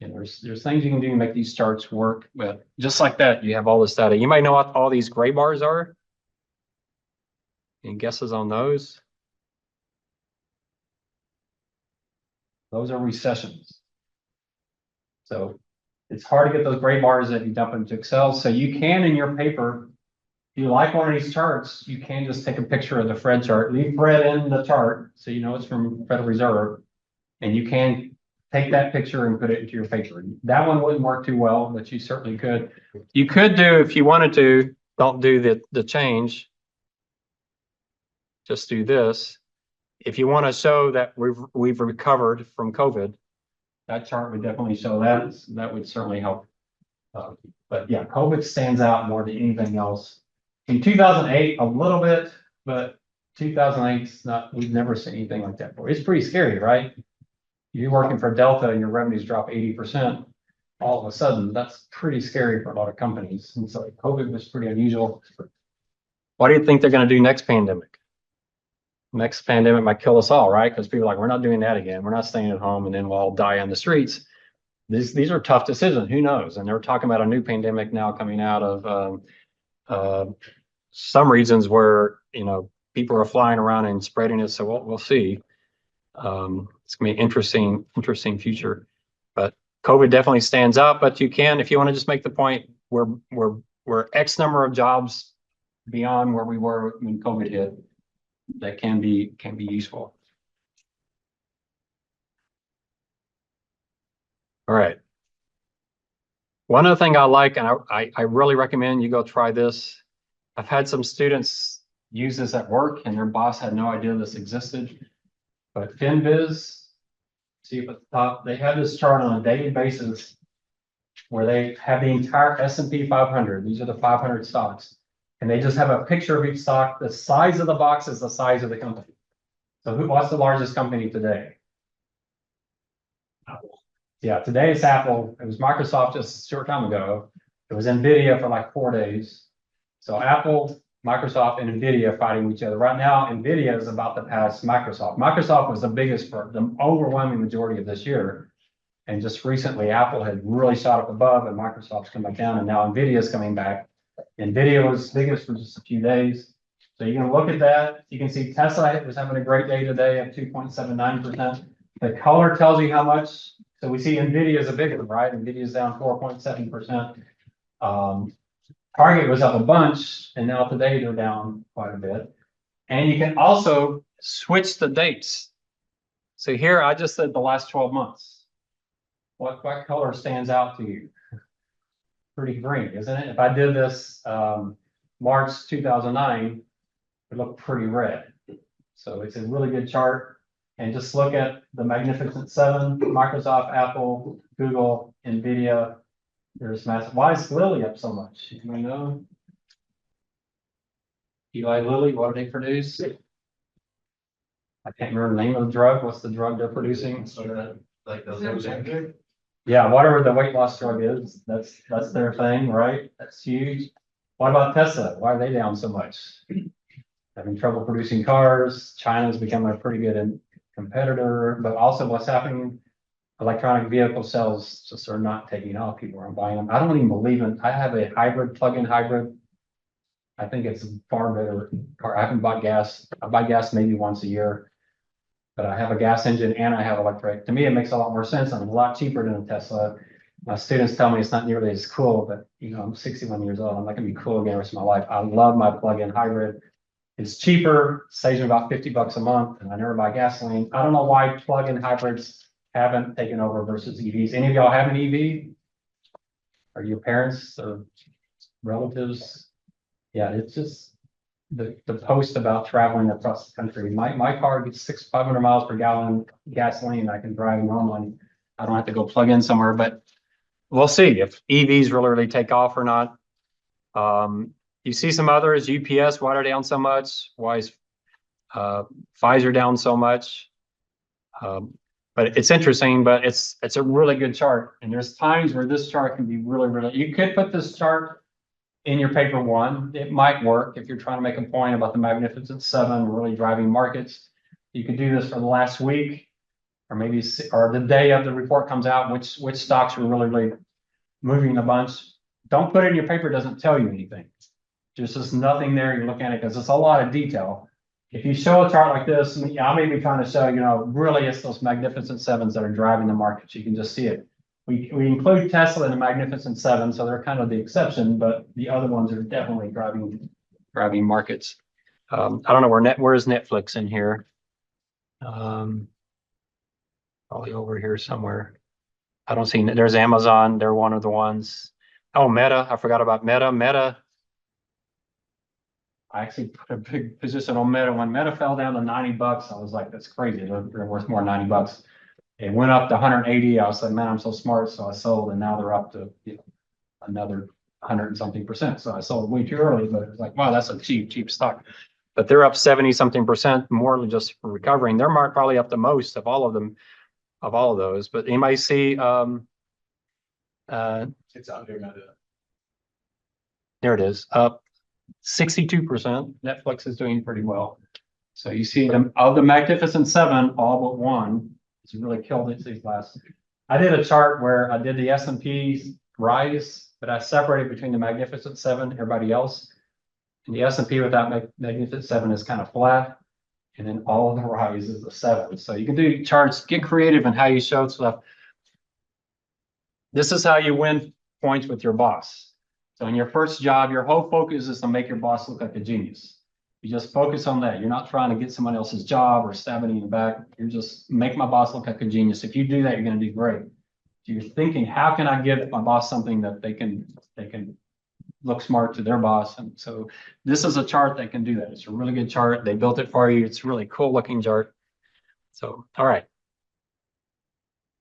And there's things you can do to make these charts work, but just like that, you have all this data. You might know what all these gray bars are. Any guesses on those? Those are recessions. So it's hard to get those gray bars if you dump into Excel. So you can in your paper, if you like one of these charts, you can just take a picture of the Fred chart, leave Fred in the chart so you know it's from Federal Reserve, and you can take that picture and put it into your paper. That one wouldn't work too well, but you certainly could. You could do, if you wanted to, don't do the change. Just do this. If you want to show that we've recovered from COVID, that chart would definitely show that. That would certainly help. But yeah, COVID stands out more than anything else. In 2008, a little bit, but 2008 is not, we've never seen anything like that before. It's pretty scary, right? You're working for Delta and your revenues drop 80%. All of a sudden, that's pretty scary for a lot of companies. And so COVID was pretty unusual. What do you think they're going to do next pandemic? Next pandemic might kill us all, right? Because people are like, we're not doing that again. We're not staying at home and then we'll all die on the streets. These are tough decisions. Who knows? And they're talking about a new pandemic now coming out of some regions where, people are flying around and spreading it. So we'll see. It's gonna be an interesting future. But COVID definitely stands out. But you can, if you want to just make the point, we're X number of jobs beyond where we were when COVID hit. That can be useful. All right. One other thing I like, and I really recommend you go try this. I've had some students use this at work and their boss had no idea this existed. But FinViz, see if at the top, they have this chart on a daily basis where they have the entire S&P 500. These are the 500 stocks. And they just have a picture of each stock. The size of the box is the size of the company. So what's the largest company today? Apple. Yeah, today it's Apple. It was Microsoft just a short time ago. It was NVIDIA for like 4 days. So Apple, Microsoft, and NVIDIA fighting each other. Right now, NVIDIA is about to pass Microsoft. Microsoft was the biggest for the overwhelming majority of this year. And just recently, Apple had really shot up above and Microsoft's come back down. And now NVIDIA is coming back. NVIDIA was biggest for just a few days. So you can look at that. You can see Tesla was having a great day today at 2.79%. The color tells you how much. So we see NVIDIA is a big one, right? NVIDIA is down 4.7%. Target was up a bunch, and now today they're down quite a bit. And you can also switch the dates. So here I just said the last 12 months. What color stands out to you? Pretty green, isn't it? If I did this March 2009, it looked pretty red. So it's a really good chart. And just look at the Magnificent Seven: Microsoft, Apple, Google, NVIDIA. There's massive. Why is Lilly up so much? You may know. Eli Lilly, what do they produce? I can't remember the name of the drug. What's the drug they're producing? So like the Yeah, whatever the weight loss drug is, that's their thing, right? That's huge. What about Tesla? Why are they down so much? Having trouble producing cars. China's becoming a pretty good competitor, but also what's happening? Electronic vehicle sales just are not taking off. People aren't buying them. I don't even believe in. I have a hybrid, plug-in hybrid. I think it's a far better car. I haven't bought gas. I buy gas maybe once a year, but I have a gas engine and I have electric. To me, it makes a lot more sense. I'm a lot cheaper than a Tesla. My students tell me it's not nearly as cool, but I'm 61 years old. I'm not gonna be cool again the rest of my life. I love my plug-in hybrid. It's cheaper, saves me about $50 a month, and I never buy gasoline. I don't know why plug-in hybrids haven't taken over versus EVs. Any of y'all have an EV? Are your parents or relatives? Yeah, it's just the post about traveling across the country. My car gets 500 miles per gallon gasoline. I can drive normally. I don't have to go plug in somewhere, but we'll see if EVs really take off or not. You see some others, UPS, why are they down so much? Why is Pfizer down so much? But it's interesting, but it's a really good chart. And there's times where this chart can be really, you could put this chart in your paper one. It might work if you're trying to make a point about the Magnificent Seven really driving markets. You could do this for the last week, or maybe, or the day of the report comes out, which stocks are really moving a bunch. Don't put it in your paper, it doesn't tell you anything. There's nothing there, you're looking at it because it's a lot of detail. If you show a chart like this, I may be trying to show, really it's those Magnificent Sevens that are driving the markets. You can just see it. We include Tesla in the Magnificent Seven, so they're kind of the exception, but the other ones are definitely driving markets. I don't know where is Netflix in here? Probably over here somewhere. I don't see, there's Amazon, they're one of the ones. Oh, Meta, I forgot about Meta. Meta, I actually put a big position on Meta. When Meta fell down to 90 bucks, I was like, that's crazy. They're worth more than 90 bucks. It went up to 180. I was like, man, I'm so smart. So I sold, and now they're up to another 100 and something percent. So I sold way too early, but it's like, wow, that's a cheap stock. But they're up 70 something percent more than just recovering. They're probably up the most of all of them, of all of those. But anybody see It's under Meta. there it is, up 62%. Netflix is doing pretty well. So you see them of the Magnificent Seven, all but one. It's really killed it these last. I did a chart where I did the S&P rise, but I separated between the Magnificent Seven, everybody else. And the S&P without Magnificent Seven is kind of flat. And then all of the rise is the seven. So you can do charts, get creative in how you show stuff. This is how you win points with your boss. So in your first job, your whole focus is to make your boss look like a genius. You just focus on that. You're not trying to get someone else's job or stabbing in the back. You're just make my boss look like a genius. If you do that, you're going to do great. So you're thinking, how can I give my boss something that they can look smart to their boss? And so this is a chart that can do that. It's a really good chart. They built it for you. It's a really cool looking chart. So, all right.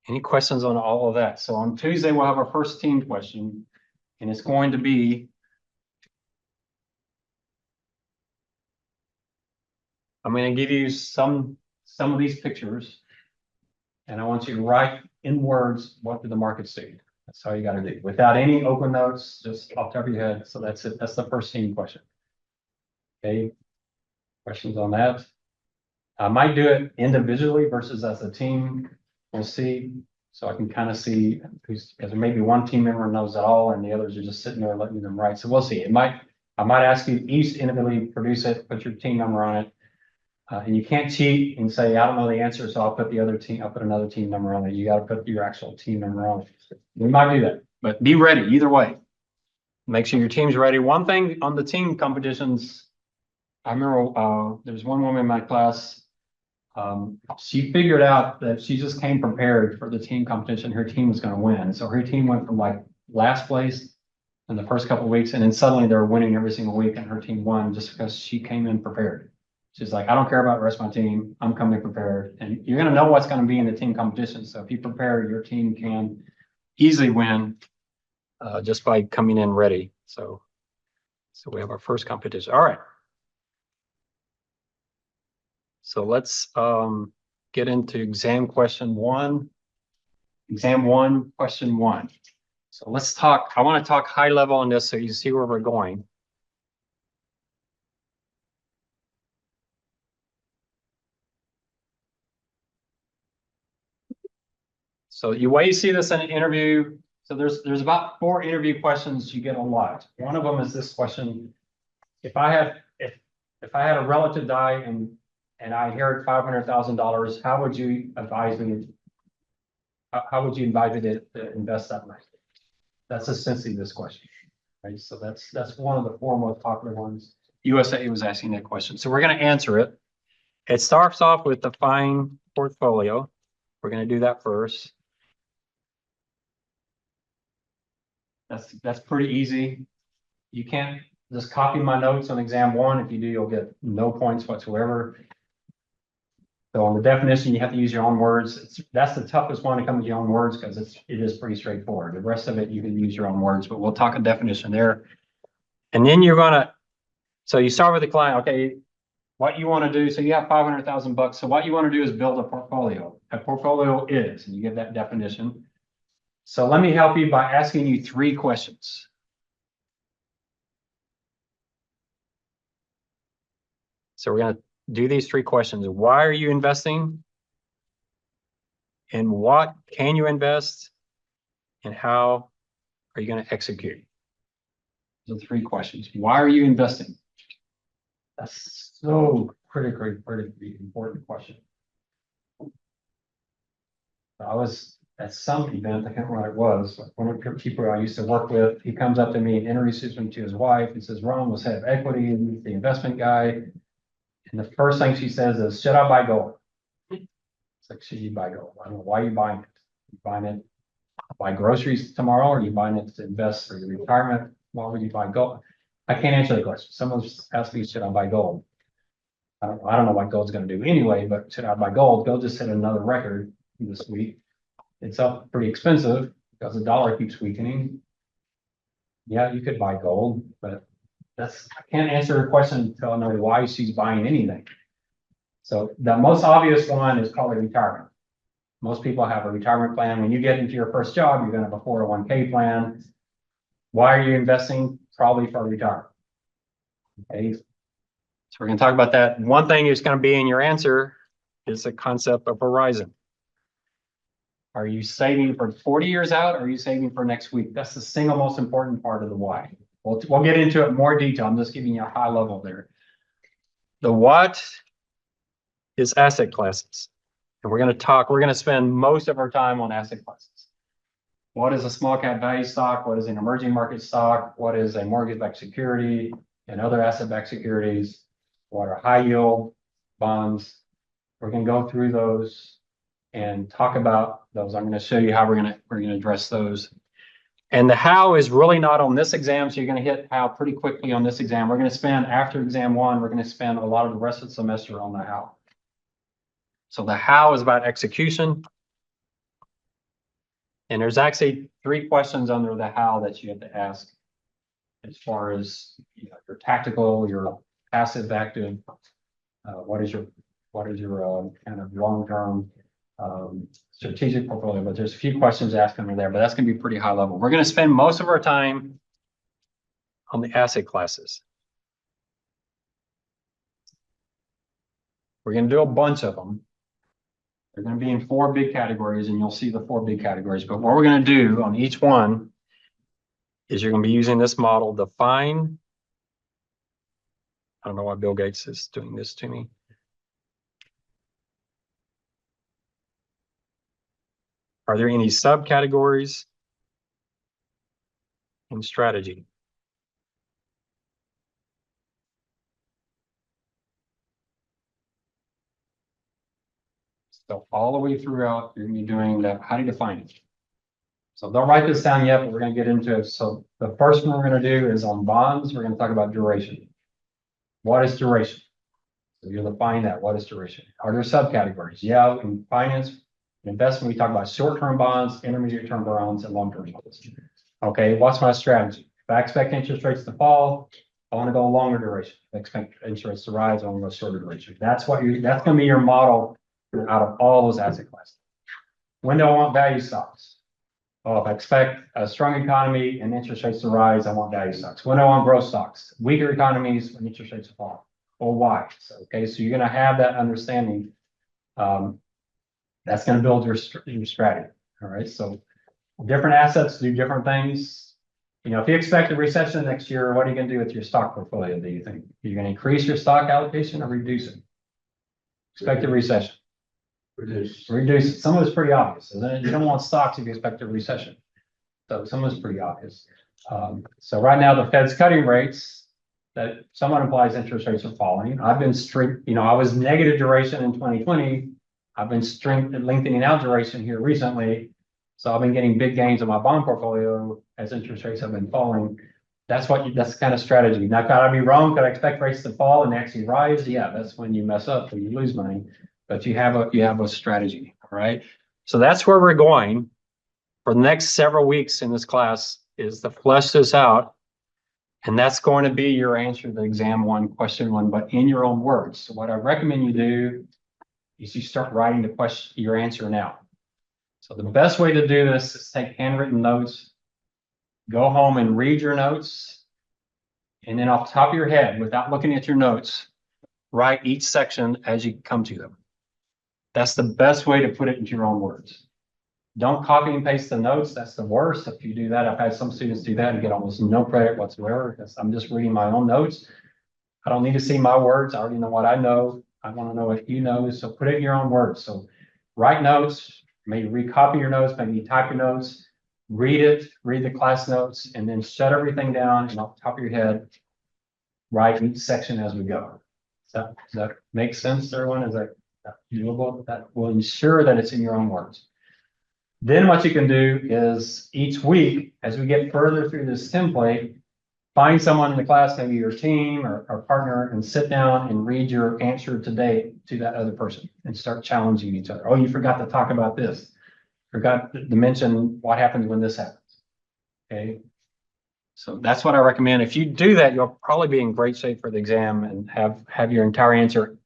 Any questions on all of that? So on Tuesday, we'll have our first team question, and it's going to be, I'm going to give you some of these pictures, and I want you to write in words, what did the market see? That's how you got to do it. Without any open notes, just off the top of your head. So that's it. That's the first team question. Okay. Questions on that? I might do it individually versus as a team. We'll see. So I can kind of see who's, because maybe one team member knows it all and the others are just sitting there letting them write. So we'll see. I might ask you each individually produce it, put your team number on it. And you can't cheat and say, I don't know the answer, so I'll put another team number on it. You got to put your actual team number on it. We might do that, but be ready either way. Make sure your team's ready. One thing on the team competitions, I remember there's one woman in my class. She figured out that she just came prepared for the team competition. Her team was going to win. So her team went from like last place in the first couple of weeks, and then suddenly they were winning every single week, and her team won just because she came in prepared. She's like, I don't care about the rest of my team. I'm coming prepared. And you're going to know what's going to be in the team competition. So if you prepare, your team can easily win just by coming in ready. So we have our first competition. All right. So let's get into exam question one. Exam one, question one. So let's talk. I want to talk high level on this so you see where we're going. So the way you see this in an interview, so there's about 4 interview questions you get a lot. One of them is this question: if I had a relative die and I inherit $500,000, how would you advise me? How would you advise me to invest that money? That's essentially this question, right? So that's one of the 4 most popular ones. USAA was asking that question, so we're going to answer it. It starts off with define portfolio. We're going to do that first. That's pretty easy. You can't just copy my notes on exam one. If you do, you'll get no points whatsoever. So on the definition, you have to use your own words. That's the toughest one to come with your own words because it is pretty straightforward. The rest of it, you can use your own words, but we'll talk a definition there. And then you're going to So you start with the client, okay, what you want to do. So you have 500,000 bucks. So what you want to do is build a portfolio. A portfolio is, and you give that definition. So let me help you by asking you 3 questions. So we're going to do these 3 questions. Why are you investing? And what can you invest? And how are you going to execute? Those are 3 questions. Why are you investing? That's so critically important question. I was at some event, I can't remember what it was, like one of the people I used to work with, he comes up to me and introduces me to his wife and says, Ron was head of equity, and he's the investment guy. And the first thing she says is, should I buy gold? It's like, should you buy gold? I don't know, why are you buying it? You buying it to buy groceries tomorrow, or are you buying it to invest for your retirement? Why would you buy gold? I can't answer the question. Someone's asked me, should I buy gold? I don't know what gold's gonna do anyway, but should I buy gold? Gold just hit another record this week. It's up pretty expensive because the dollar keeps weakening. Yeah, you could buy gold, but I can't answer her question until I know why she's buying anything. So the most obvious one is probably retirement. Most people have a retirement plan. When you get into your first job, you're gonna have a 401k plan. Why are you investing? Probably for retirement. Okay. So we're gonna talk about that. One thing is gonna be in your answer is the concept of horizon. Are you saving for 40 years out? Or are you saving for next week? That's the single most important part of the why. We'll get into it in more detail. I'm just giving you a high level there. The what is asset classes. And we're going to spend most of our time on asset classes. What is a small cap value stock? What is an emerging market stock? What is a mortgage-backed security and other asset-backed securities? What are high yield bonds? We're going to go through those and talk about those. I'm going to show you how we're going to address those. And the how is really not on this exam, so you're going to hit how pretty quickly on this exam. We're going to spend, after exam 1, we're going to spend a lot of the rest of the semester on the how. So the how is about execution. And there's actually 3 questions under the how that you have to ask as far as your tactical, your passive, active. What is your kind of long-term strategic portfolio? But there's a few questions asked under there, but that's going to be pretty high level. We're going to spend most of our time on the asset classes. We're going to do a bunch of them. They're going to be in 4 big categories, and you'll see the 4 big categories. But what we're going to do on each one is you're going to be using this model, define. I don't know why Bill Gates is doing this to me. Are there any subcategories in strategy? So all the way throughout, you're going to be doing that. How do you define it? So don't write this down yet, but we're going to get into it. So the first one we're going to do is on bonds. We're going to talk about duration. What is duration? So you'll define that. What is duration? Are there subcategories? Yeah, in finance, investment, we talk about short-term bonds, intermediate-term bonds, and long-term bonds. Okay, what's my strategy? If I expect interest rates to fall, I want to go longer duration. If I expect interest rates to rise, I want to go shorter duration. That's going to be your model out of all those asset classes. When do I want value stocks? Well, if I expect a strong economy and interest rates to rise, I want value stocks. When do I want growth stocks? Weaker economies when interest rates fall. Or why? So, okay, so you're going to have that understanding. That's going to build your strategy. All right, so different assets do different things. If you expect a recession next year, what are you going to do with your stock portfolio, do you think? Are you going to increase your stock allocation or reduce it? Expect a recession. Reduce it. Some of it's pretty obvious, isn't it? You don't want stocks if you expect a recession. So some of it's pretty obvious. So right now the Fed's cutting rates, that somewhat implies interest rates are falling. I've been strict, I was negative duration in 2020. I've been lengthening out duration here recently. So I've been getting big gains in my bond portfolio as interest rates have been falling. That's the kind of strategy. Now, could I be wrong? Could I expect rates to fall and actually rise? Yeah, that's when you mess up and you lose money. But you have a strategy, all right? So that's where we're going for the next several weeks in this class, is to flesh this out. And that's going to be your answer to exam one, question one, but in your own words. So what I recommend you do is you start writing the question, your answer now. So the best way to do this is take handwritten notes, go home and read your notes. And then off the top of your head, without looking at your notes, write each section as you come to them. That's the best way to put it into your own words. Don't copy and paste the notes. That's the worst. If you do that, I've had some students do that and get almost no credit whatsoever because I'm just reading my own notes. I don't need to see my words. I already know what I know. I want to know what you know. So put it in your own words. So write notes, maybe recopy your notes, maybe type your notes, read it, read the class notes, and then shut everything down and off the top of your head, write each section as we go. Does that make sense to everyone? Is that doable? That will ensure that it's in your own words. Then what you can do is each week, as we get further through this template, find someone in the class, maybe your team or partner, and sit down and read your answer today to that other person and start challenging each other. Oh, you forgot to talk about this. Forgot to mention what happens when this happens. Okay. So that's what I recommend. If you do that, you'll probably be in great shape for the exam and have your entire answer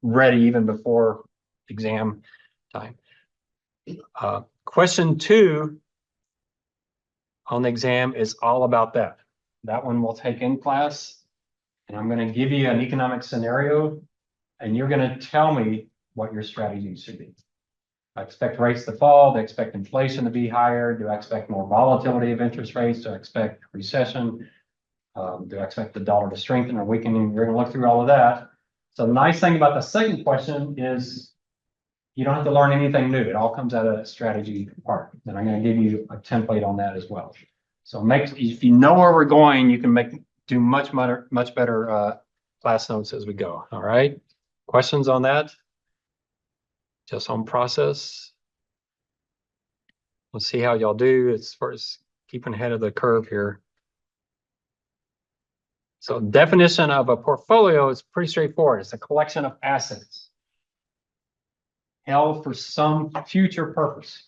ready even before exam time. Question 2 on the exam is all about that. That one we'll take in class. And I'm going to give you an economic scenario, and you're going to tell me what your strategy should be. I expect rates to fall. Do I expect inflation to be higher? Do I expect more volatility of interest rates? Do I expect recession? Do I expect the dollar to strengthen or weakening? We're going to look through all of that. So the nice thing about the second question is you don't have to learn anything new. It all comes out of the strategy part. And I'm going to give you a template on that as well. So if you know where we're going, you can do much better class notes as we go. All right. Questions on that? Just on process. Let's see how y'all do as far as keeping ahead of the curve here. So definition of a portfolio is pretty straightforward. It's a collection of assets held for some future purpose.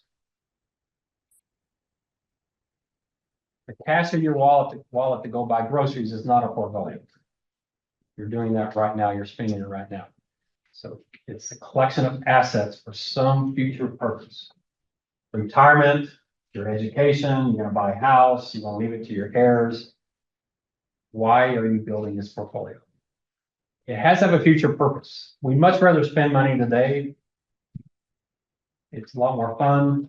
The cash in your wallet to go buy groceries is not a portfolio. You're doing that right now. You're spending it right now. So it's a collection of assets for some future purpose. Retirement, your education, you're going to buy a house, you want to leave it to your heirs. Why are you building this portfolio? It has to have a future purpose. We'd much rather spend money today. It's a lot more fun,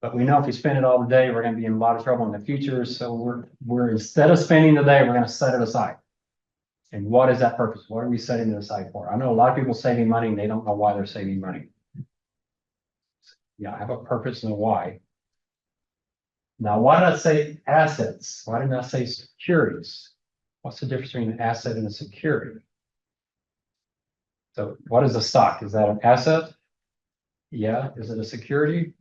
but we know if we spend it all today, we're going to be in a lot of trouble in the future. So we're instead of spending today, we're going to set it aside. And what is that purpose? What are we setting it aside for? I know a lot of people saving money and they don't know why they're saving money. Yeah, I have a purpose and a why. Now, why did I say assets? Why didn't I say securities? What's the difference between an asset and a security? So what is a stock? Is that an asset? Yeah. Is it a security?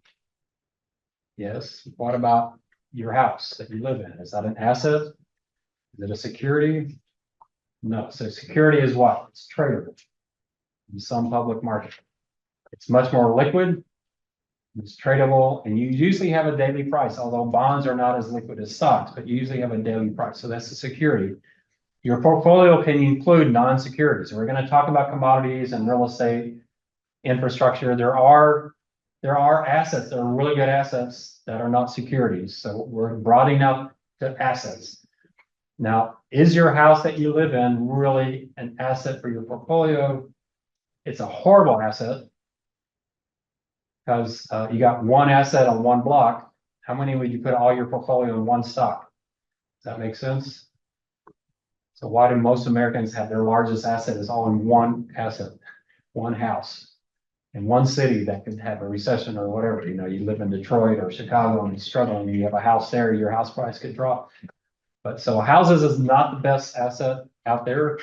Yes. What about your house that you live in? Is that an asset? Is it a security? No. So security is what? It's tradable in some public market. It's much more liquid. It's tradable, and you usually have a daily price, although bonds are not as liquid as stocks, but you usually have a daily price. So that's the security. Your portfolio can include non-securities. We're going to talk about commodities and real estate, infrastructure. There are assets that are really good assets that are not securities. So we're broadening out to assets. Now, is your house that you live in really an asset for your portfolio? It's a horrible asset because you got one asset on one block. How many would you put all your portfolio in one stock? Does that make sense? So why do most Americans have their largest asset is all in one asset, one house, in one city that could have a recession or whatever? You know, you live in Detroit or Chicago and you're struggling, and you have a house there, your house price could drop. But so houses is not the best asset out there.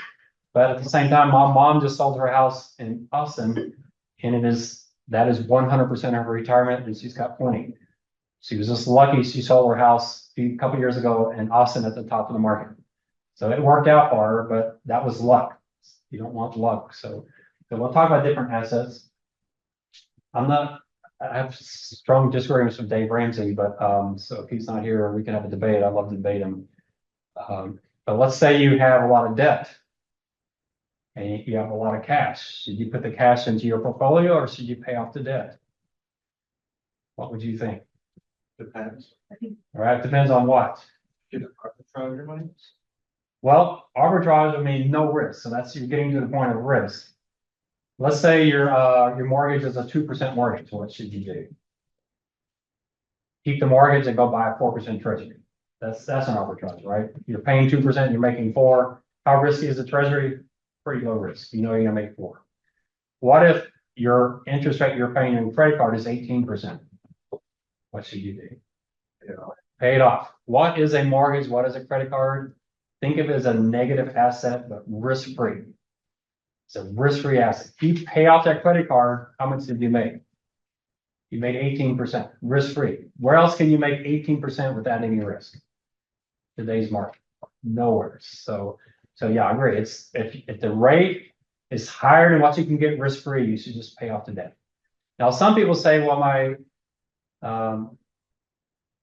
But at the same time, my mom just sold her house in Austin, and that is 100% of her retirement, and she's got plenty. She was just lucky she sold her house a couple years ago in Austin at the top of the market. So it worked out for her, but that was luck. You don't want luck. So we'll talk about different assets. I have strong disagreements with Dave Ramsey, but so if he's not here, we can have a debate. I'd love to debate him. But let's say you have a lot of debt. And you have a lot of cash. Should you put the cash into your portfolio or should you pay off the debt? What would you think? Depends. All right, depends on what. Get a arbitrage your money. Well, arbitrage would mean no risk, so that's you're getting to the point of risk. Let's say your mortgage is a 2% mortgage. What should you do? Keep the mortgage and go buy a 4% treasury. That's an arbitrage, right? You're paying 2%, you're making 4%. How risky is the treasury? Pretty low risk. You know you're gonna make 4%. What if your interest rate you're paying in credit card is 18%? What should you do? Pay it off. What is a mortgage? What is a credit card? Think of it as a negative asset, but risk-free. It's a risk-free asset. If you pay off that credit card, how much did you make? You made 18%, risk-free. Where else can you make 18% without any risk? Today's market, nowhere. So yeah, I agree. It's if the rate is higher than what you can get risk-free, you should just pay off the debt. Now, some people say, well,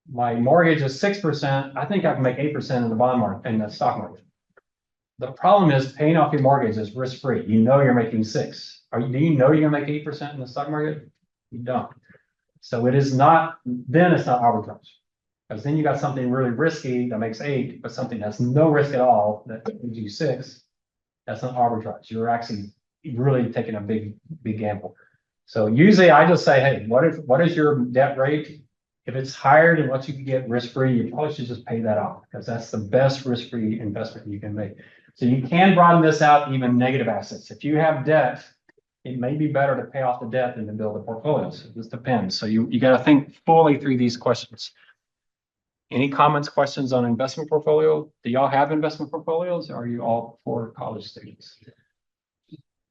my mortgage is 6%. I think I can make 8% in the bond market and the stock market. The problem is paying off your mortgage is risk-free. You know you're making 6%. Do you know you're gonna make 8% in the stock market? You don't. So it is not, then it's not arbitrage. Because then you got something really risky that makes 8%, but something that's no risk at all that gives you 6%. That's not arbitrage. You're actually really taking a big gamble. So usually I just say, hey, what is your debt rate? If it's higher than what you can get risk-free, you probably should just pay that off because that's the best risk-free investment you can make. So you can broaden this out even negative assets. If you have debt, it may be better to pay off the debt than to build a portfolio. So this depends. So you got to think fully through these questions. Any comments, questions on investment portfolio? Do y'all have investment portfolios? Or are you all for college students?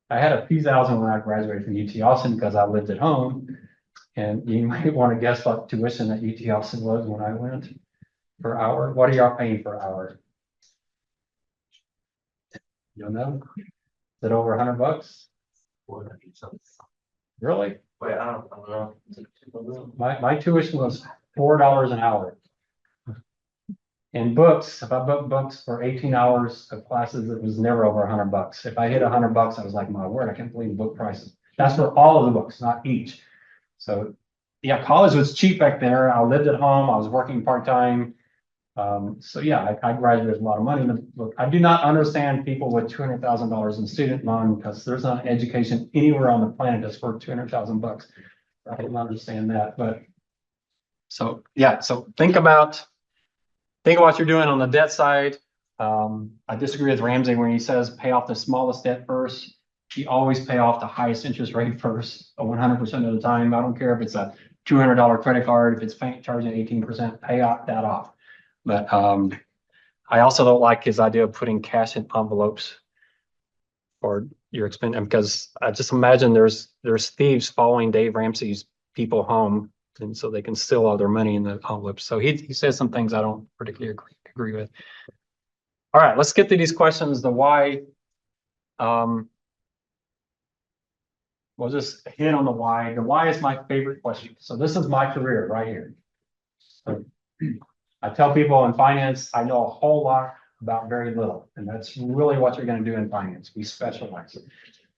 I had a P1000 when I graduated from UT Austin because I lived at home. And you might want to guess what tuition at UT Austin was when I went per hour. What are y'all paying per hour? You don't know? Is it over $100? Really? Wait, I don't know. My tuition was $4 an hour. And books, if I booked books for 18 hours of classes, it was never over $100. If I hit $100, I was like, my word, I can't believe book prices. That's for all of the books, not each. So yeah, college was cheap back there. I lived at home. I was working part-time. So yeah, I graduated with a lot of money. Look, I do not understand people with $200,000 in student loan because there's not education anywhere on the planet that's worth $200,000. I don't understand that, but so yeah, so think about what you're doing on the debt side. I disagree with Ramsey when he says pay off the smallest debt first. You always pay off the highest interest rate first, 100% of the time. I don't care if it's a $200 credit card, if it's charging 18%, pay off that off. But I also don't like his idea of putting cash in envelopes for your expense, because I just imagine there's thieves following Dave Ramsey's people home, and so they can steal all their money in the envelopes. So he says some things I don't particularly agree with. All right, let's get to these questions. The why. We'll just hit on the why. The why is my favorite question. So this is my career right here. So I tell people in finance, I know a whole lot about very little, and that's really what you're going to do in finance. We specialize.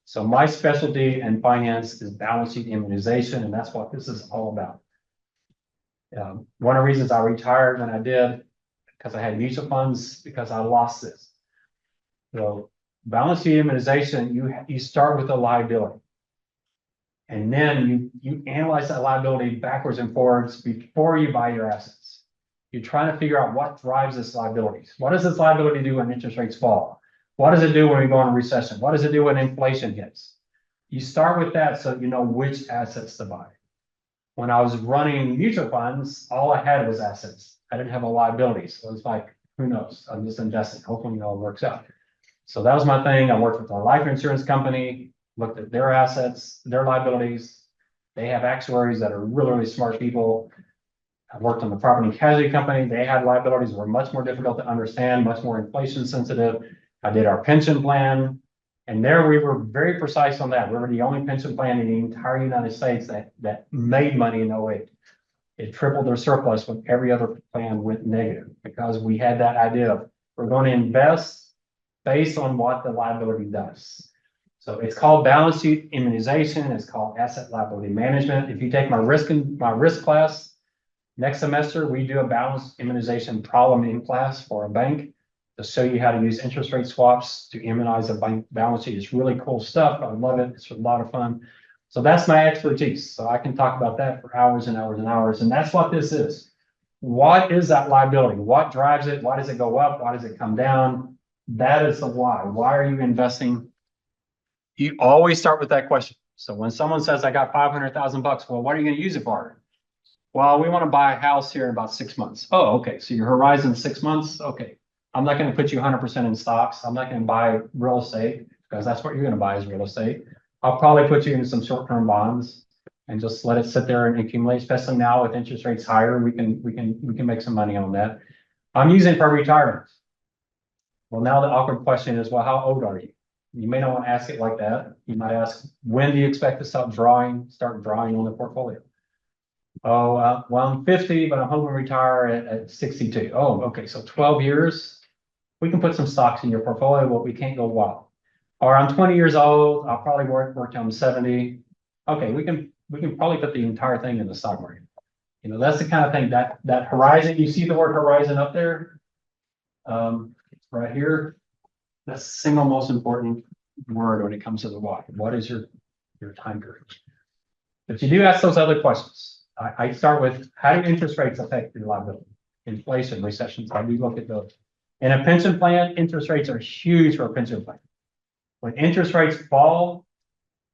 So my specialty in finance is balance sheet immunization, and that's what this is all about. One of the reasons I retired when I did, because I had mutual funds, because I lost this. So balance sheet immunization, you start with a liability. And then you analyze that liability backwards and forwards before you buy your assets. You're trying to figure out what drives this liability. What does this liability do when interest rates fall? What does it do when we go into recession? What does it do when inflation hits? You start with that so you know which assets to buy. When I was running mutual funds, all I had was assets. I didn't have a liability. So it's like, who knows? I'm just investing. Hopefully it all works out. So that was my thing. I worked with a life insurance company, looked at their assets, their liabilities. They have actuaries that are really, really smart people. I worked on the property and casualty company. They had liabilities that were much more difficult to understand, much more inflation sensitive. I did our pension plan. And there we were very precise on that. We were the only pension plan in the entire United States that made money in 08. It tripled their surplus when every other plan went negative because we had that idea of We're going to invest based on what the liability does. So it's called balance sheet immunization. It's called asset liability management. If you take my risk class, next semester, we do a balance immunization problem in class for a bank to show you how to use interest rate swaps to immunize a bank balance sheet. It's really cool stuff. I love it. It's a lot of fun. So that's my expertise. So I can talk about that for hours and hours and hours. And that's what this is. What is that liability? What drives it? Why does it go up? Why does it come down? That is the why. Why are you investing? You always start with that question. So when someone says, I got 500,000 bucks, well, what are you going to use it for? Well, we want to buy a house here in about 6 months. Oh, okay. So your horizon 6 months. Okay. I'm not going to put you 100% in stocks. I'm not going to buy real estate because that's what you're going to buy is real estate. I'll probably put you in some short-term bonds and just let it sit there and accumulate, especially now with interest rates higher, we can make some money on that. I'm using it for retirement. Well, now the awkward question is, well, how old are you? You may not want to ask it like that. You might ask, when do you expect to start drawing on the portfolio? Oh, well, I'm 50, but I'm hoping to retire at 62. Oh, okay. So 12 years, we can put some stocks in your portfolio, but we can't go wild. Or I'm 20 years old. I'll probably work till I'm 70. Okay, we can probably put the entire thing in the stock market. You know, that's the kind of thing that horizon, you see the word horizon up there? Right here. That's the single most important word when it comes to the why. What is your time period? But you do ask those other questions. I start with, how do interest rates affect your liability? Inflation, recessions, how do we look at those? In a pension plan, interest rates are huge for a pension plan. When interest rates fall,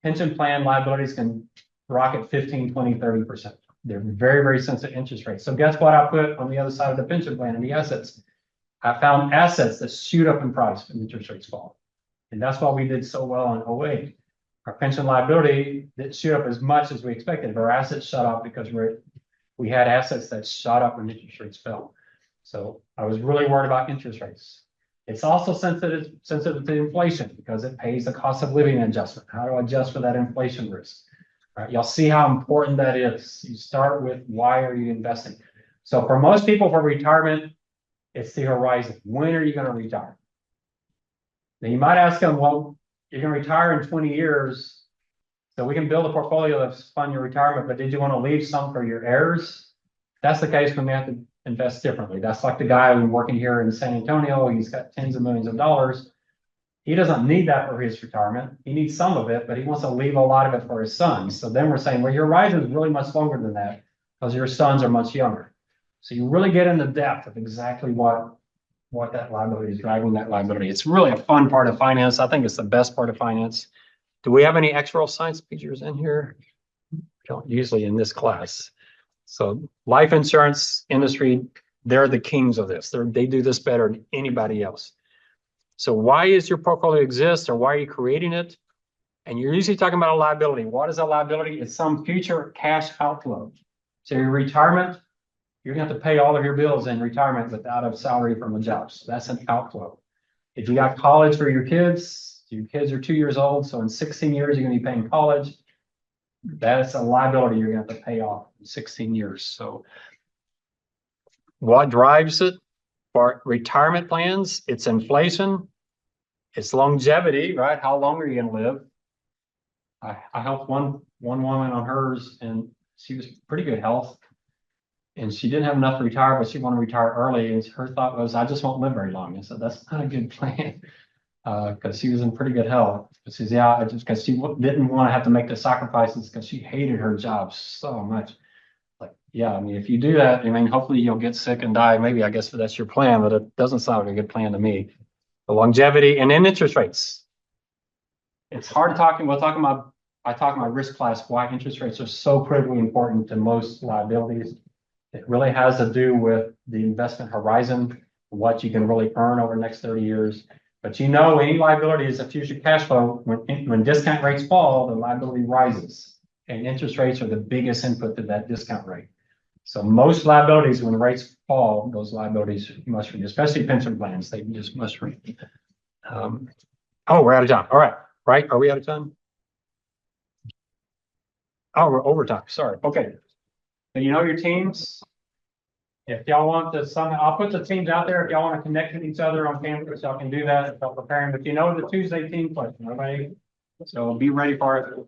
pension plan liabilities can rocket 15, 20, 30%. They're very, very sensitive to interest rates. So guess what I put on the other side of the pension plan in the assets? I found assets that shoot up in price when interest rates fall. And that's why we did so well in 08. Our pension liability didn't shoot up as much as we expected, but our assets shot up because we had assets that shot up when interest rates fell. So I was really worried about interest rates. It's also sensitive to inflation because it pays the cost of living adjustment. How to adjust for that inflation risk. All right, you'll see how important that is. You start with, why are you investing? So for most people, for retirement, it's the horizon. When are you going to retire? Now you might ask them, well, you're going to retire in 20 years, so we can build a portfolio that's fund your retirement, but did you want to leave some for your heirs? That's the case when we have to invest differently. That's like the guy who's working here in San Antonio. He's got tens of millions of dollars. He doesn't need that for his retirement. He needs some of it, but he wants to leave a lot of it for his sons. So then we're saying, well, your horizon is really much longer than that because your sons are much younger. So you really get into depth of exactly what that liability is driving that liability. It's really a fun part of finance. I think it's the best part of finance. Do we have any actual science features in here? Don't usually in this class. So life insurance industry, they're the kings of this. They do this better than anybody else. So why is your portfolio exist, or why are you creating it? And you're usually talking about a liability. What is a liability? It's some future cash outflow. So your retirement, you're going to have to pay all of your bills in retirement without a salary from a job. So that's an outflow. If you got college for your kids are 2 years old. So in 16 years, you're going to be paying college. That's a liability you're going to have to pay off in 16 years. So what drives it? For retirement plans, it's inflation, it's longevity, right? How long are you going to live? I helped one woman on hers, and she was pretty good health. And she didn't have enough to retire, but she wanted to retire early. And her thought was, I just won't live very long. I said, that's not a good plan. Because she was in pretty good health. But she says, yeah, because she didn't want to have to make the sacrifices because she hated her job so much. Like, yeah, I mean, if you do that, I mean, hopefully you'll get sick and die. Maybe I guess that's your plan, but it doesn't sound like a good plan to me. The longevity and then interest rates. It's hard talking. I talk in my risk class why interest rates are so critically important to most liabilities. It really has to do with the investment horizon, what you can really earn over the next 30 years. But you know, any liability is a future cash flow. When discount rates fall, the liability rises. And interest rates are the biggest input to that discount rate. So most liabilities, when rates fall, those liabilities must read, especially pension plans, they just must read. Oh, we're out of time. All right. Right? Are we out of time? Oh, we're over time. Sorry. Okay. So you know your teams. If y'all want to, I'll put the teams out there. If y'all want to connect with each other on campus, y'all can do that. If y'all preparing, but you know the Tuesday team question, everybody. So be ready for it.